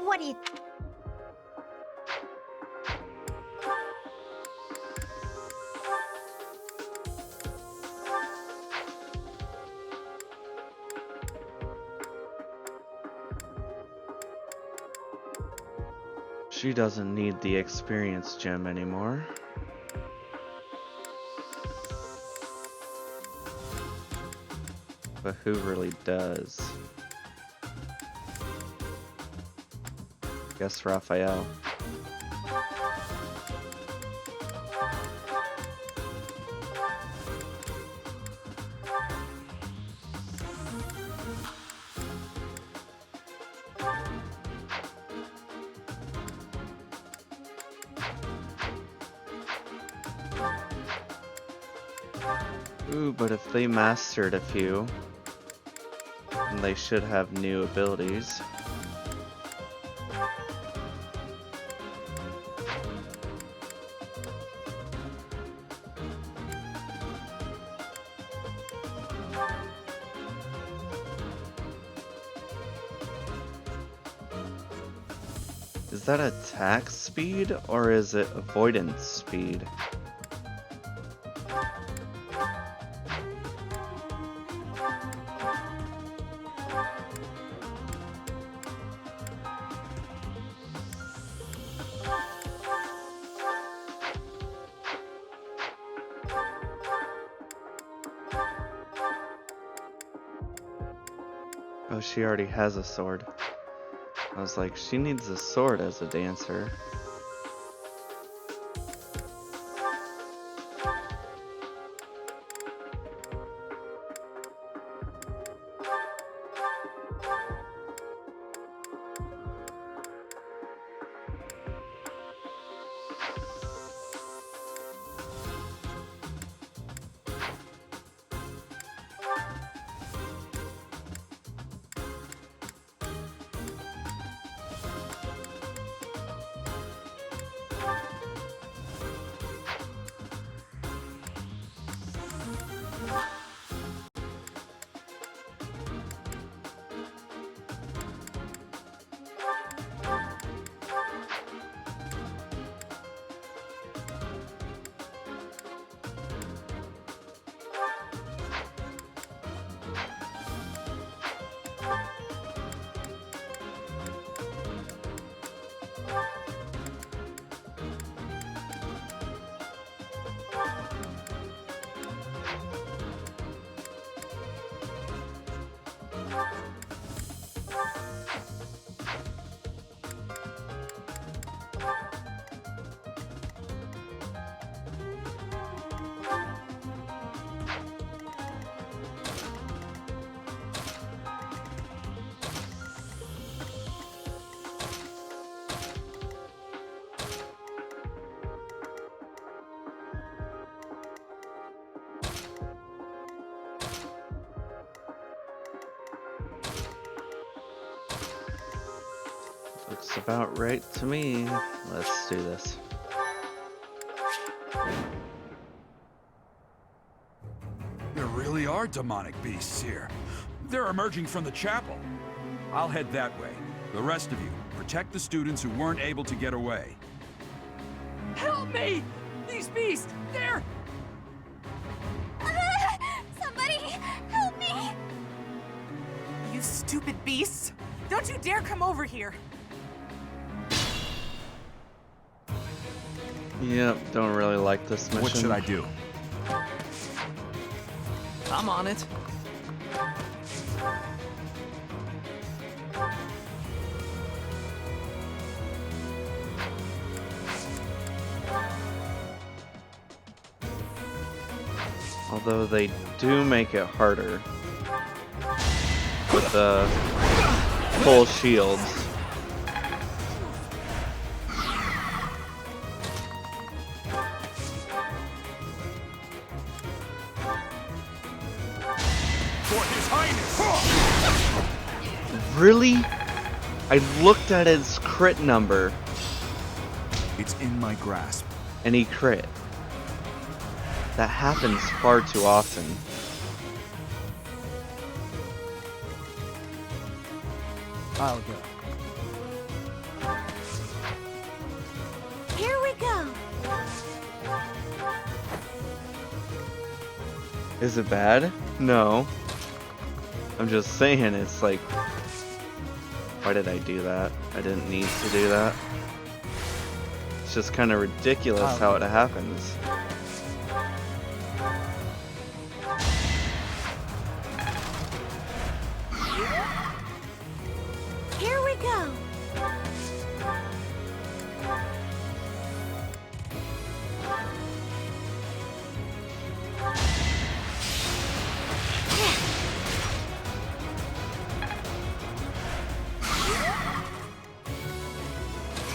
What do you... She doesn't need the experience gem anymore. But who really does? Guess Raphael. Ooh, but if they mastered a few, then they should have new abilities. Is that attack speed or is it avoidance speed? Oh, she already has a sword. I was like, she needs a sword as a dancer. Looks about right to me. Let's do this. There really are demonic beasts here. They're emerging from the chapel. I'll head that way. The rest of you, protect the students who weren't able to get away. Help me! These beasts, they're... Somebody, help me! You stupid beasts! Don't you dare come over here! Yep, don't really like this mission. What should I do? I'm on it. Although they do make it harder with the full shields. For His Highness! Really? I looked at his crit number. It's in my grasp. And he crit. That happens far too often. I'll go. Here we go. Is it bad? No. I'm just saying, it's like, why did I do that? I didn't need to do that. It's just kind of ridiculous how it happens. Here we go.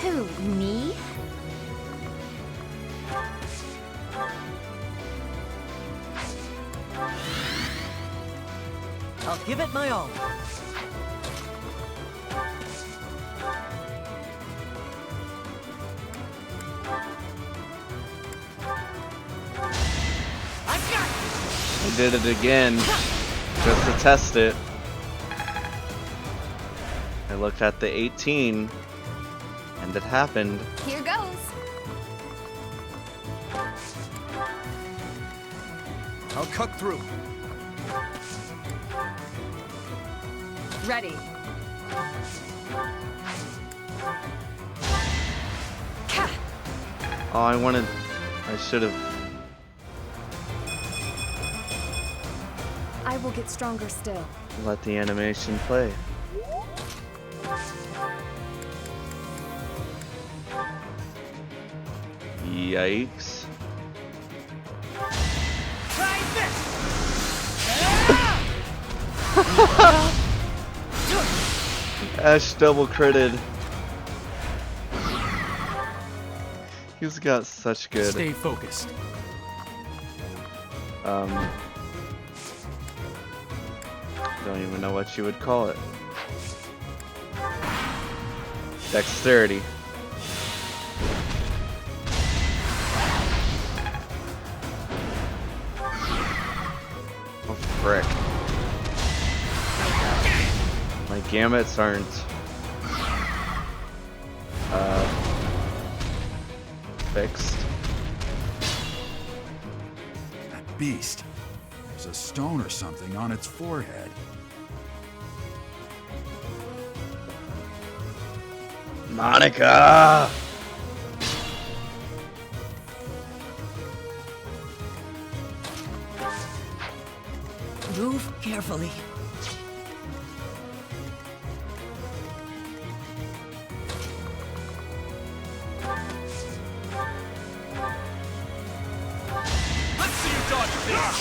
Who, me? I'll give it my all. I did it again, just to test it. I looked at the 18, and it happened. Here goes. I'll cut through. Ready. Oh, I should have. I will get stronger still. Let the animation play. Yikes. Try this! Ash double critted. He's got such good. Stay focused. Don't even know what you would call it. Dexterity. Oh, frick. My gamuts aren't fixed. That beast. There's a stone or something on its forehead. Monica! Move carefully. Let's see you dodge this!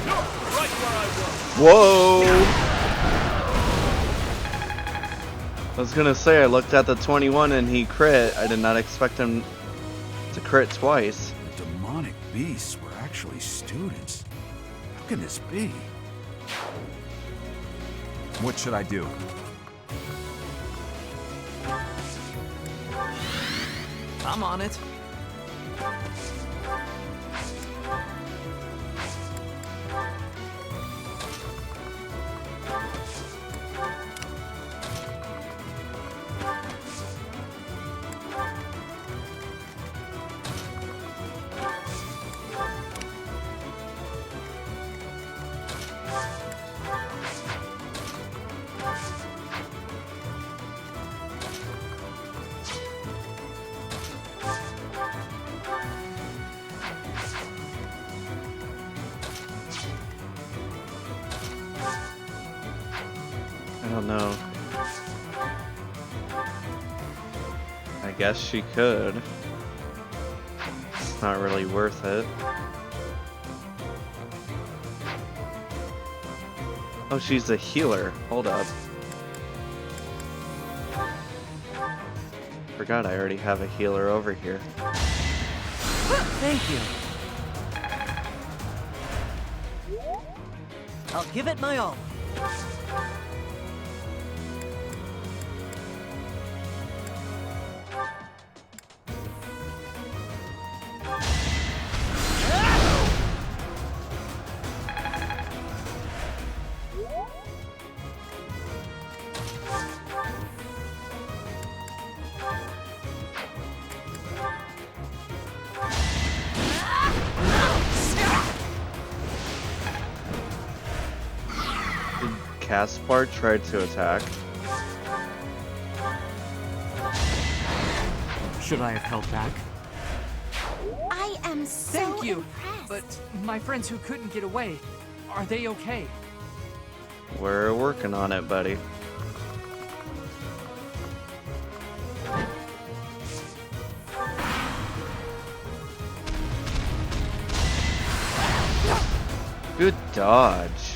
You're right where I was! Whoa! I was gonna say, I looked at the 21 and he crit. I did not expect him to crit twice. The demonic beasts were actually students. How can this be? What should I do? I'm on it. I don't know. I guess she could. It's not really worth it. Oh, she's a healer. Hold up. Forgot I already have a healer over here. Thank you. I'll give it my all. Caspar tried to attack. Should I have held back? I am so Thank you. impressed. But my friends who couldn't get away, are they okay? We're working on it, buddy. Good dodge.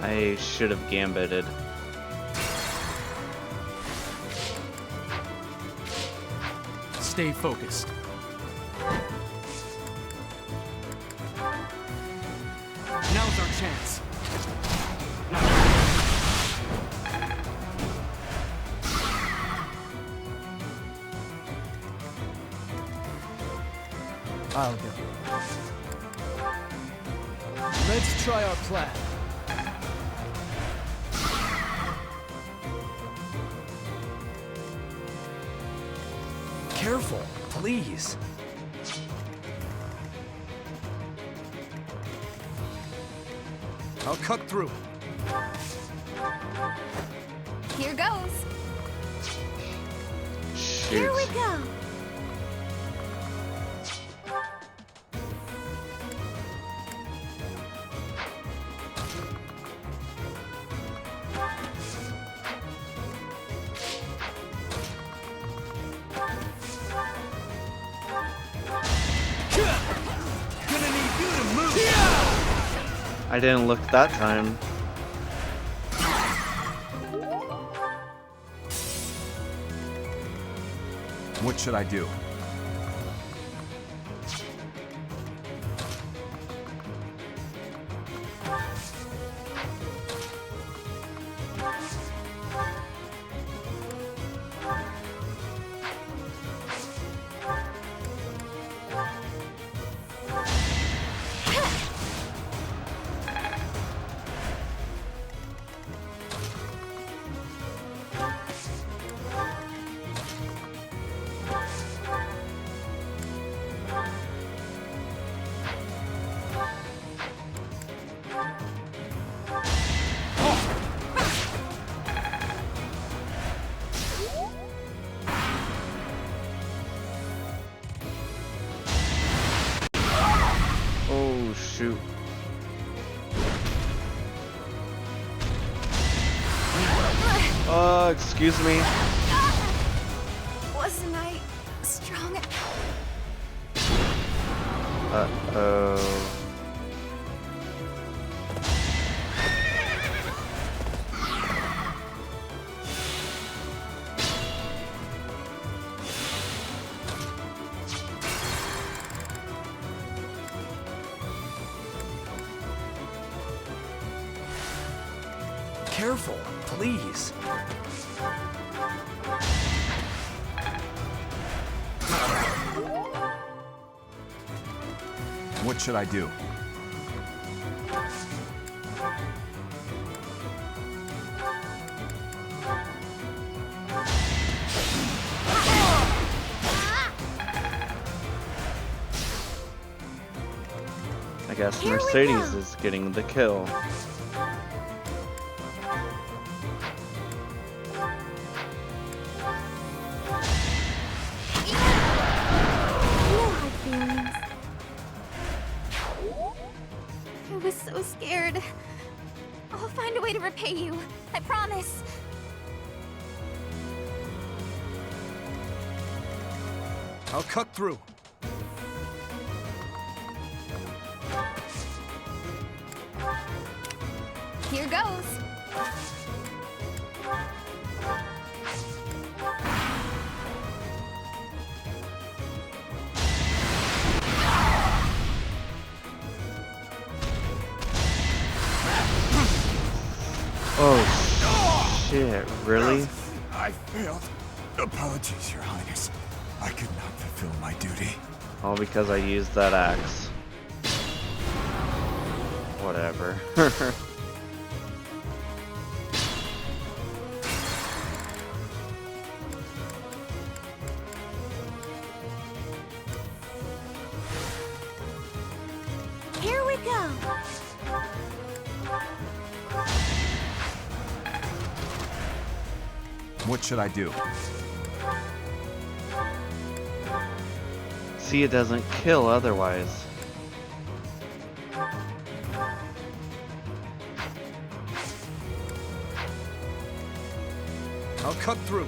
I should have gambited. Stay focused. Now's our chance. I'll go. Let's try our plan. Careful, please. I'll cut through. Here goes. Shoot. Here we go. I didn't look that time. What should I do? shoot. Excuse me. Wasn't I strong? Uh-oh. Careful, please. What should I do? I guess Mercedes is getting the kill. I was so scared. I'll find a way to repay you. I promise. I'll cut through. Here goes. Oh, shit, really? I failed. Apologies, Your Highness. I could not fulfill my duty. All because I used that axe. Whatever. Here we go. What should I do? See, it doesn't kill otherwise. I'll cut through.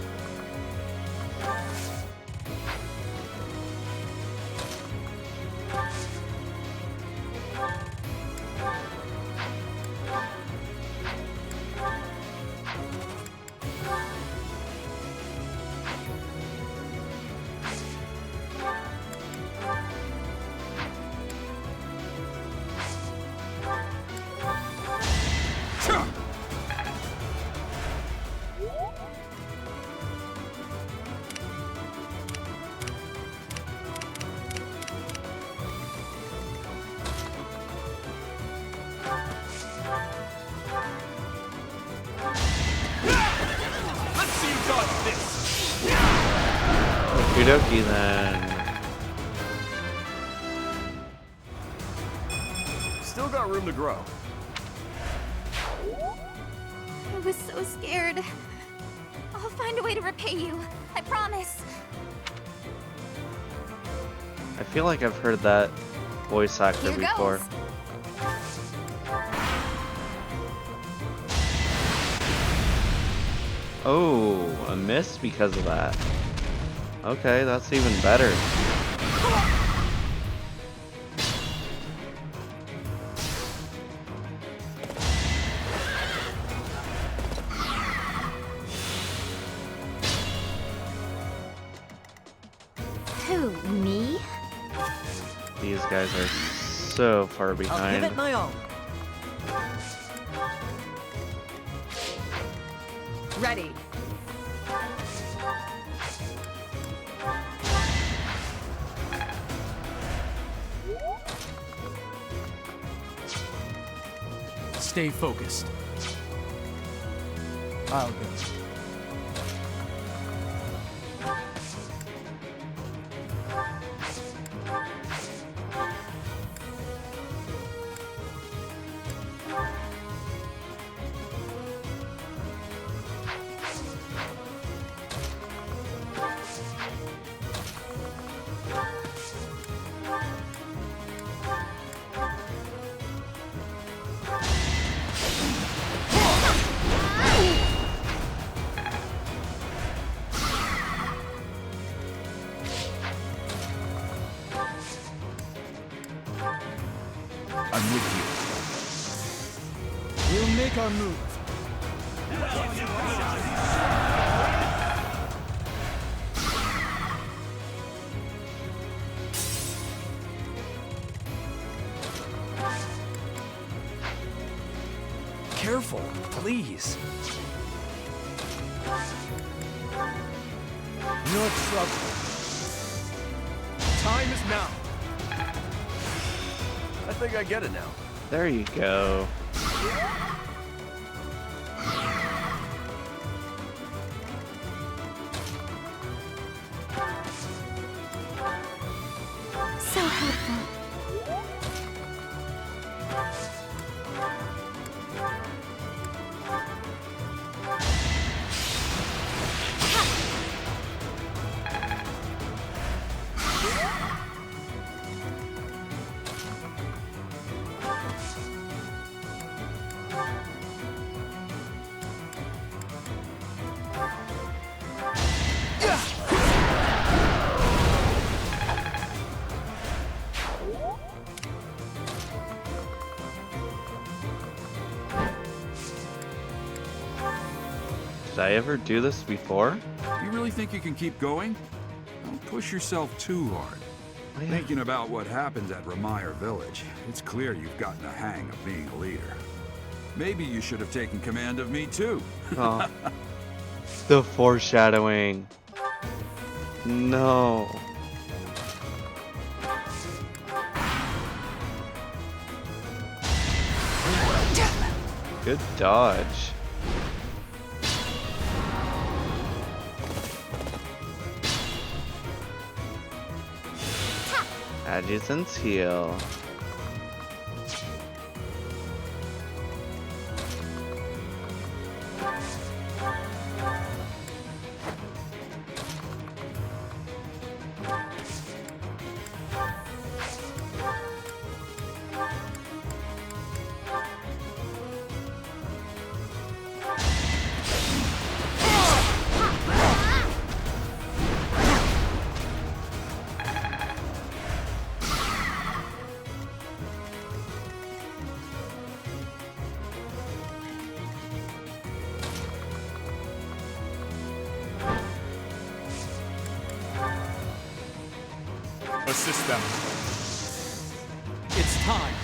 Okie dokie then. Still got room to grow. I was so scared. I'll find a way to repay you. I promise. I feel like I've heard that voice actor Here before. goes. Oh, a miss because of that. Okay, that's even better. Who, me? These guys are so far I'll give behind. it my all. Ready. Stay focused. I'll go. I'm with you. We'll make our move. Careful, please. No trouble. Time is now. I think I get it now. There you go. So helpful. Did I ever do this before? You really think you can keep going? Don't push yourself too hard. Thinking about what happens at Ramire Village, it's clear you've gotten the hang of being a leader. Maybe you should have taken command of me too. Oh. The foreshadowing. No. Good dodge. Adjutant's heal. Assist them. It's time.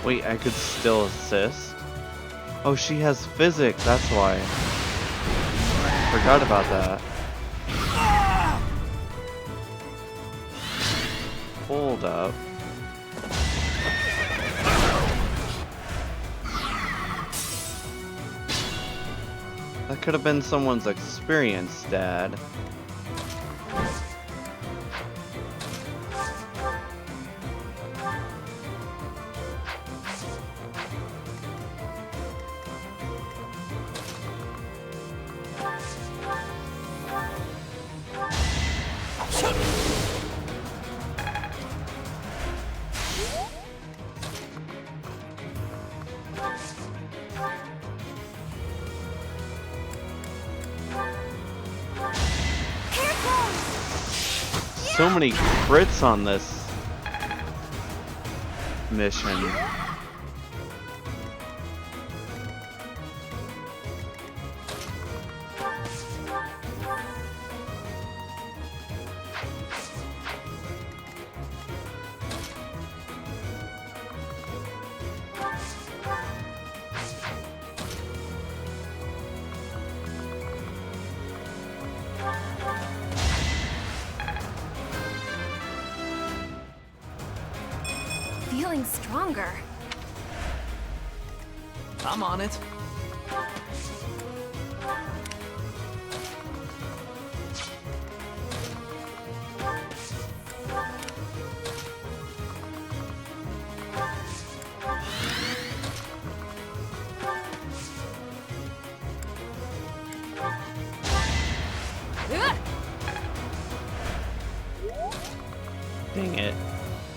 Wait, I could still assist? Oh, she has physics, that's why. Forgot about that. Hold up. That could have been someone's experience, Dad. So many crits on this mission. Feeling stronger. I'm on it.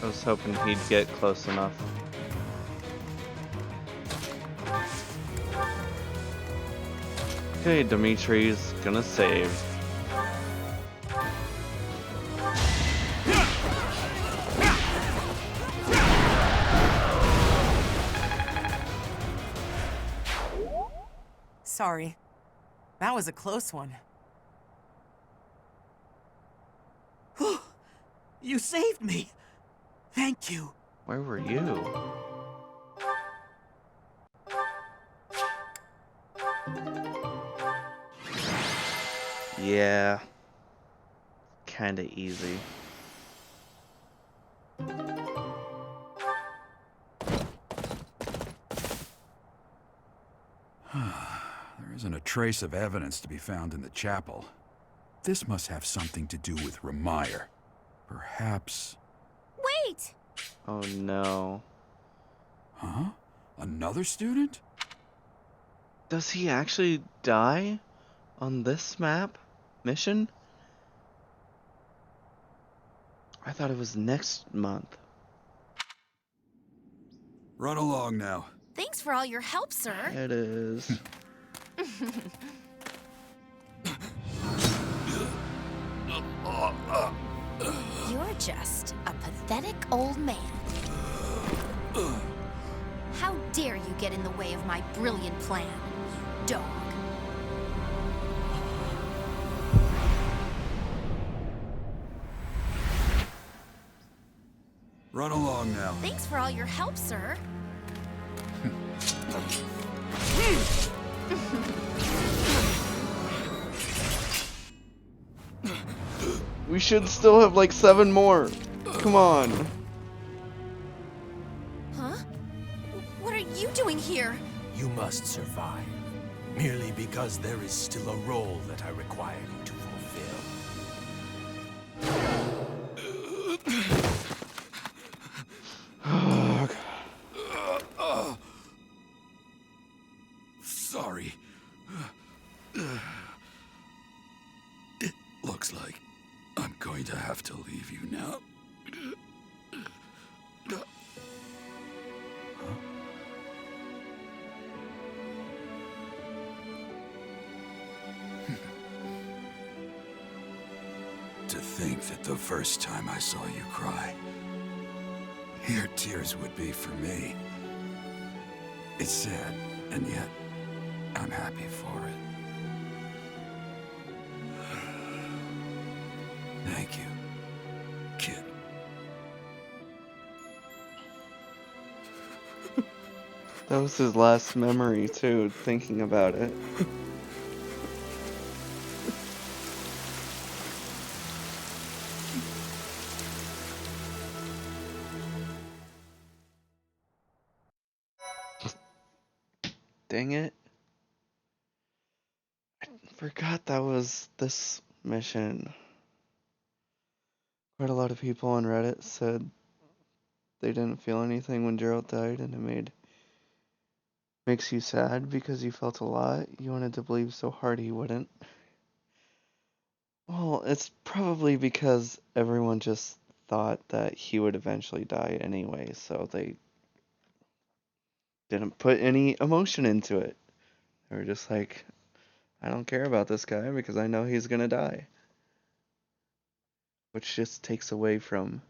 I was hoping he'd get close enough. Okay, Dimitri's gonna save. Sorry. That was a close one. You saved me! Thank you. Where were you? Yeah. Kinda easy. There isn't a trace of evidence to be found in the chapel. This must have something to do with Ramire. Perhaps... Wait! Oh no. Huh? Another student? Does he actually die on this map mission? I thought it was next month. Run along now. Thanks for all your help, sir. It is. You're just a pathetic old man. How dare you get in the way of my brilliant plan, you dog. Run along now. Thanks for all your help, sir. We should still have like 7 more. Come on. Huh? What are you doing here? You must survive, merely because there is still a role that I require you to fulfill. Sorry. It looks like I'm going to have to leave you now. To think that the first time I saw you cry, your tears would be for me. It's sad, and yet I'm happy for it. Thank you, kid. That was his last memory too, thinking about it. Dang it. I forgot that was this mission. Quite a lot of people on Reddit said they didn't feel anything when Gerald died, and it makes you sad because you felt a lot. You wanted to believe so hard he wouldn't. Well, it's probably because everyone just thought that he would eventually die anyway, so they didn't put any emotion into it. They were just like, I don't care about this guy because I know he's gonna die. Which just takes away from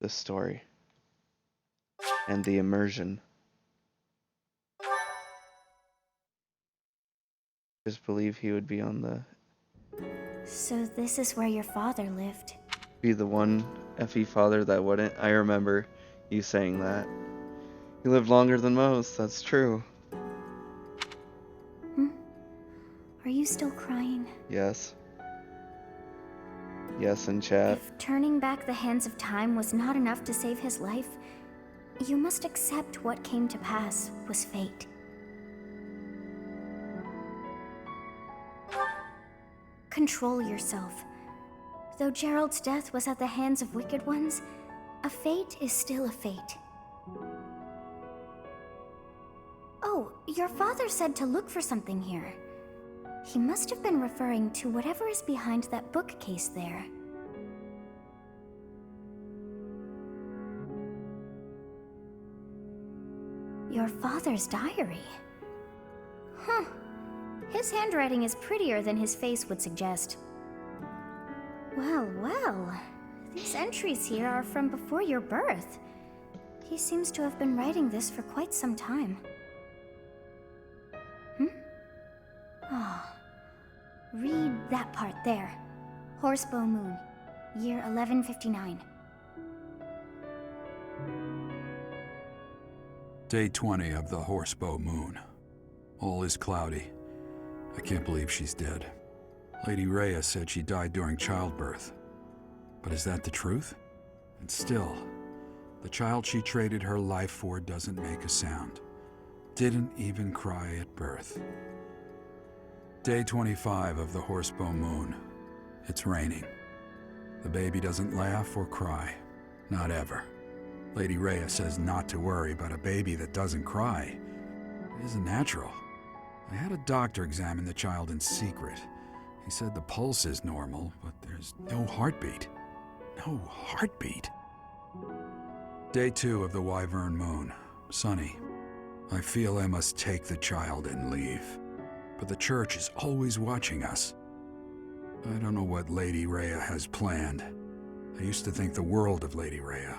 the story and the immersion. Just believe he would be on the... So this is where your father lived. Be the one FE father that wouldn't. I remember you saying that. He lived longer than most, that's true. Are you still crying? Yes. Yes, in chat. If turning back the hands of time was not enough to save his life, you must accept what came to pass was fate. Control yourself. Though Gerald's death was at the hands of wicked ones, a fate is still a fate. Oh, your father said to look for something here. He must have been referring to whatever is behind that bookcase there. Your father's diary. Huh. His handwriting is prettier than his face would suggest. Well, well. These entries here are from before your birth. He seems to have been writing this for quite some time. Ah. Read that part there. Horsebow Moon, year 1159. Day 20 of the Horsebow Moon. All is cloudy. I can't believe she's dead. Lady Rhea said she died during childbirth. But is that the truth? And still, the child she traded her life for doesn't make a sound. Didn't even cry at birth. Day 25 of the Horsebow Moon. It's raining. The baby doesn't laugh or cry. Not ever. Lady Rhea says not to worry about a baby that doesn't cry. It isn't natural. I had a doctor examine the child in secret. He said the pulse is normal, but there's no heartbeat. No heartbeat. Day 2 of the Wyvern Moon. Sunny. I feel I must take the child and leave. But the church is always watching us. I don't know what Lady Rhea has planned. I used to think the world of Lady Rhea.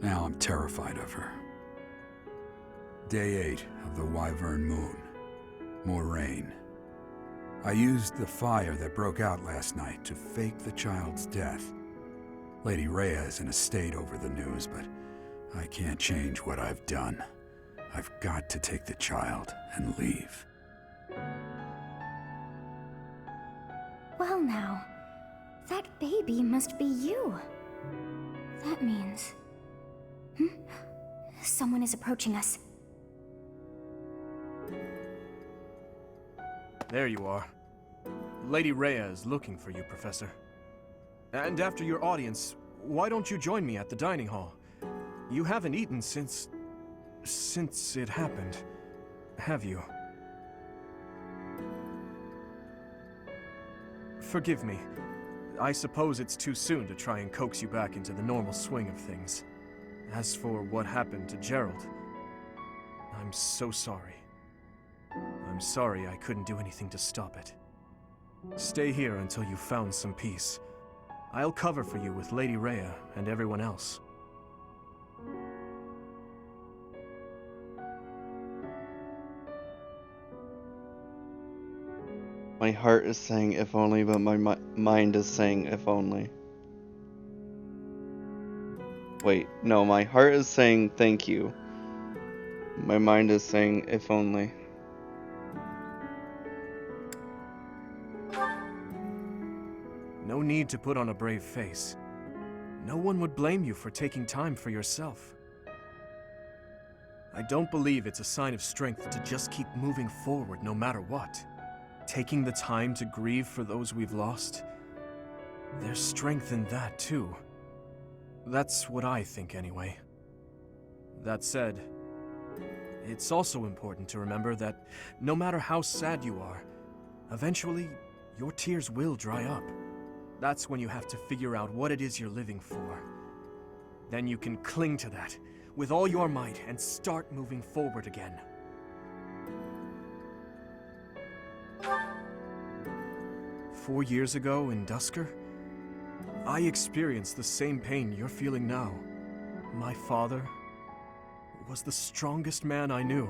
Now I'm terrified of her. Day 8 of the Wyvern Moon. More rain. I used the fire that broke out last night to fake the child's death. Lady Rhea is in a state over the news, but I can't change what I've done. I've got to take the child and leave. Well now, that baby must be you. That means... Someone is approaching us. There you are. Lady Rhea is looking for you, Professor. And after your audience, why don't you join me at the dining hall? You haven't eaten since it happened, have you? Forgive me. I suppose it's too soon to try and coax you back into the normal swing of things. As for what happened to Gerald, I'm so sorry. I'm sorry I couldn't do anything to stop it. Stay here until you've found some peace. I'll cover for you with Lady Rhea and everyone else. My heart is saying if only, but my mind is saying if only. Wait, no, my heart is saying thank you. My mind is saying if only. No need to put on a brave face. No one would blame you for taking time for yourself. I don't believe it's a sign of strength to just keep moving forward no matter what. Taking the time to grieve for those we've lost. There's strength in that too. That's what I think anyway. That said, it's also important to remember that no matter how sad you are, eventually your tears will dry up. That's when you have to figure out what it is you're living for. Then you can cling to that with all your might and start moving forward again. "4 years ago in Dusker, I experienced the same pain you're feeling now. My father was the strongest man I knew,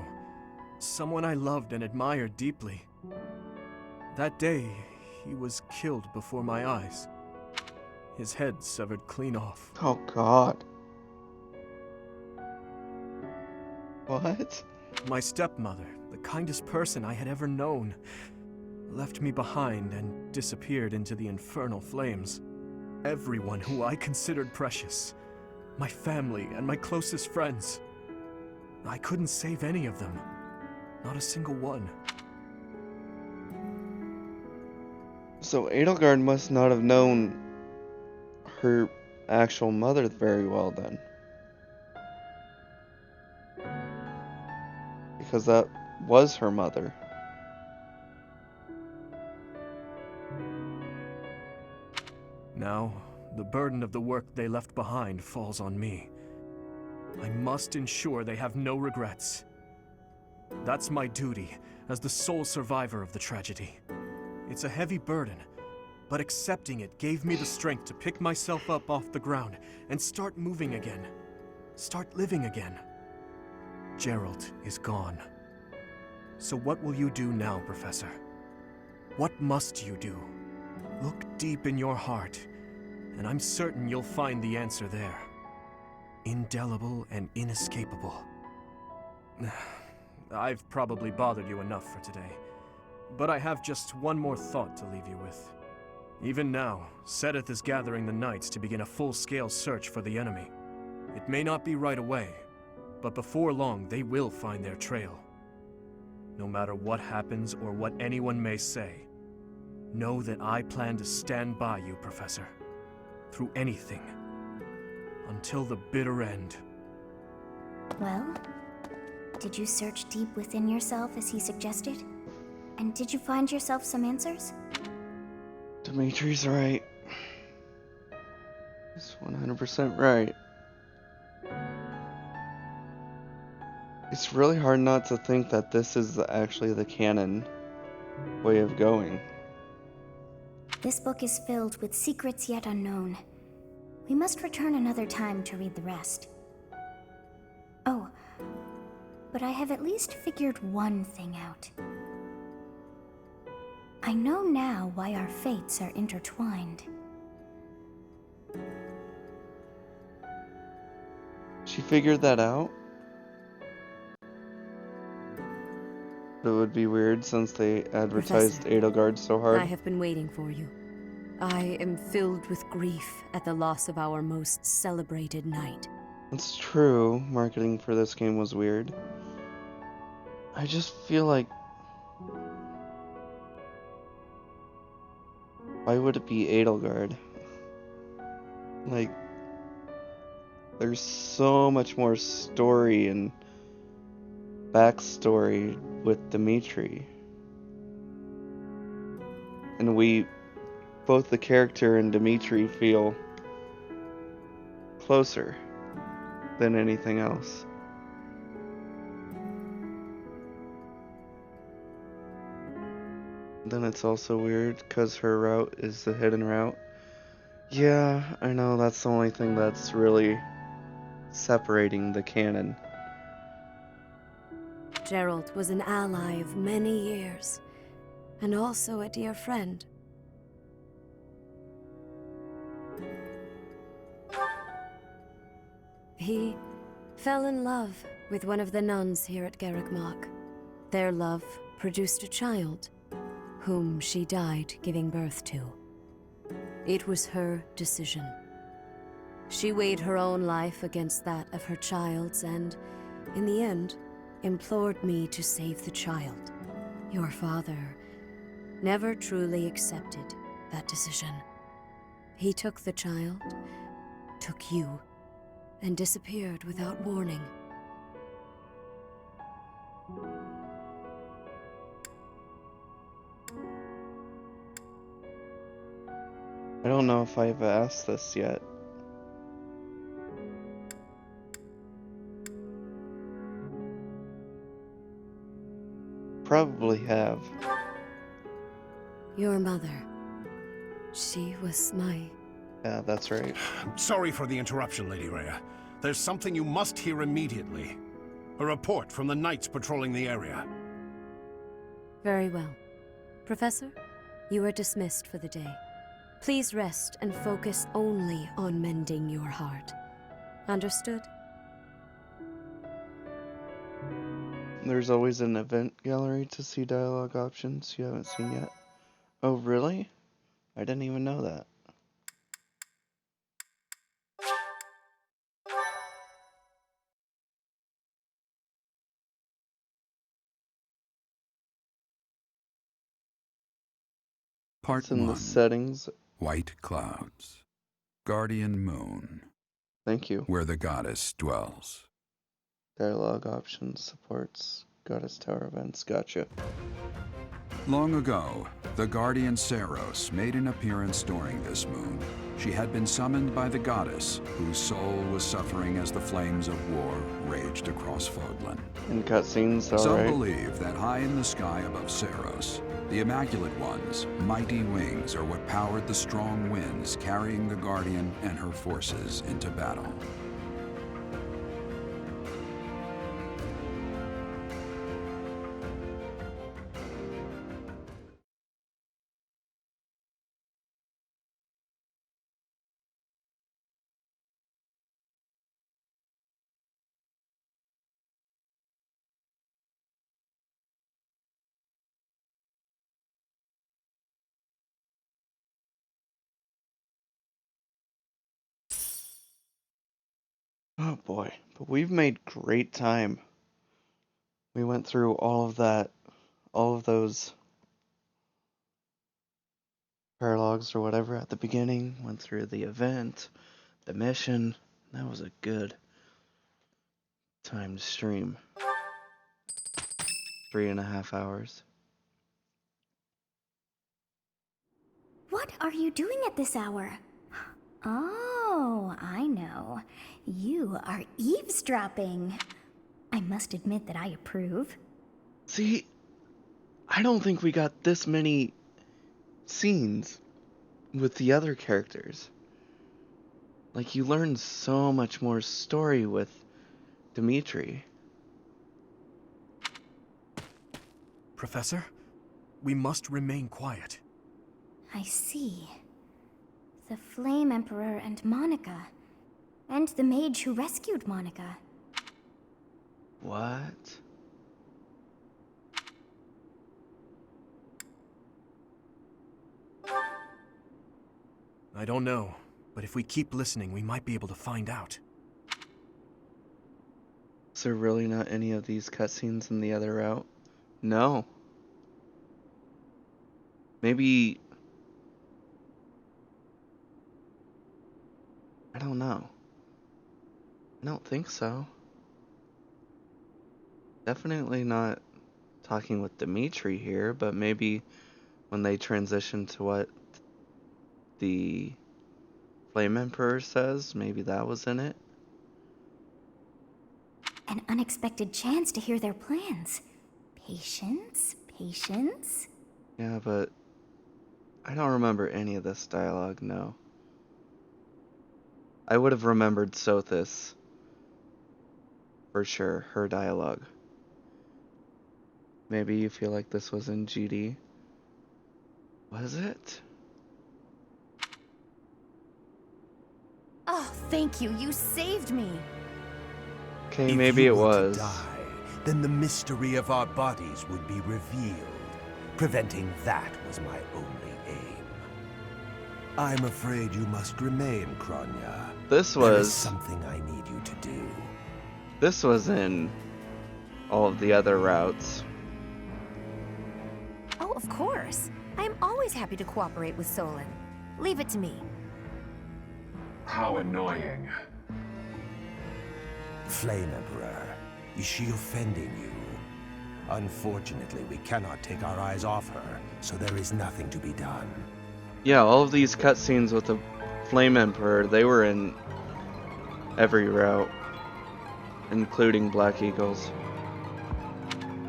someone I loved and admired deeply. That day, he was killed before my eyes. His head severed clean off. Oh God. What? My stepmother, the kindest person I had ever known, left me behind and disappeared into the infernal flames. Everyone who I considered precious, my family and my closest friends. I couldn't save any of them. Not a single one. So Edelgard must not have known her actual mother very well then. Because that was her mother. Now, the burden of the work they left behind falls on me. I must ensure they have no regrets. That's my duty as the sole survivor of the tragedy. It's a heavy burden, but accepting it gave me the strength to pick myself up off the ground and start moving again. Start living again. Gerald is gone. So what will you do now, Professor? What must you do? Look deep in your heart, and I'm certain you'll find the answer there. Indelible and inescapable. I've probably bothered you enough for today, but I have just one more thought to leave you with. Even now, Sedith is gathering the knights to begin a full-scale search for the enemy. It may not be right away, but before long they will find their trail. No matter what happens or what anyone may say, know that I plan to stand by you, Professor, through anything, until the bitter end. Well, did you search deep within yourself as he suggested? And did you find yourself some answers? Dimitri's right. He's 100% right. It's really hard not to think that this is actually the canon way of going. This book is filled with secrets yet unknown. We must return another time to read the rest. Oh, but I have at least figured one thing out. I know now why our fates are intertwined. She figured that out? It would be weird since they advertised Edelgard so hard. I have been waiting for you. I am filled with grief at the loss of our most celebrated knight. It's true, marketing for this game was weird. I just feel like... why would it be Edelgard? Like, there's so much more story and backstory with Dimitri. And we, both the character and Dimitri, feel closer than anything else. Then it's also weird because her route is the hidden route. Yeah, I know, that's the only thing that's really separating the canon. Gerald was an ally of many years, and also a dear friend. He fell in love with one of the nuns here at Garrickmark. Their love produced a child, whom she died giving birth to. It was her decision. She weighed her own life against that of her child's and, in the end, implored me to save the child. Your father never truly accepted that decision. He took the child, took you, and disappeared without warning. I don't know if I've asked this yet. Probably have. Your mother. She was my... Yeah, that's right. Sorry for the interruption, Lady Rhea. There's something you must hear immediately. A report from the knights patrolling the area. Very well. Professor, you are dismissed for the day. Please rest and focus only on mending your heart. Understood? There's always an event gallery to see dialogue options you haven't seen yet. Oh, really? I didn't even know that. Part It's in 1. the settings. White clouds. Guardian moon. Thank you. Where the goddess dwells. Dialogue options, supports, goddess tower events, gotcha. Long ago, the guardian Saros made an appearance during this moon, She had been summoned by the goddess, whose soul was suffering as the flames of war raged across Fodlan. In cutscenes, Some alright. believe that high in the sky above Seros, the Immaculate One's mighty wings are what powered the strong winds carrying the Guardian and her forces into battle. Oh boy, but we've made great time. We went through all of that, all of those paralogs or whatever at the beginning, went through the event, the mission. That was a good timed stream. 3.5 hours. What are you doing at this hour? Oh, I know. You are eavesdropping. I must admit that I approve. See, I don't think we got this many scenes with the other characters. Like, you learn so much more story with Dimitri. Professor, we must remain quiet. I see. The Flame Emperor and Monica. And the mage who rescued Monica. What? I don't know, but if we keep listening, we might be able to find out. Is there really not any of these cutscenes in the other route? No. Maybe... I don't know. I don't think so. Definitely not talking with Dimitri here, but maybe when they transition to what the Flame Emperor says, maybe that was in it. An unexpected chance to hear their plans. Patience, patience. Yeah, but I don't remember any of this dialogue, no. I would have remembered Sothis. For sure, her dialogue. Maybe you feel like this was in GD. Was it? Oh, thank you. You saved me. Okay, maybe it was. To die, then the mystery of our bodies would be revealed. Preventing that was my only aim. I'm afraid you must remain, Kronya. This There is was... something I need you to do. This was in all of the other routes. Oh, of course. I am always happy to cooperate with Solon. Leave it to me. How annoying. Flame Emperor, is she offending you? Unfortunately, we cannot take our eyes off her, so there is nothing to be done. Yeah, all of these cutscenes with the Flame Emperor, they were in every route, including Black Eagles.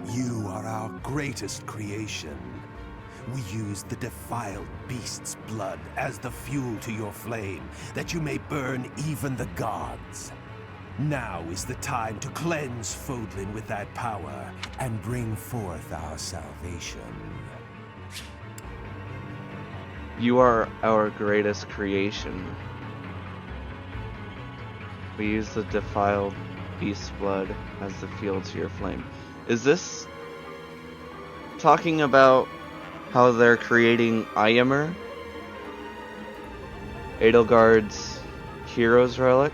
You are our greatest creation. We use the defiled beast's blood as the fuel to your flame, that you may burn even the gods. Now is the time to cleanse Fodlan with that power and bring forth our salvation. You are our greatest creation. We use the defiled beast's blood as the fuel to your flame. Is this talking about how they're creating Ymir? Edelgard's hero's relic?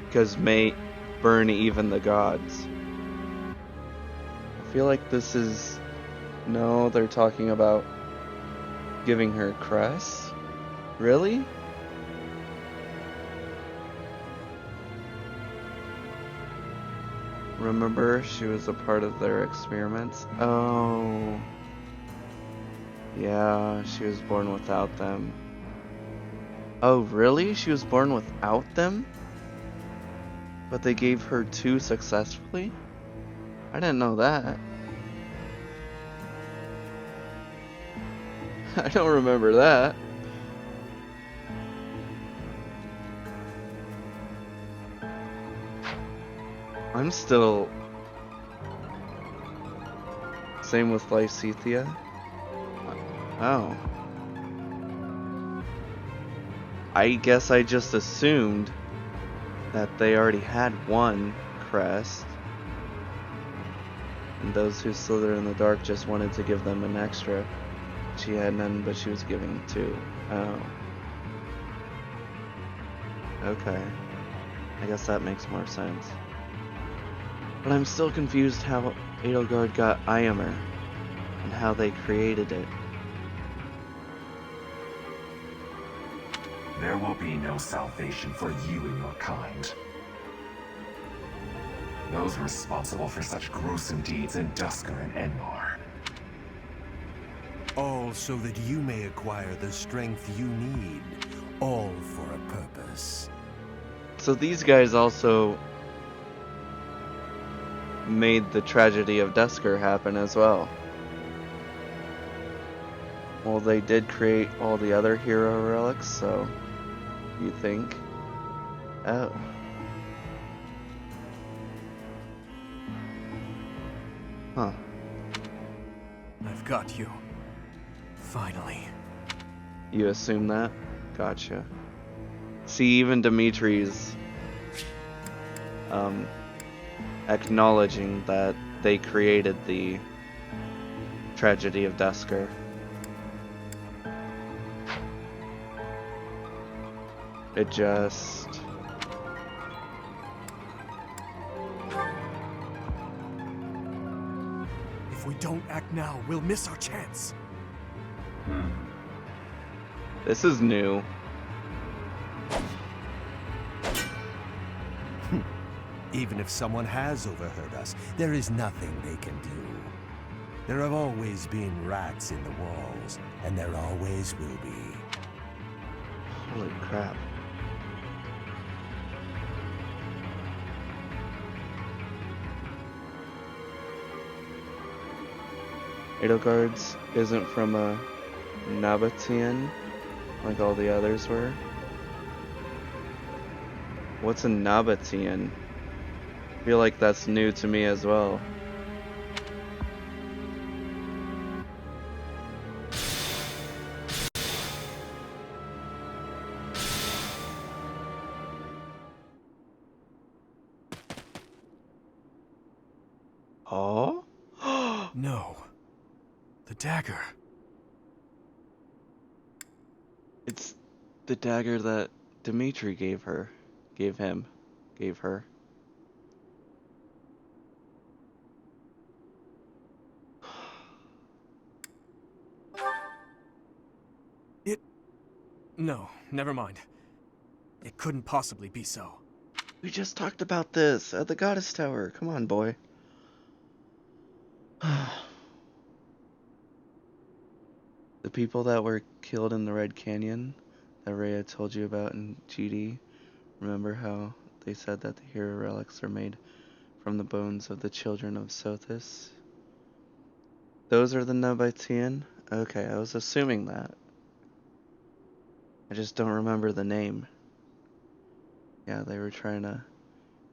Because may burn even the gods. I feel like this is... No, they're talking about giving her crest? Really? Remember, she was a part of their experiments? Oh. Yeah, she was born without them. Oh, really? She was born without them? But they gave her 2 successfully? I didn't know that. I don't remember that. I'm still... Same with Lysithea. Oh. I guess I just assumed that they already had 1 crest. And those who slither in the dark just wanted to give them an extra. She had none, but she was giving 2. Oh. Okay. I guess that makes more sense. But I'm still confused how Edelgard got Ymir, and how they created it. There will be no salvation for you and your kind. Those responsible for such gruesome deeds in Duscur and Enmar. All so that you may acquire the strength you need. All for a purpose. So these guys also made the tragedy of Duscur happen as well. Well, they did create all the other hero relics, so you think? Oh. Huh. I've got you. Finally. You assume that? Gotcha. See, even Dimitri's acknowledging that they created the tragedy of Duscur. It just... If we don't act now, we'll miss our chance. This is new. Even if someone has overheard us, there is nothing they can do. There have always been rats in the walls, and there always will be. Holy crap. Edelgard's isn't from a Nabatean like all the others were. What's a Nabatean? I feel like that's new to me as well. Oh? No. The dagger. It's the dagger that Dimitri gave her. Gave him. Gave her. No, never mind. It couldn't possibly be so. We just talked about this at the Goddess Tower. Come on, boy. The people that were killed in the Red Canyon that Rhea told you about in GD, remember how they said that the hero relics are made from the bones of the children of Sothis? Those are the Nabatean? Okay, I was assuming that. I just don't remember the name. Yeah, they were trying to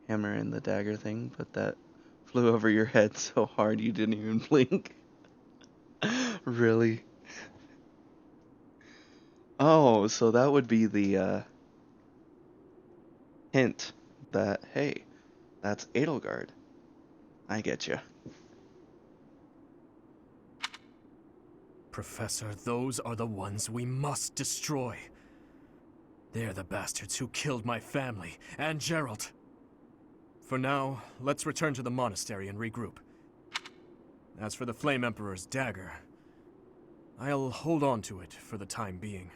hammer in the dagger thing, but that flew over your head so hard you didn't even blink. Really? Oh, so that would be the hint that, hey, that's Edelgard. I get you. Professor, those are the ones we must destroy. They're the bastards who killed my family and Geralt. For now, let's return to the monastery and regroup. As for the Flame Emperor's dagger, I'll hold on to it for the time being.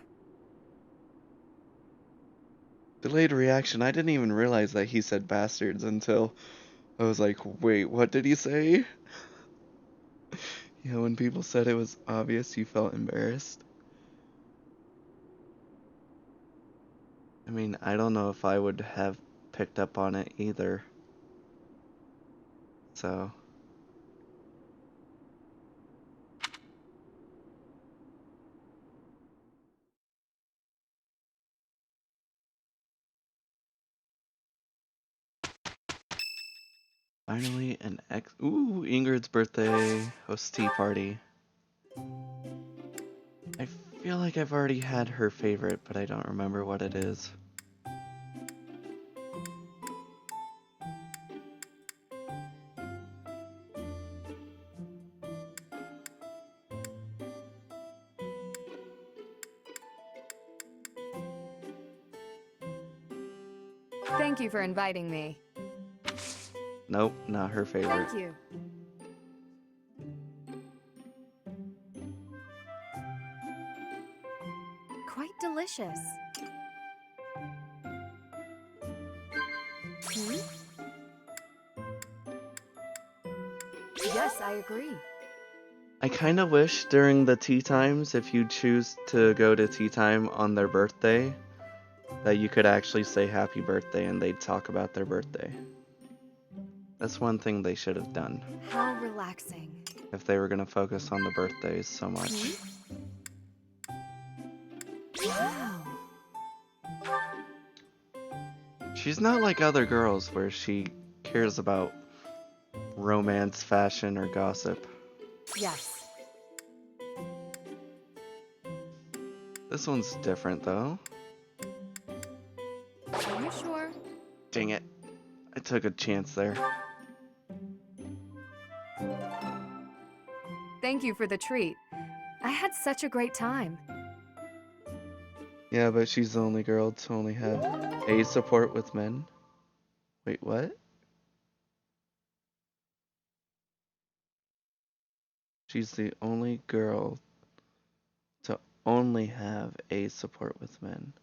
Delayed reaction. I didn't even realize that he said bastards until I was like, wait, what did he say? Yeah, when people said it was obvious, you felt embarrassed. I mean, I don't know if I would have picked up on it either. So. Finally, Ooh, Ingrid's birthday host tea party. I feel like I've already had her favorite, but I don't remember what it is. Thank you for inviting me. Nope, not her favorite. Thank you. Quite delicious. Hmm? Yes, I agree. I kind of wish during the tea times, if you choose to go to tea time on their birthday, that you could actually say happy birthday and they'd talk about their birthday. That's one thing they should have done. How relaxing. If they were going to focus on the birthdays so much. Wow. She's not like other girls where she cares about romance, fashion, or gossip. Yes. This one's different though. Are you sure? Dang it. I took a chance there. Thank you for the treat. I had such a great time. Yeah, but she's the only girl to only have A support with men. Wait, what? She's the only girl to only have A support with men.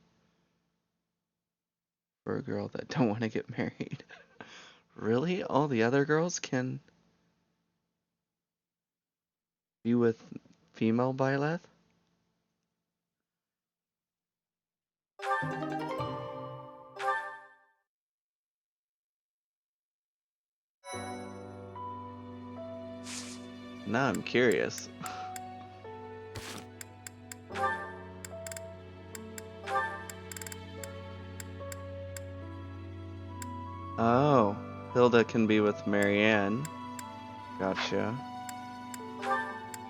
For a girl that don't want to get married. Really? All the other girls can be with female Byleth? Now I'm curious. Oh, Hilda can be with Marianne. Gotcha.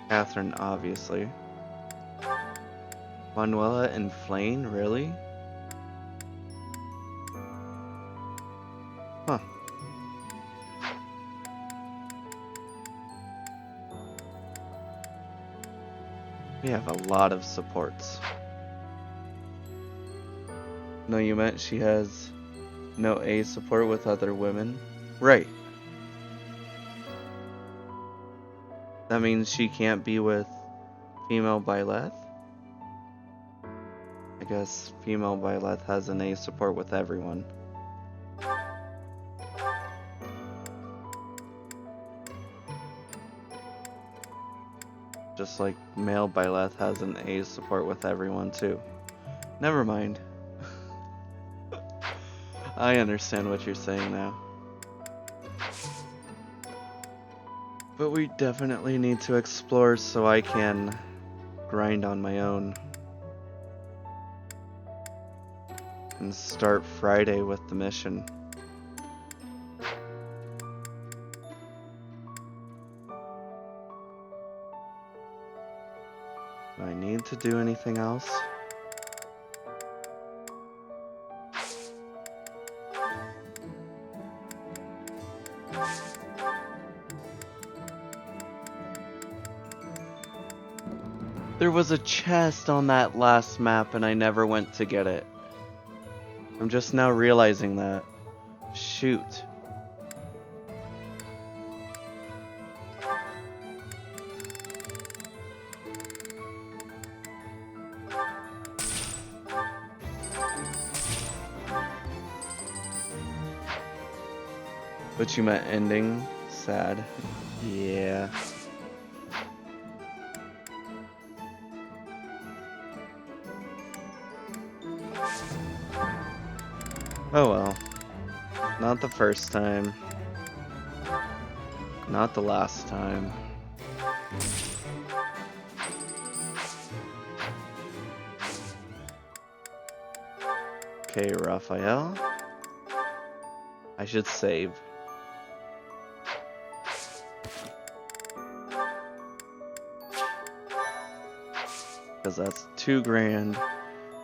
Catherine, obviously. Manuela and Flayn, really? Huh. We have a lot of supports. No, you meant she has no A support with other women? Right. That means she can't be with female Byleth? I guess female Byleth has an A support with everyone. Just like male Byleth has an A support with everyone too. Never mind. I understand what you're saying now. But we definitely need to explore so I can grind on my own. And start Friday with the mission. Do I need to do anything else? There was a chest on that last map and I never went to get it. I'm just now realizing that. Shoot. But you meant ending? Sad. Yeah. Oh well. Not the first time. Not the last time. Okay, Raphael. I should save. Because that's $2,000,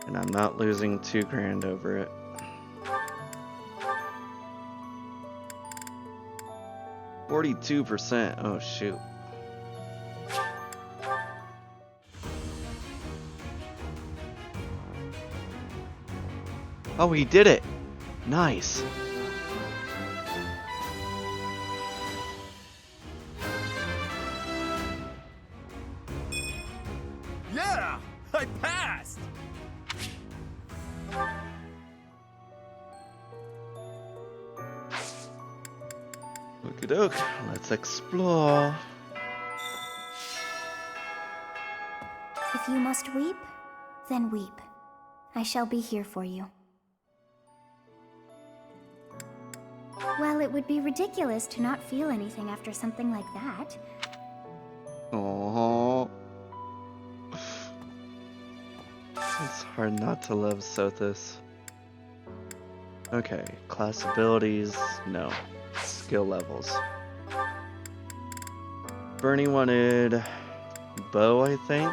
and I'm not losing $2,000 over it. %. Oh shoot. Oh, he did it! Nice! Yeah! I passed! Okie doke, let's explore. If you must weep, then weep. I shall be here for you. Well, it would be ridiculous to not feel anything after something like that. Aww. It's hard not to love Sothis. Okay, class abilities, no. Skill levels. Bernie wanted bow, I think.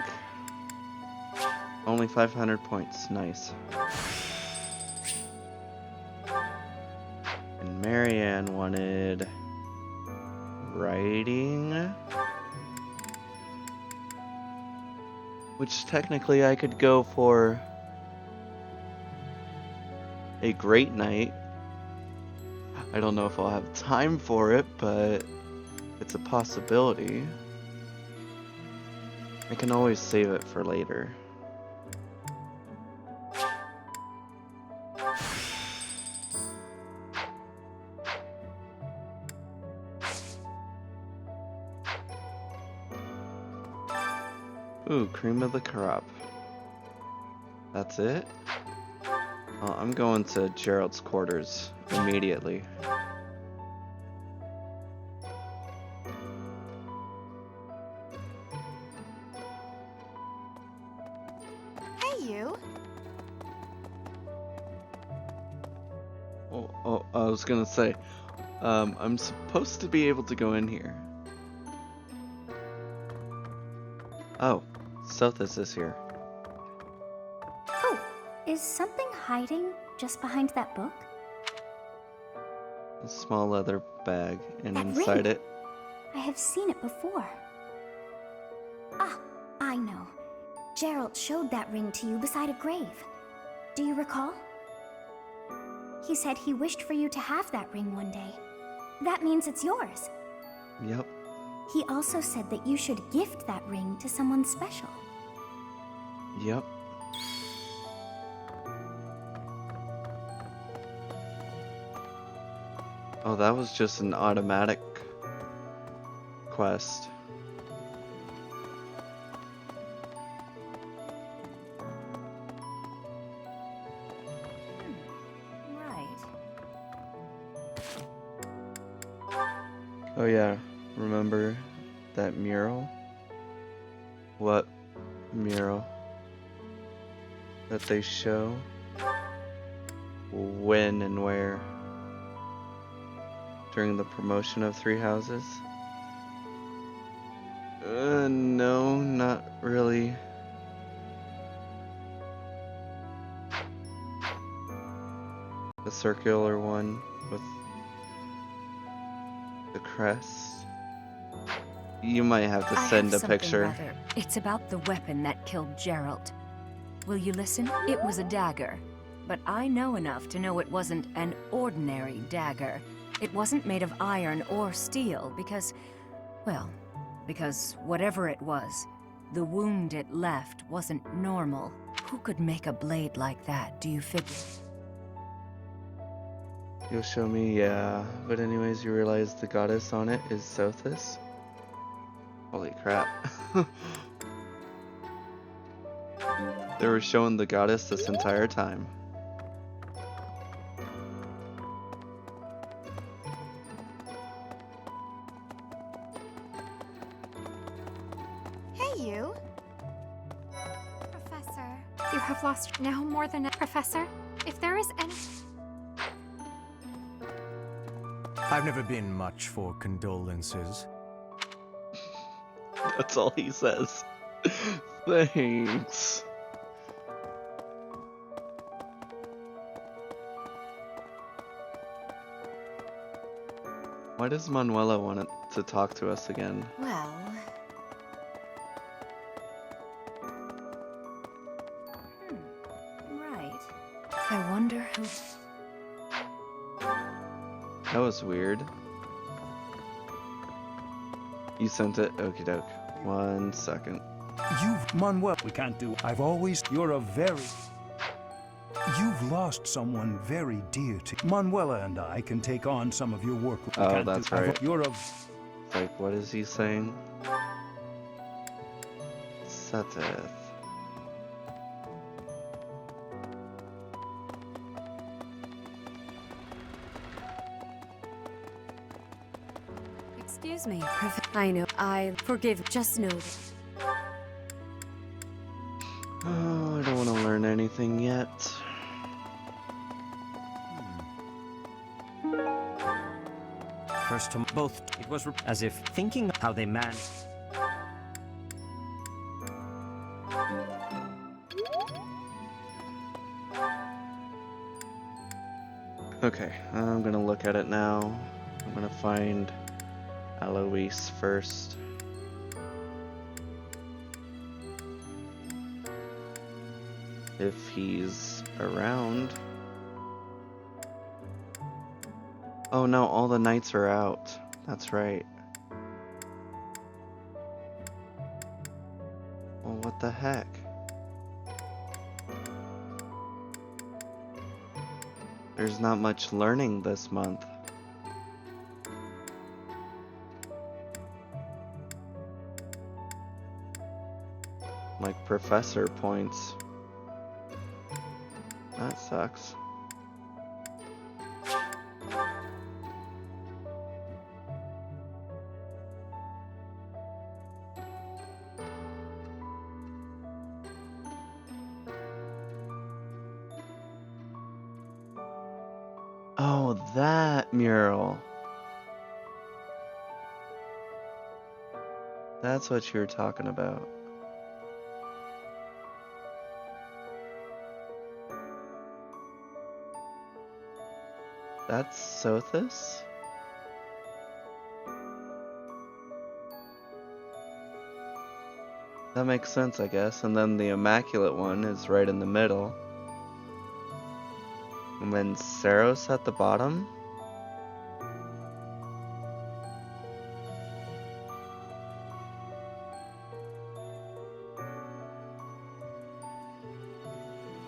Only 500 points, nice. And Marianne wanted writing, which technically I could go for a great night. I don't know if I'll have time for it, but it's a possibility. I can always save it for later. Ooh, cream of the crop. That's it? Oh, I'm going to Gerald's quarters immediately. Hey, you. Oh, I was gonna say, I'm supposed to be able to go in here. Oh, Sothis is here. Oh, is something hiding just behind that book? A small leather bag, and That inside ring. it, I have seen it before. Ah, I know. Gerald showed that ring to you beside a grave. Do you recall? He said he wished for you to have that ring one day. That means it's yours. yep. He also said that you should gift that ring to someone special. Yep. Oh, that was just an automatic quest. Right. Oh yeah, remember that mural? What mural? That they show? When and where? During the promotion of Three Houses? No, not really. The circular one with the crest. You might have to send a picture. It's about the weapon that killed Gerald. Will you listen? It was a dagger. But I know enough to know it wasn't an ordinary dagger. It wasn't made of iron or steel because, well, because whatever it was, the wound it left wasn't normal. Who could make a blade like that, do you figure? You'll show me, yeah. But anyways, you realize the goddess on it is Sothis? Holy crap. They were showing the goddess this entire time. have lost now more than a professor. If there is any... I've never been much for condolences. That's all he says. Thanks. Why does Manuela want to talk to us again? Well... Right. I wonder who... That was weird. You sent it? Okie doke. 1 second. Manuel, we can't do. You've lost someone very dear to Manuela, and I can take on some of your work. Oh, that's right. Like, what is he saying? Seteth. Excuse me, I know. I forgive. Just know. Oh, I don't want to learn anything yet. First to both, it was as if thinking how they managed. Okay, I'm gonna look at it now. I'm gonna find Alois first. If he's around. Oh no, all the knights are out. That's right. Well, what the heck? There's not much learning this month. Like professor points. That sucks. Oh, that mural. That's what you were talking about. That's Sothis? That makes sense, I guess. And then the Immaculate one is right in the middle. And then Saros at the bottom?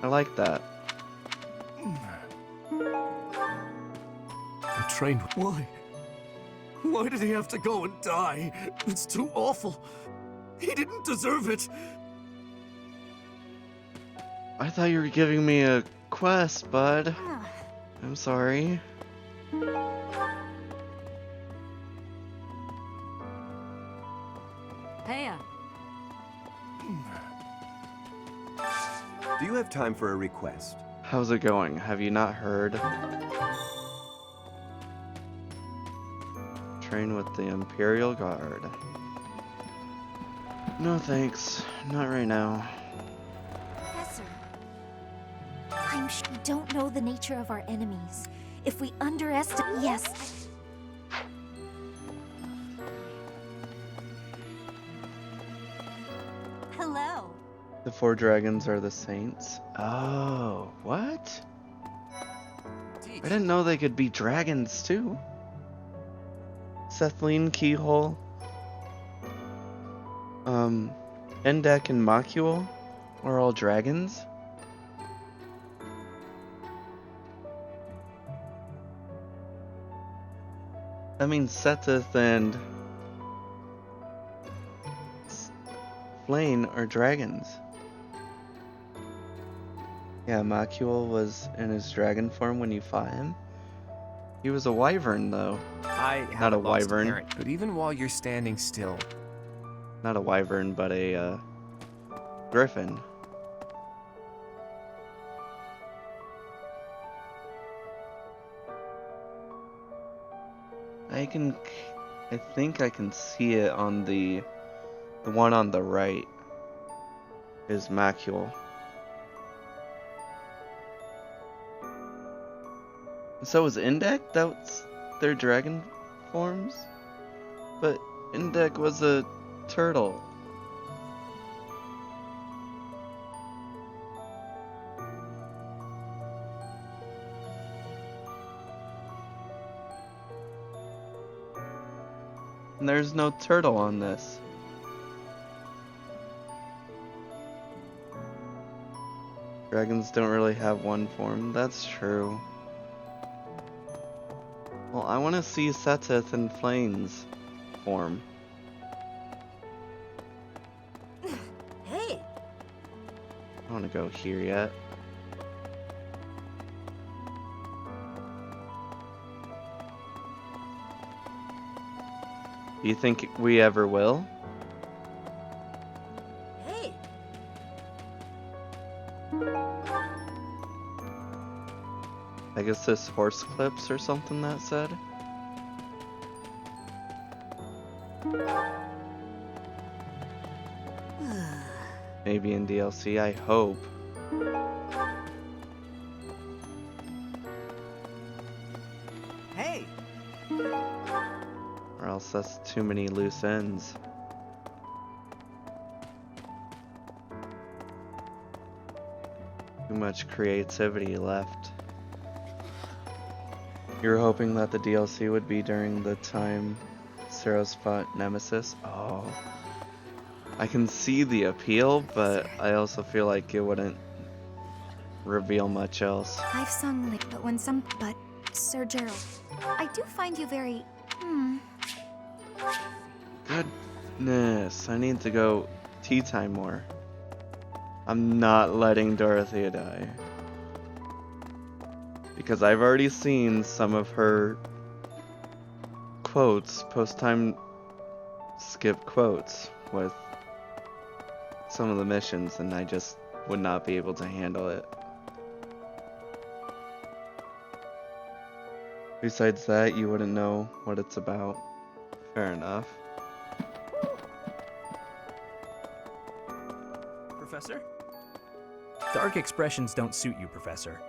I like that. I trained. Why? Why did he have to go and die? It's too awful. He didn't deserve it. I thought you were giving me a quest, bud. I'm sorry. Heya. Do you have time for a request? How's it going? Have you not heard? Train with the Imperial Guard. No thanks. Not right now. Professor, I'm sure we don't know the nature of our enemies. If we underestimate... Yes. Hello. The 4 dragons are the saints? Oh, what? I didn't know they could be dragons too. Sethline, Keyhole, Endek and Makul are all dragons? That means Seteth and Flane are dragons. Yeah, Makul was in his dragon form when you fought him. He was a wyvern, though. Not a wyvern. But even while you're standing still... Not a wyvern, but a griffin. I think I can see it on the one on the right is Macule. So is Indek? That's their dragon forms? But Indek was a turtle. And there's no turtle on this. Dragons don't really have one form. That's true. Well, I want to see Seteth and Flame's form. Hey! I don't want to go here yet. Do you think we ever will? Hey! I guess this horse clips or something that said. Maybe in DLC, I hope. Hey! Or else that's too many loose ends. Too much creativity left. You were hoping that the DLC would be during the time Seros fought Nemesis? Oh. I can see the appeal, but I also feel like it wouldn't reveal much else. I've sung late, but Sir Gerald, I do find you very, Goodness, I need to go tea time more. I'm not letting Dorothea die. Because I've already seen some of her quotes, post-time skip quotes, with some of the missions, and I just would not be able to handle it. Besides that, you wouldn't know what it's about. Fair enough. Professor? Dark expressions don't suit you, Professor.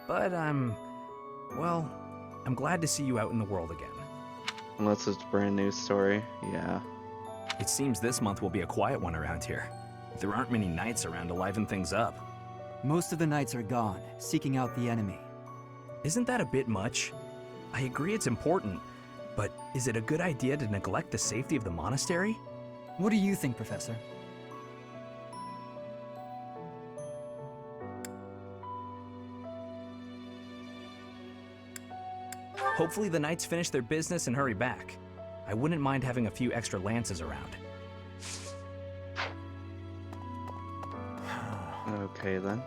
But I'm glad to see you out in the world again. Unless it's a brand new story, yeah. It seems this month will be a quiet one around here. There aren't many knights around to liven things up. Most of the knights are gone, seeking out the enemy. Isn't that a bit much? I agree it's important, but is it a good idea to neglect the safety of the monastery? What do you think, Professor? Hopefully the knights finish their business and hurry back. I wouldn't mind having a few extra lances around. Okay then.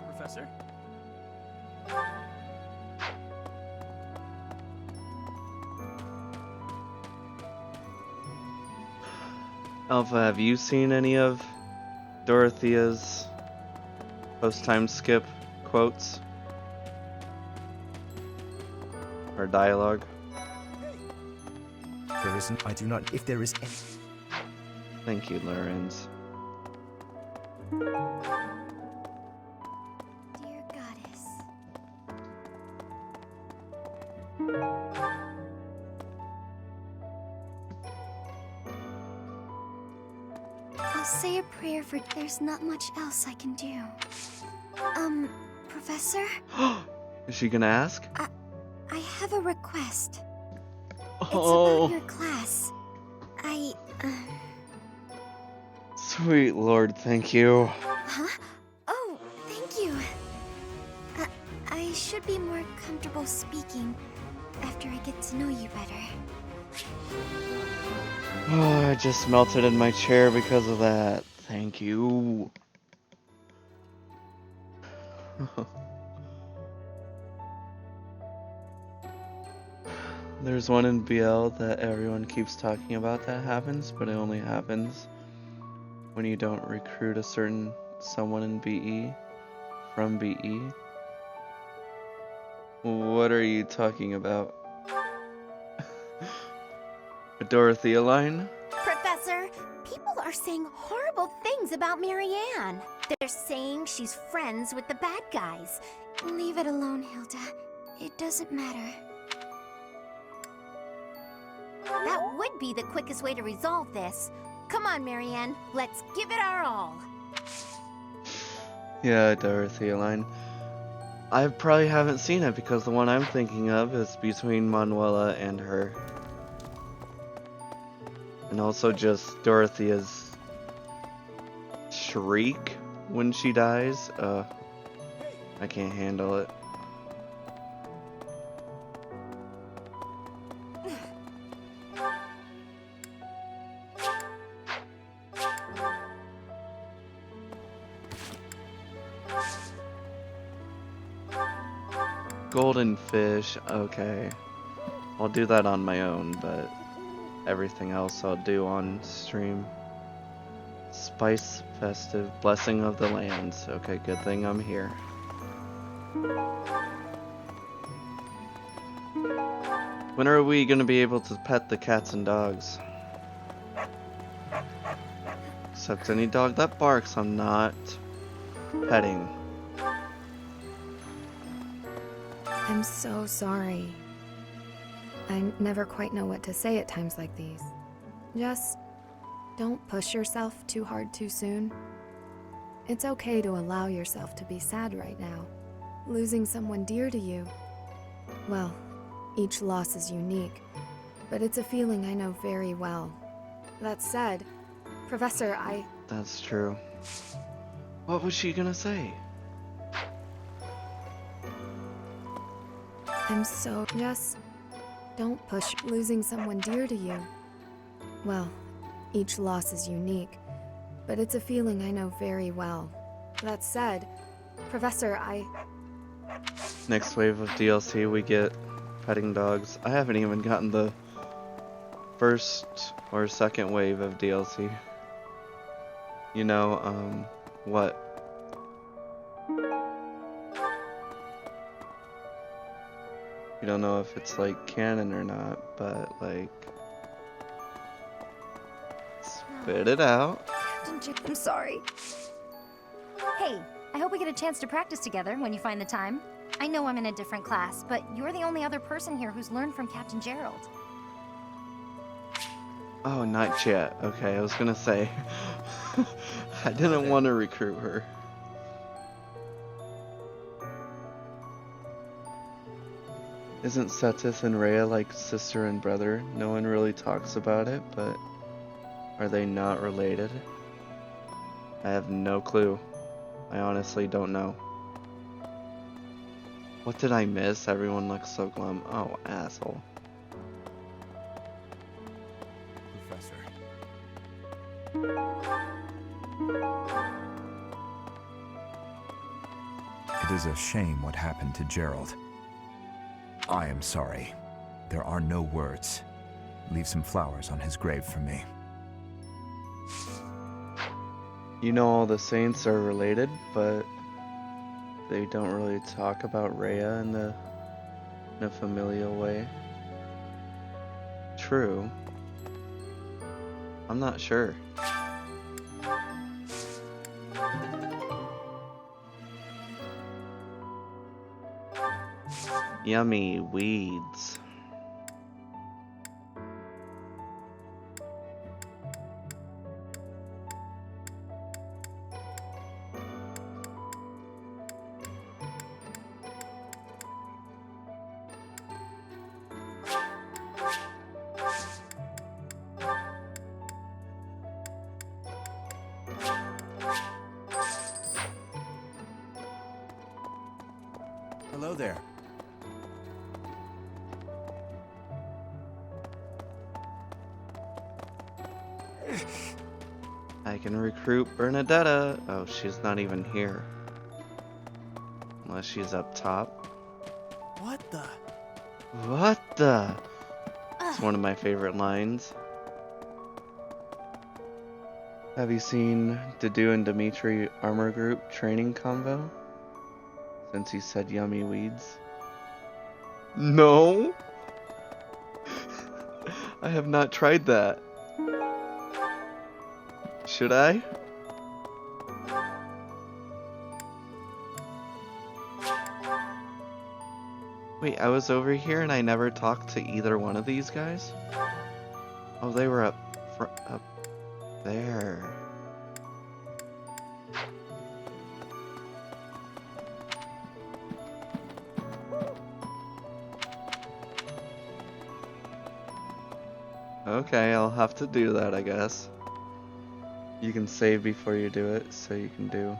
Professor? Alpha, have you seen any of Dorothea's post-time skip quotes? Or dialogue? There isn't. I do not. If there is any. Thank you, Lorenz. Dear goddess. I'll say a prayer for. There's not much else I can do. Professor? Is she gonna ask? I have a request. It's Oh. about your class. Sweet Lord, thank you. Huh? Oh, thank you. I should be more comfortable speaking after I get to know you better. Oh, I just melted in my chair because of that. Thank you. There's one in BL that everyone keeps talking about that happens, but it only happens when you don't recruit a certain someone in BE from BE. What are you talking about? Dorothea line? Professor, people are saying horrible things about Marianne. They're saying she's friends with the bad guys. Leave it alone, Hilda. It doesn't matter. That would be the quickest way to resolve this. Come on, Marianne. Let's give it our all. Yeah, Dorothea line. I probably haven't seen it because the one I'm thinking of is between Manuela and her. And also just Dorothea's shriek when she dies. I can't handle it. Golden fish, okay. I'll do that on my own, but everything else I'll do on stream. Spice festive, blessing of the lands. Okay, good thing I'm here. When are we gonna be able to pet the cats and dogs? Except any dog that barks, I'm not petting. I'm so sorry. I never quite know what to say at times like these. Just don't push yourself too hard too soon. It's okay to allow yourself to be sad right now. Losing someone dear to you, well, each loss is unique, but it's a feeling I know very well. That said, Professor, That's true. What was she gonna say? I'm so... Just don't push losing someone dear to you. Well, each loss is unique, but it's a feeling I know very well. That said, Professor, Next wave of DLC, we get petting dogs. I haven't even gotten the first or second wave of DLC. You know, what? You don't know if it's like canon or not, but like, spit it out. I'm sorry. Hey, I hope we get a chance to practice together when you find the time. I know I'm in a different class, but you're the only other person here who's learned from Captain Gerald. Oh, not yet. Okay, I was gonna say. I didn't want to recruit her. Isn't Cetis and Rhea like sister and brother? No one really talks about it, but are they not related? I have no clue. I honestly don't know. What did I miss? Everyone looks so glum. Oh, asshole. Professor. It is a shame what happened to Gerald. I am sorry. There are no words. Leave some flowers on his grave for me. You know all the saints are related, but they don't really talk about Rhea in a familial way. True. I'm not sure. Yummy weeds. Hello there. I can recruit Bernadetta. Oh, she's not even here. Unless she's up top. What the? What the? It's one of my favorite lines. Have you seen Dedu and Dimitri armor group training convo? Since you said yummy weeds. No. I have not tried that. Should I? Wait, I was over here and I never talked to either one of these guys? Oh, they were up there. Okay, I'll have to do that, I guess. You can save before you do it, so you can do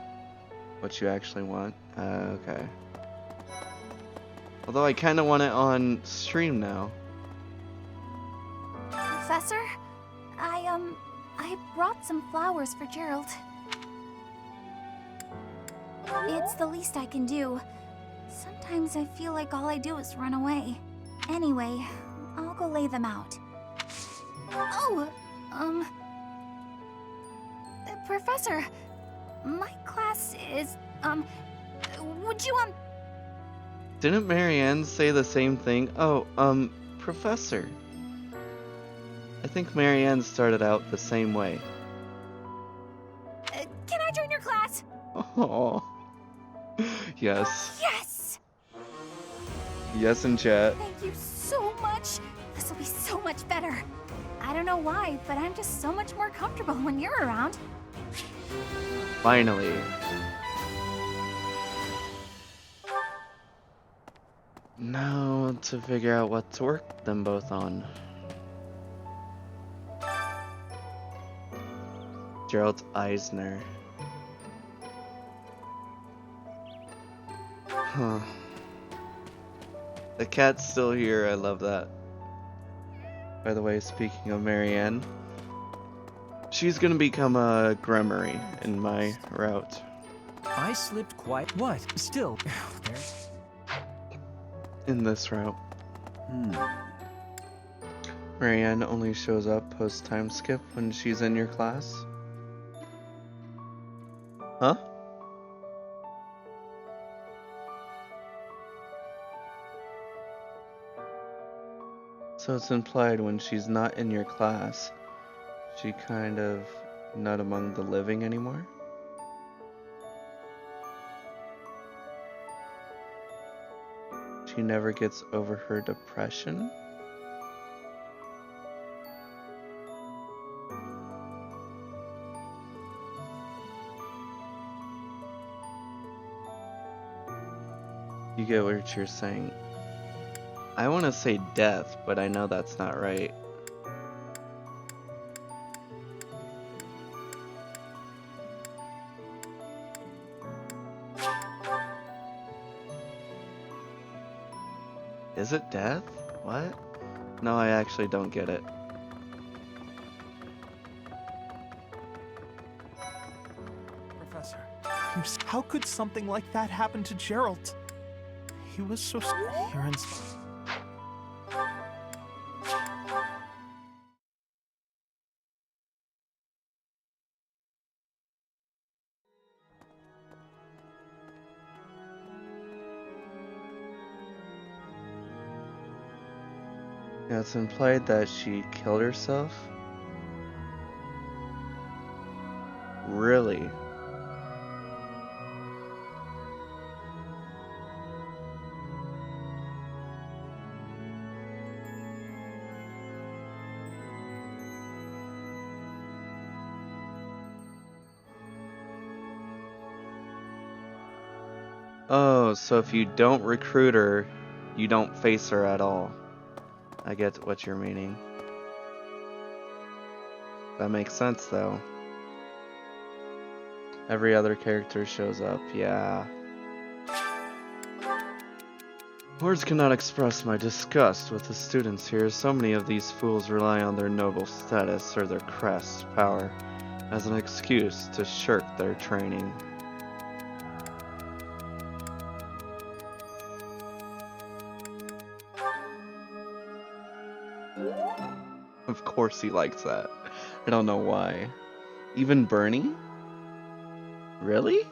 what you actually want. Okay. Although I kind of want it on stream now. Professor, I brought some flowers for Gerald. It's the least I can do. Sometimes I feel like all I do is run away. Anyway, I'll go lay them out. Oh, Professor, my class is, would you, Didn't Marianne say the same thing? Oh, Professor. I think Marianne started out the same way. Can I join your class? Oh. Yes. Yes! Yes in chat. Thank you so much. This will be so much better. I don't know why, but I'm just so much more comfortable when you're around. Finally. Now to figure out what to work them both on. Gerald Eisner. Huh. The cat's still here, I love that. By the way, speaking of Marianne, she's gonna become a Gremory in my route. I slipped quite. What? Still. There's. In this route. Marianne only shows up post time skip when she's in your class. Huh? So it's implied when she's not in your class, she kind of not among the living anymore? She never gets over her depression? You get what you're saying. I want to say death, but I know that's not right. Is it death? What? No, I actually don't get it. Professor, how could something like that happen to Gerald? He was so secure and Yeah, it's implied that she killed herself? Really? Oh, so if you don't recruit her, you don't face her at all. I get what you're meaning. That makes sense, though. Every other character shows up, yeah. Words cannot express my disgust with the students here. So many of these fools rely on their noble status or their crest power as an excuse to shirk their training. Of course he likes that. I don't know why. Even Bernie? Really?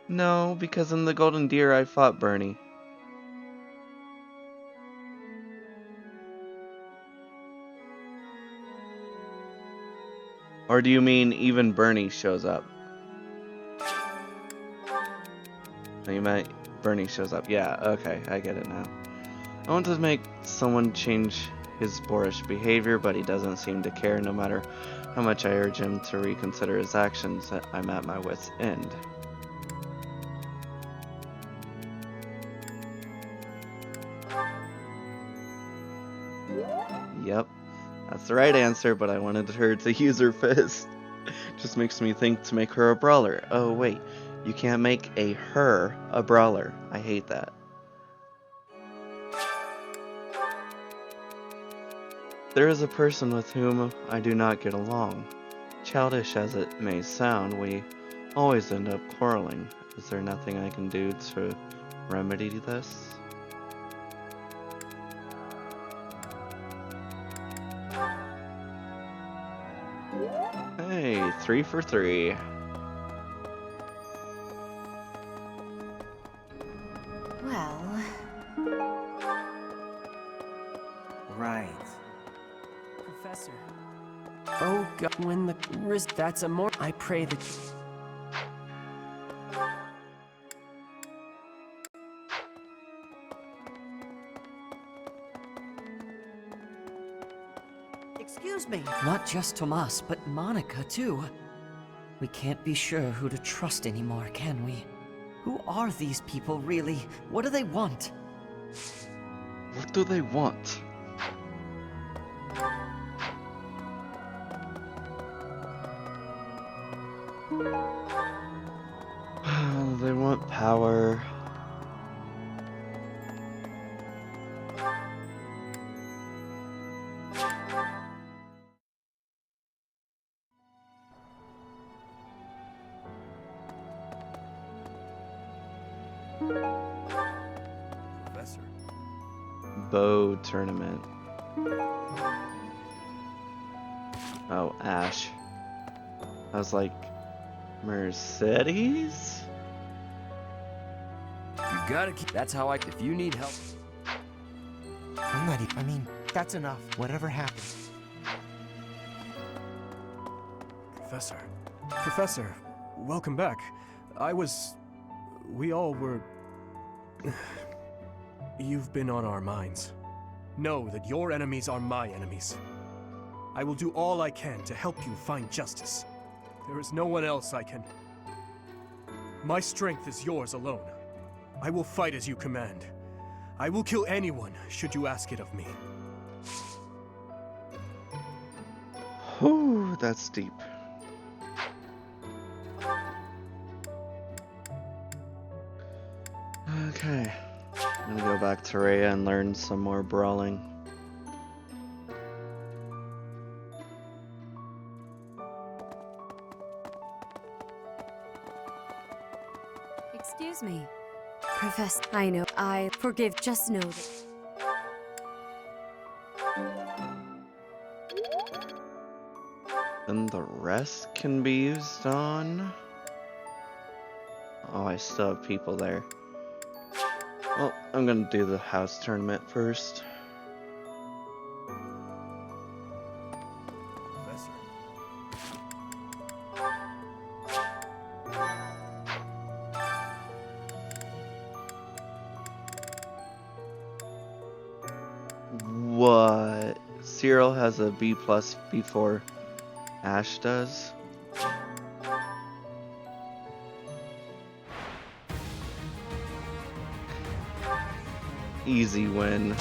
No, because in the Golden Deer I fought Bernie. Or do you mean even Bernie shows up? No, you meant Bernie shows up. Yeah, okay, I get it now. I want to make someone change his boorish behavior, but he doesn't seem to care no matter how much I urge him to reconsider his actions. I'm at my wit's end. Yep, that's the right answer, but I wanted her to use her fist. Just makes me think to make her a brawler. Oh wait, you can't make her a brawler. I hate that. There is a person with whom I do not get along. Childish as it may sound, we always end up quarreling. Is there nothing I can do to remedy this? Hey, 3 for 3. Well... Right. Professor. Oh God, when the wrist, that's a more. I pray that. Excuse me. Not just Tomas, but Monica, too. We can't be sure who to trust anymore, can we? Who are these people, really? What do they want? What do they want? They want power. Professor. Bow tournament. Oh, Ash. I was like, Mercedes? You gotta keep. That's how I. If you need help. I'm not even. I mean, that's enough. Whatever happens. Professor. Professor, welcome back. We all were... You've been on our minds. Know that your enemies are my enemies. I will do all I can to help you find justice. There is no one else I can... My strength is yours alone. I will fight as you command. I will kill anyone, should you ask it of me. Whew, that's deep. Okay, I'm gonna go back to Rhea and learn some more brawling. Excuse me. Professor, I know. I forgive. Just know that. Then the rest can be used on... Oh, I still have people there. Well, I'm gonna do the house tournament first. Professor. What? Cyril has a B+ before Ash does? Easy win.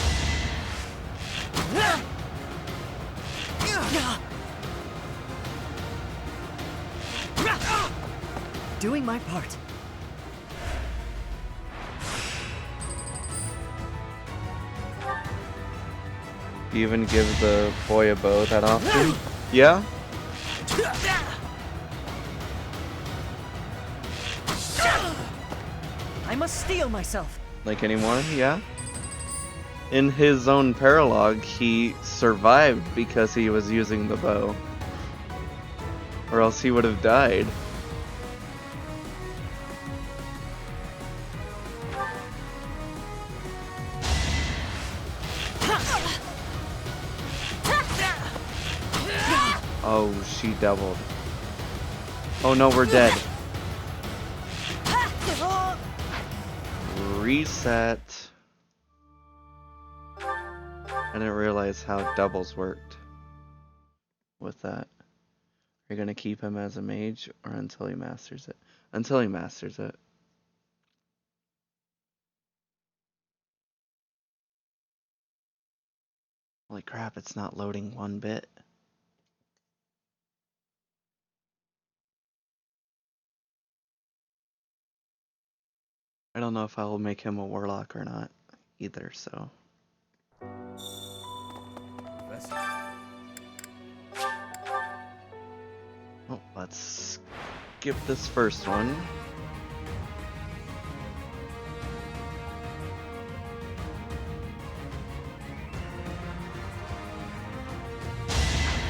Doing my part. Do you even give the boy a bow that often? Yeah? I must steel myself. Like anyone? Yeah? In his own paralogue, he survived because he was using the bow. Or else he would have died. Oh, she doubled. Oh no, we're dead. Reset. I didn't realize how doubles worked with that. Are you gonna keep him as a mage or until he masters it? Until he masters it. Holy crap, it's not loading one bit. I don't know if I will make him a warlock or not either, so. Oh, let's skip this first one.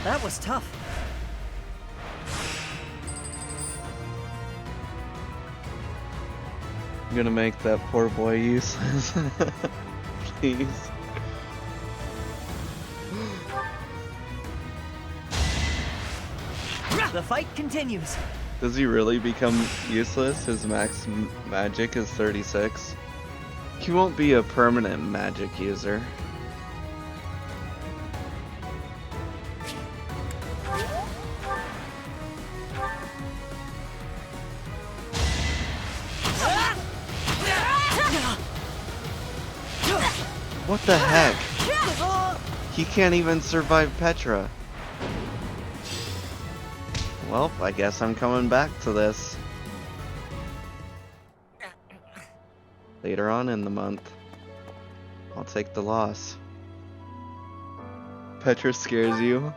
That was tough. I'm gonna make that poor boy useless. Please. The fight continues. Does he really become useless? His max magic is 36. He won't be a permanent magic user. What the heck? He can't even survive Petra. Well, I guess I'm coming back to this later on in the month. I'll take the loss. Petra scares you?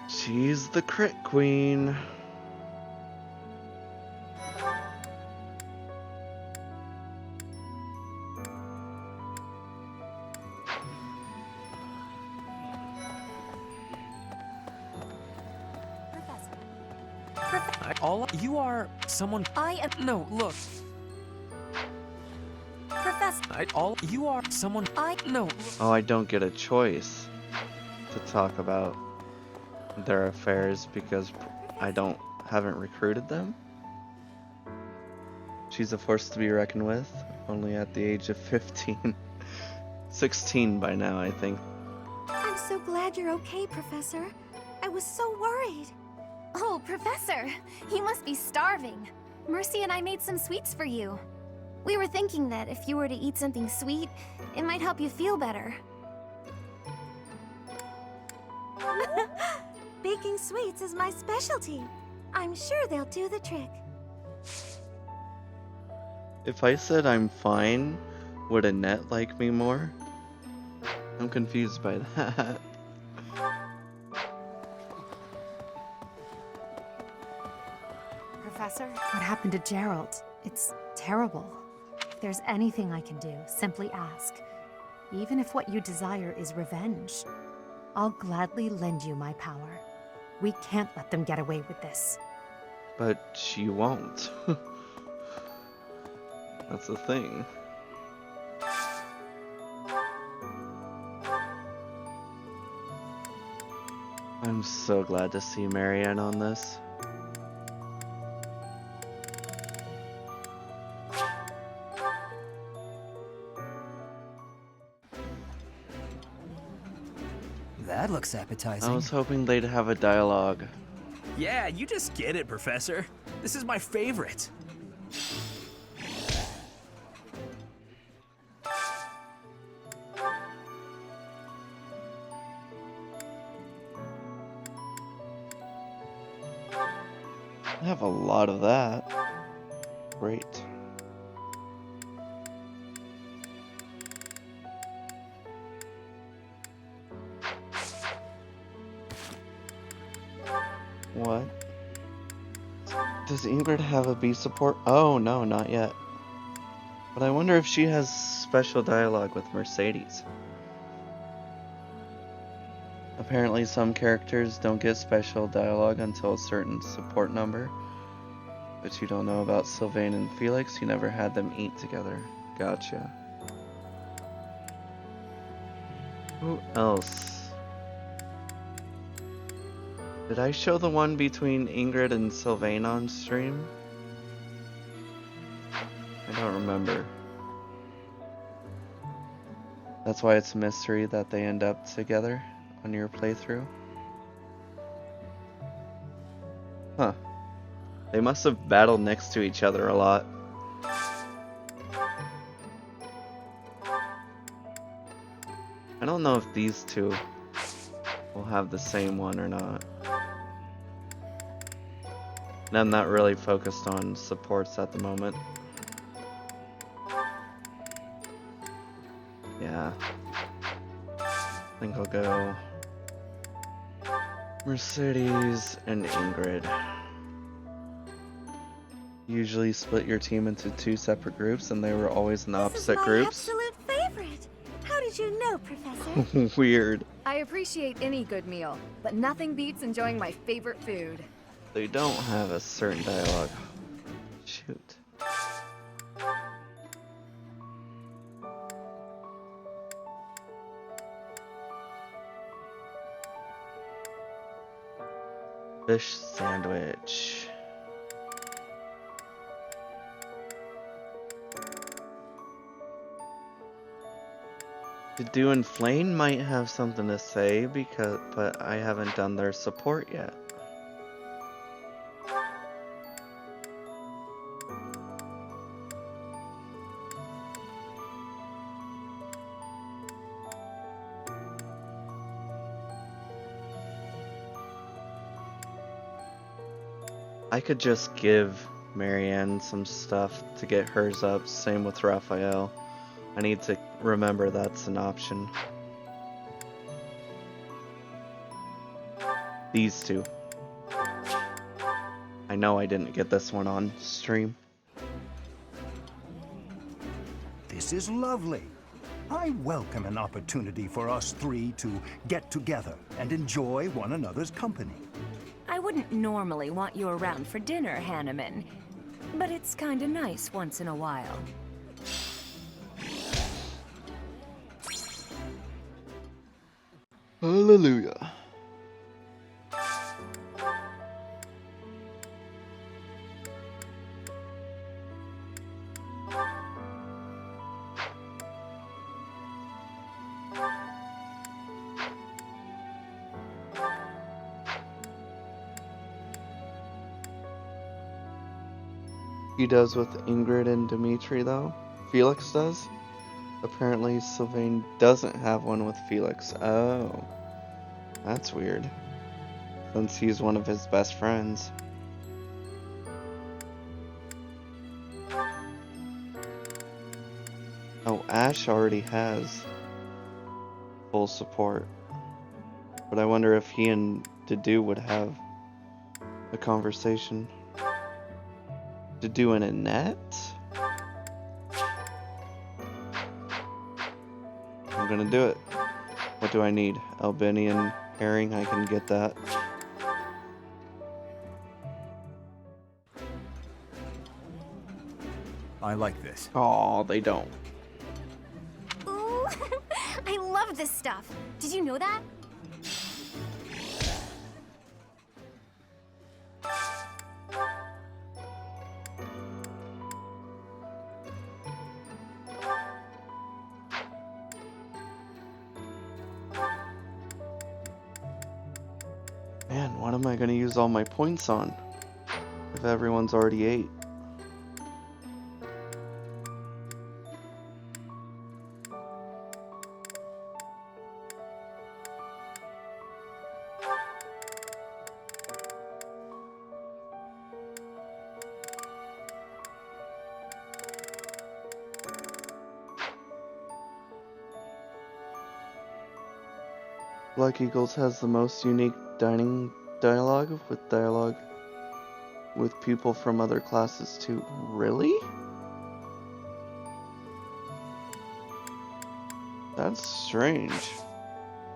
She's the crit queen. You are someone. I am. No, look. Professor. You are someone. No. Oh, I don't get a choice to talk about their affairs because haven't recruited them. She's a force to be reckoned with, only at the age of 15. 16 by now, I think. I'm so glad you're okay, Professor. I was so worried. Oh, Professor, you must be starving. Mercy and I made some sweets for you. We were thinking that if you were to eat something sweet, it might help you feel better. Baking sweets is my specialty. I'm sure they'll do the trick. If I said I'm fine, would Annette like me more? I'm confused by that. Professor, what happened to Gerald? It's terrible. If there's anything I can do, simply ask. Even if what you desire is revenge, I'll gladly lend you my power. We can't let them get away with this. But she won't. That's the thing. I'm so glad to see Marianne on this. That looks appetizing. I was hoping they'd have a dialogue. Yeah, you just get it, Professor. This is my favorite. I have a lot of that. Great. What? Does Ingrid have a B support? Oh, no, not yet. But I wonder if she has special dialogue with Mercedes. Apparently some characters don't get special dialogue until a certain support number. But you don't know about Sylvain and Felix, you never had them eat together. Gotcha. Who else Did I show the one between Ingrid and Sylvain on stream? I don't remember. That's why it's a mystery that they end up together on your playthrough? Huh. They must have battled next to each other a lot. I don't know if these two will have the same one or not. And I'm not really focused on supports at the moment. Yeah. I think I'll go Mercedes and Ingrid. Usually split your team into 2 separate groups, and they were always in opposite groups. Absolute favorite. How did you know, Professor? Weird. I appreciate any good meal, but nothing beats enjoying my favorite food. They don't have a certain dialogue. Shoot. Fish sandwich. Dew and Flame might have something to say but I haven't done their support yet. I could just give Marianne some stuff to get hers up, same with Raphael. I need to remember that's an option. These two. I know I didn't get this one on stream. This is lovely. I welcome an opportunity for us 3 to get together and enjoy one another's company. I wouldn't normally want you around for dinner, Hanneman, but it's kinda nice once in a while. Hallelujah. He does with Ingrid and Dimitri, though. Felix does. Apparently, Sylvain doesn't have one with Felix. Oh. That's weird. Since he's one of his best friends. Oh, Ash already has full support. But I wonder if he and Dedu would have a conversation. Dedu and Annette? I'm gonna do it. What do I need? Albanian herring, I can get that. I like this. Oh, they don't. Ooh, I love this stuff. Did you know that? Man, what am I gonna use all my points on? If everyone's already 8. Black Eagles has the most unique dining dialogue with people from other classes too. Really? That's strange.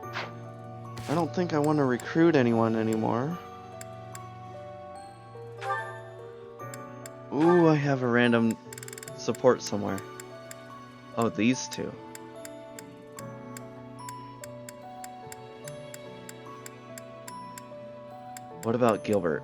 I don't think I want to recruit anyone anymore. Ooh, I have a random support somewhere. Oh, these two. What about Gilbert?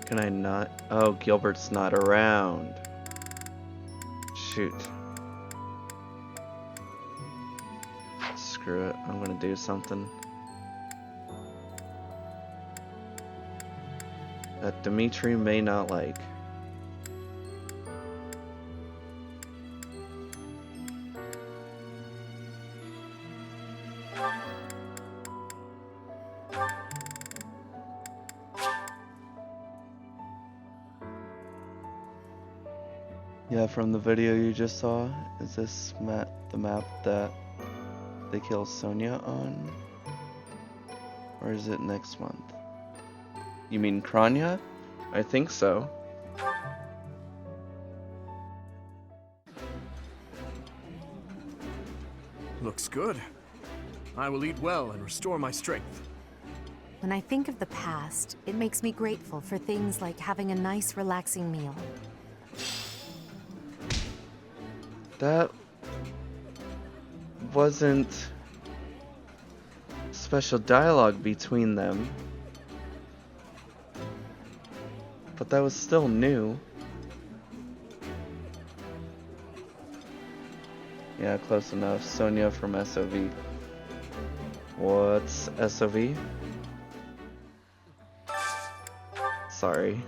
Can I not? Oh, Gilbert's not around. Shoot. Screw it. I'm gonna do something that Dimitri may not like. Yeah, from the video you just saw, is this the map that they kill Sonia on? Or is it next month? You mean Kranya? I think so. Looks good. I will eat well and restore my strength. When I think of the past, it makes me grateful for things like having a nice, relaxing meal. That wasn't special dialogue between them, but that was still new. Yeah, close enough. Sonia from SOV. What's SOV? Sorry.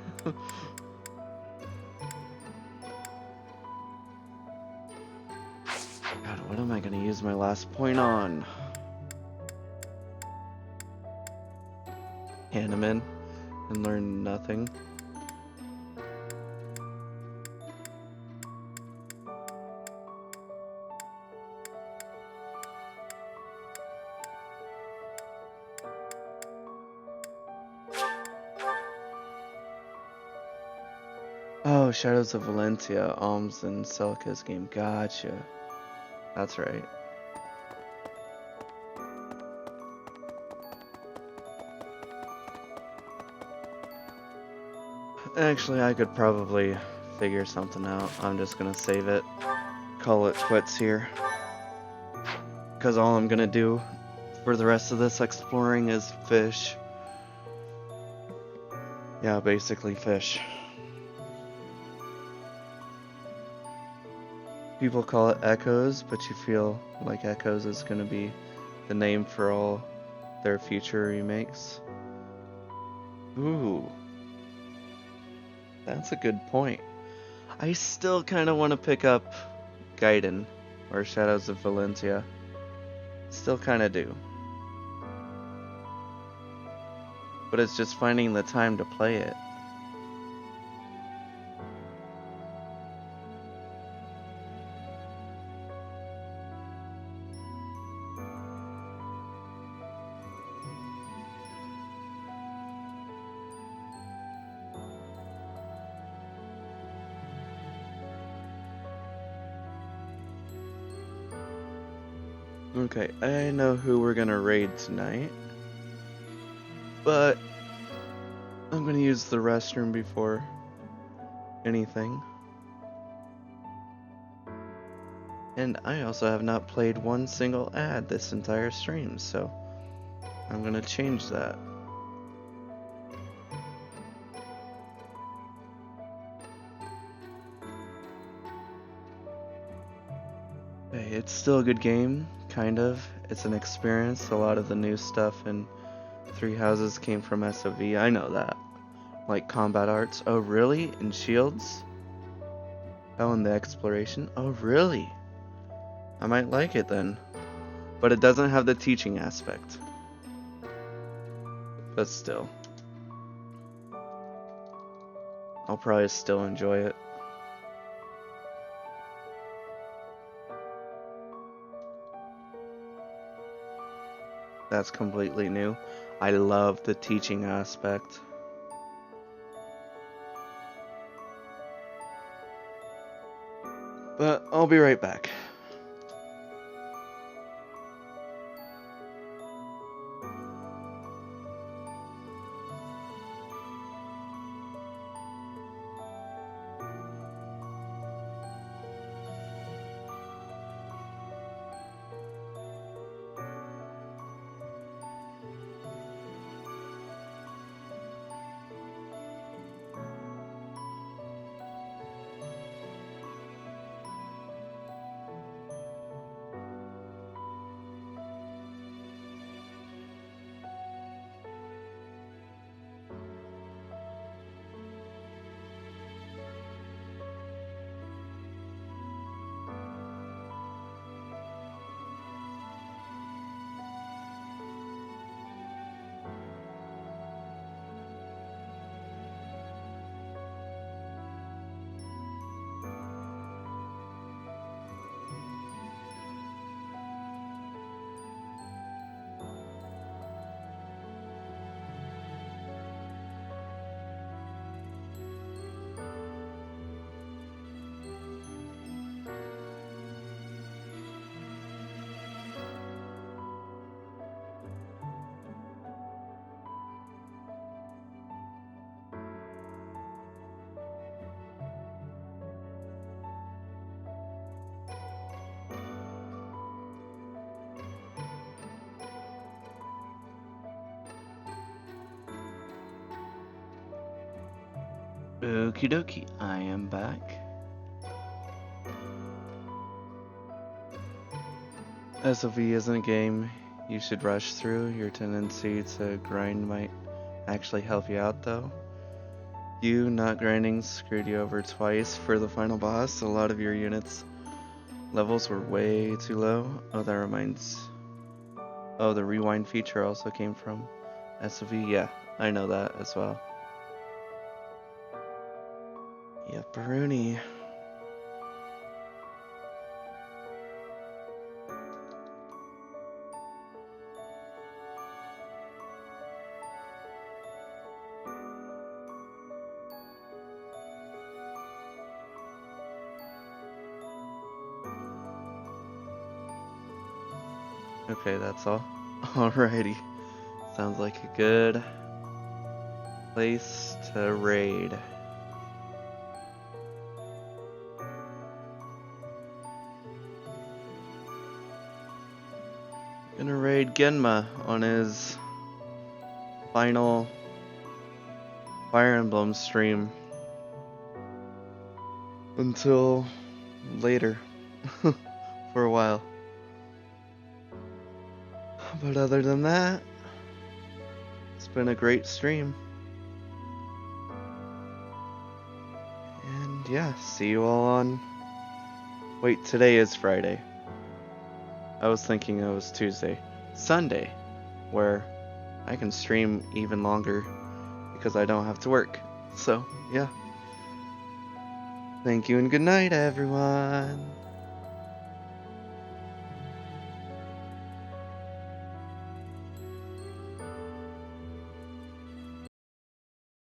God, what am I gonna use my last point on? Hanneman and learn nothing. Oh, Shadows of Valencia, Alms and Celica's game. Gotcha. That's right. Actually, I could probably figure something out. I'm just gonna save it. Call it quits here. Because all I'm gonna do for the rest of this exploring is fish. Yeah, basically fish. People call it Echoes, but you feel like Echoes is gonna be the name for all their future remakes. Ooh. That's a good point. I still kind of want to pick up Gaiden or Shadows of Valencia. Still kind of do. But it's just finding the time to play it. Okay, I know who we're gonna raid tonight, but I'm gonna use the restroom before anything. And I also have not played one single ad this entire stream, so I'm gonna change that. Hey, it's still a good game, kind of. It's an experience. A lot of the new stuff in Three Houses came from SOV. I know that. Like combat arts. Oh, really? In Shields? Oh, in the exploration? Oh, really? I might like it then. But it doesn't have the teaching aspect. But still. I'll probably still enjoy it. That's completely new. I love the teaching aspect. But I'll be right back. Okie dokie, I am back. SOV isn't a game you should rush through. Your tendency to grind might actually help you out though. You not grinding screwed you over twice for the final boss. A lot of your units' levels were way too low. Oh, that reminds... Oh, the rewind feature also came from SOV. Yeah, I know that as well. Yep, Rooney. Okay, that's all. Alrighty. Sounds like a good place to raid. Gonna raid Genma on his final Fire Emblem stream until later for a while. But other than that, it's been a great stream. And yeah, see you all on... Wait, today is Friday. I was thinking it was Tuesday. Sunday, where I can stream even longer because I don't have to work. So, yeah. Thank you and good night, everyone.